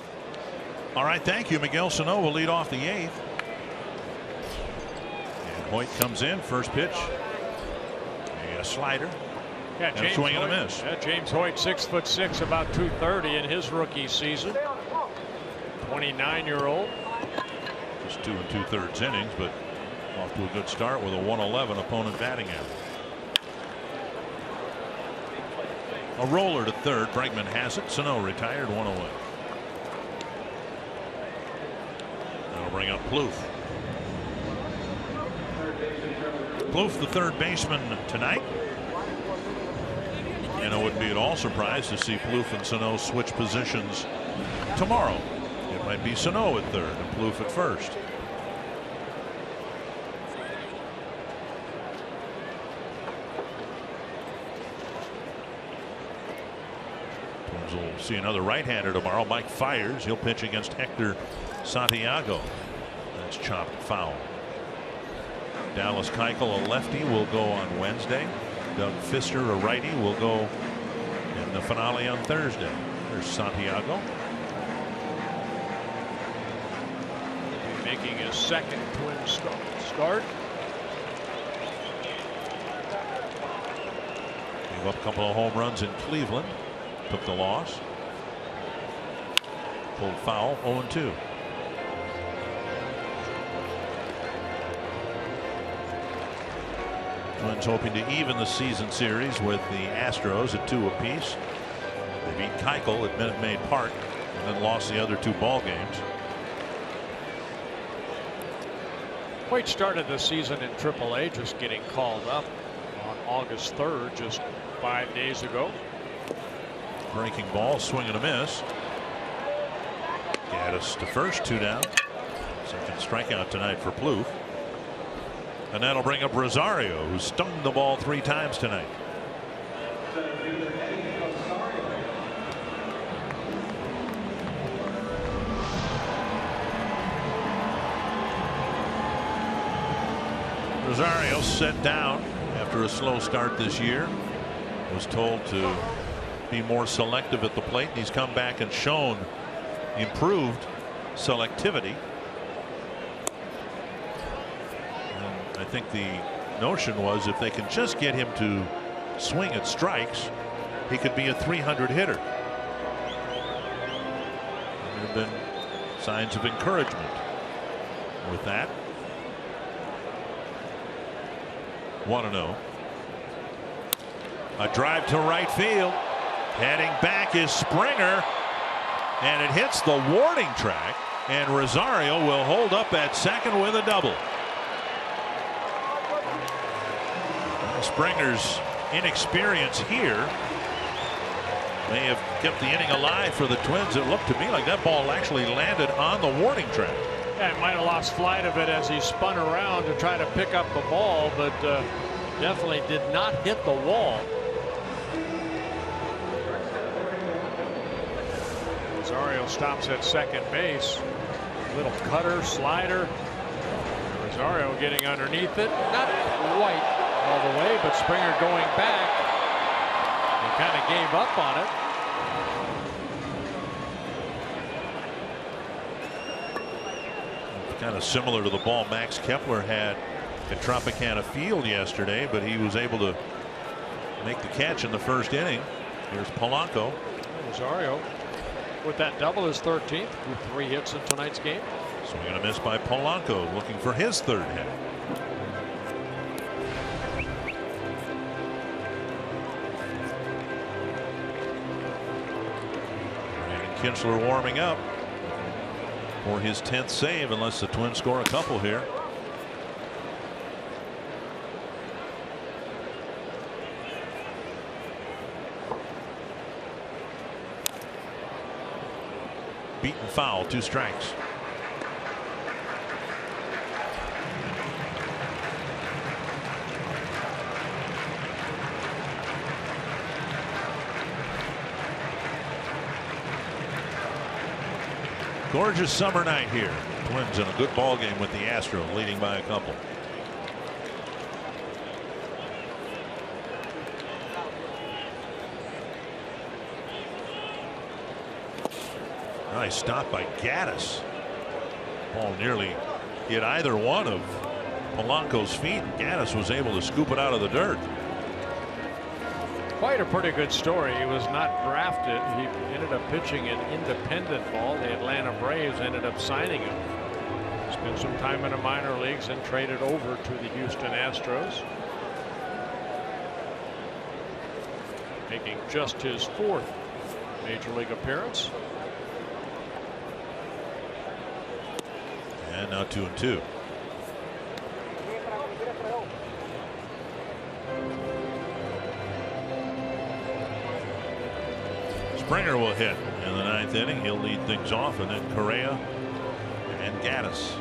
All right, thank you. Miguel Sano will lead off the 8th. And Hoyt comes in, first pitch. A slider. Yeah, and a swing and a miss. Yeah, James Hoyt, 6'6", about 230 in his rookie season. 29-year-old. Just 2 2/3 innings, but off to a good start with a 111 opponent batting average. A roller to third. Bregman has it. Sano retired, 1 away. That'll bring up Plouffe. Plouffe, the third baseman tonight. And I wouldn't be at all surprised to see Plouffe and Sano switch positions tomorrow. It might be Sano at third and Plouffe at first. Twins will see another right-hander tomorrow. Mike Fiers. He'll pitch against Hector Santiago. That's chopped foul. Dallas Keuchel, a lefty, will go on Wednesday. Doug Fister, a righty, will go in the finale on Thursday. There's Santiago. Making his second Twins start. Gave up a couple of home runs in Cleveland. Took the loss. Pulled foul, 0-2. Twins hoping to even the season series with the Astros at 2 apiece. They beat Keuchel at Minute Maid Park and then lost the other 2 ball games. Hoyt started the season in AAA, just getting called up on August 3rd, just 5 days ago. Breaking ball, swing and a miss. Gaddis to first, 2 down. Second strikeout tonight for Plouffe. And that'll bring up Rosario, who stung the ball 3 times tonight. Rosario set down after a slow start this year. Was told to be more selective at the plate. And he's come back and shown improved selectivity. I think the notion was if they can just get him to swing at strikes, he could be a 300 hitter. And there have been signs of encouragement with that. 1-0. A drive to right field. Heading back is Springer, and it hits the warning track, and Rosario will hold up at second with a double. Springer's inexperience here may have kept the inning alive for the Twins. It looked to me like that ball actually landed on the warning track. Yeah, might have lost flight of it as he spun around to try to pick up the ball, but definitely did not hit the wall. Rosario stops at second base. Little cutter, slider. Rosario getting underneath it. Not quite all the way, but Springer going back. He kind of gave up on it. It's kind of similar to the ball Max Kepler had at Tropicana Field yesterday, but he was able to make the catch in the first inning. Here's Polanco. Rosario with that double, his 13th, with 3 hits in tonight's game. Swing and a miss by Polanco, looking for his 3rd hit. Kinsler warming up for his 10th save, unless the Twins score a couple here. beaten foul, 2 strikes. Gorgeous summer night here. Twins in a good ball game with the Astros, leading by a couple. Nice stop by Gattis. Ball nearly hit either one of Polanco's feet. Gattis was able to scoop it out of the dirt. Quite a pretty good story. He was not drafted. He ended up pitching an independent ball. The Atlanta Braves ended up signing him. Spent some time in the minor leagues and traded over to the Houston Astros. Making just his 4th major league appearance. And now 2-2. Springer will hit in the 9th inning. He'll lead things off, and then Correa and Gattis. So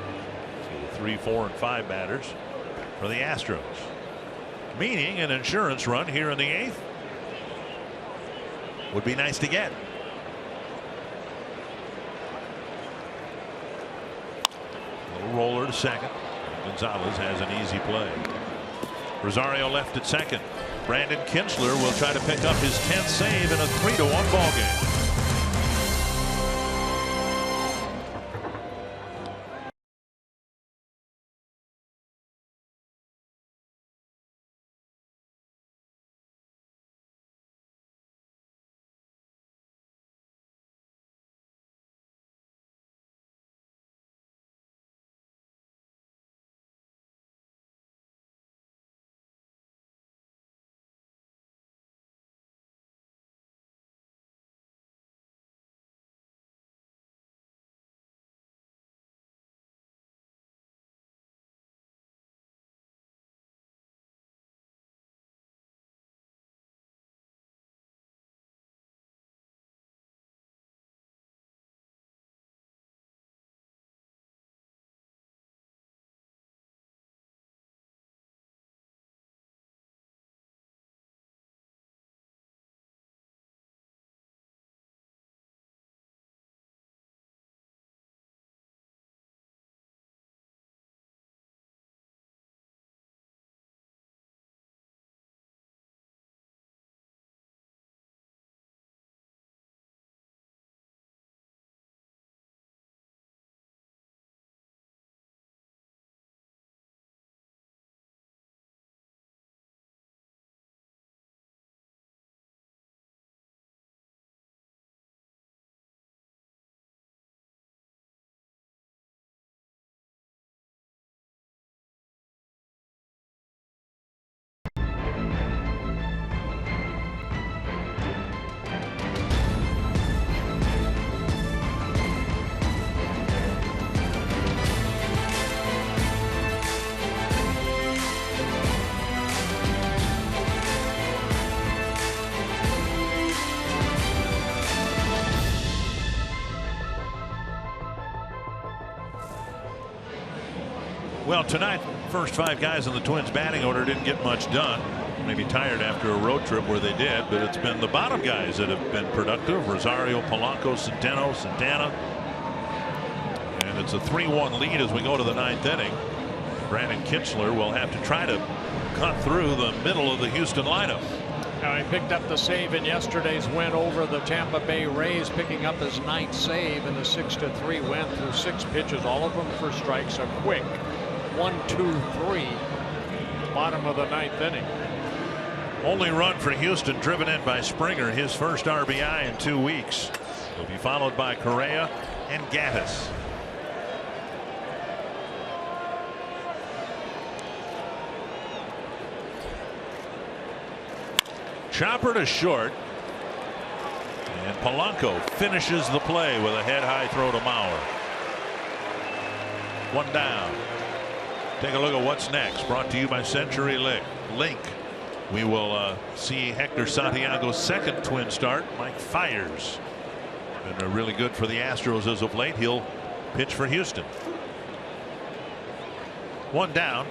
3, 4, and 5 batters for the Astros, meaning an insurance run here in the 8th would be nice to get. Little roller to second. Gonzalez has an easy play. Rosario left at second. Brandon Kintzler will try to pick up his 10th save in a 3-1 ball game. Well, tonight, first 5 guys in the Twins batting order didn't get much done. Maybe tired after a road trip where they did, but it's been the bottom guys that have been productive. Rosario, Polanco, Centeno, Santana. And it's a 3-1 lead as we go to the 9th inning. Brandon Kintzler will have to try to cut through the middle of the Houston lineup. Now he picked up the save in yesterday's win over the Tampa Bay Rays, picking up his 9th save in the 6-3 win through 6 pitches, all of them for strikes. A quick 1-2-3, bottom of the 9th inning. Only run for Houston driven in by Springer, his first RBI in 2 weeks. He'll be followed by Correa and Gattis. Chopper to short, and Polanco finishes the play with a head-high throw to Mauer. 1 down. Take a look at what's next. Brought to you by Century Link. We will see Hector Santiago's 2nd Twin start. Mike Fiers Been really good for the Astros as of late. He'll pitch for Houston. One down.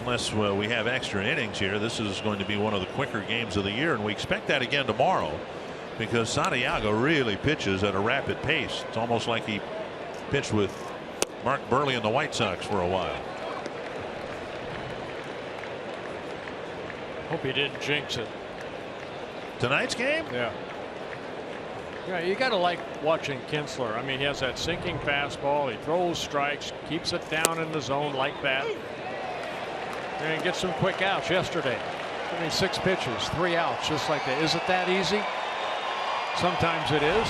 Unless we have extra innings here, this is going to be one of the quicker games of the year, and we expect that again tomorrow because Santiago really pitches at a rapid pace. It's almost like he pitched with Mark Burley and the White Sox for a while. Hope he didn't jinx it. Tonight's game? Yeah. Yeah, you got to like watching Kinsler. I mean, he has that sinking fastball. He throws strikes, keeps it down in the zone like that. And gets some quick outs yesterday. I mean, 6 pitches, 3 outs, just like that. Is it that easy? Sometimes it is.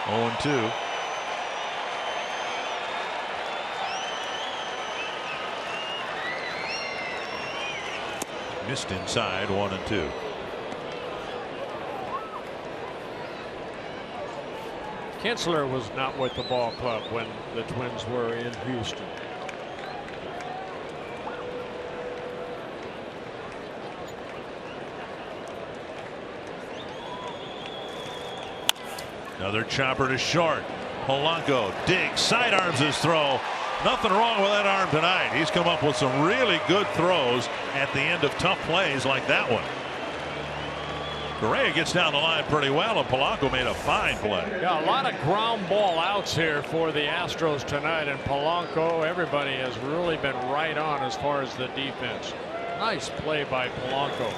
0-2. Missed inside, 1-2. Kinsler was not with the ball club when the Twins were in Houston. Another chopper to short. Polanco digs, sidearms his throw. Nothing wrong with that arm tonight. He's come up with some really good throws at the end of tough plays like that one. Correa gets down the line pretty well, and Polanco made a fine play. Yeah, a lot of ground ball outs here for the Astros tonight, and Polanco, everybody has really been right on as far as the defense. Nice play by Polanco.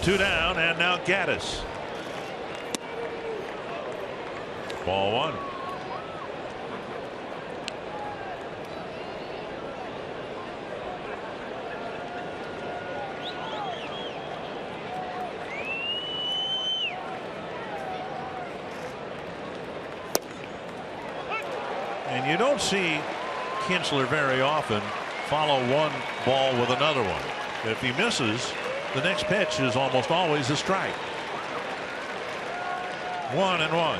Two down, and now Gaddis. Ball 1. And you don't see Kinsler very often follow one ball with another one. If he misses, the next pitch is almost always a strike. 1-1.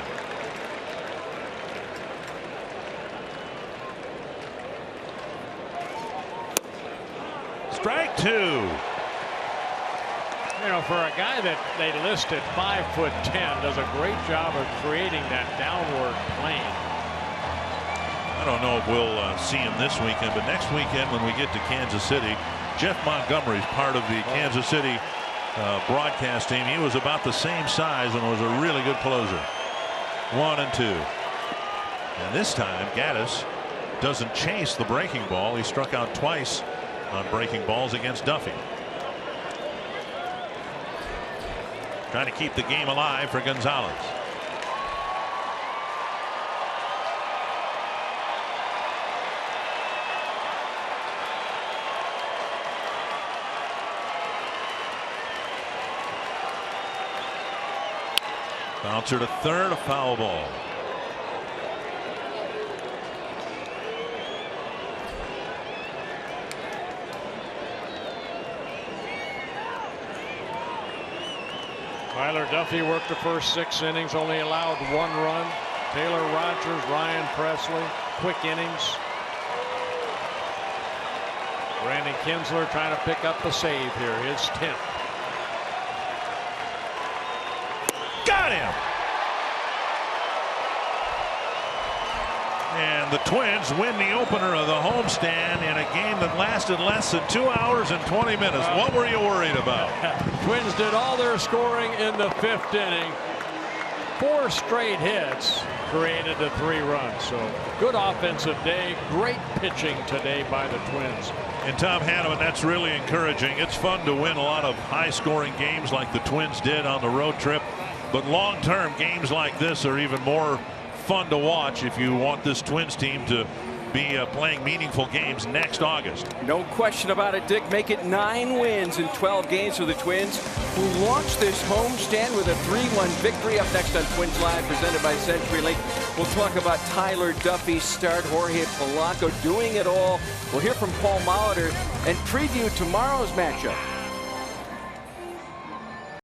Strike 2. You know, for a guy that they listed 5'10", does a great job of creating that downward plane. I don't know if we'll see him this weekend, but next weekend when we get to Kansas City, Jeff Montgomery's part of the Kansas City broadcast team. He was about the same size and was a really good closer. 1-2. And this time Gaddis doesn't chase the breaking ball. He struck out twice on breaking balls against Duffy. Trying to keep the game alive for Gonzalez. Bouncer to third, a foul ball. Tyler Duffy worked the first 6 innings, only allowed 1 run. Taylor Rogers, Ryan Presley, quick innings. Brandon Kinsler trying to pick up the save here, his 10th. Got him. And the Twins win the opener of the homestand in a game that lasted less than 2 hours and 20 minutes. What were you worried about? Twins did all their scoring in the 5th inning. 4 straight hits created the 3 runs. So good offensive day. Great pitching today by the Twins. And Tom Hanneman, that's really encouraging. It's fun to win a lot of high-scoring games like the Twins did on the road trip. But long-term games like this are even more fun to watch if you want this Twins team to be playing meaningful games next August. No question about it, Dick. Make it 9 wins in 12 games for the Twins, who launched this homestand with a 3-1 victory. Up next on Twins Live, presented by CenturyLink. We'll talk about Tyler Duffy's start, Jorge Polanco doing it all. We'll hear from Paul Molitor and preview tomorrow's matchup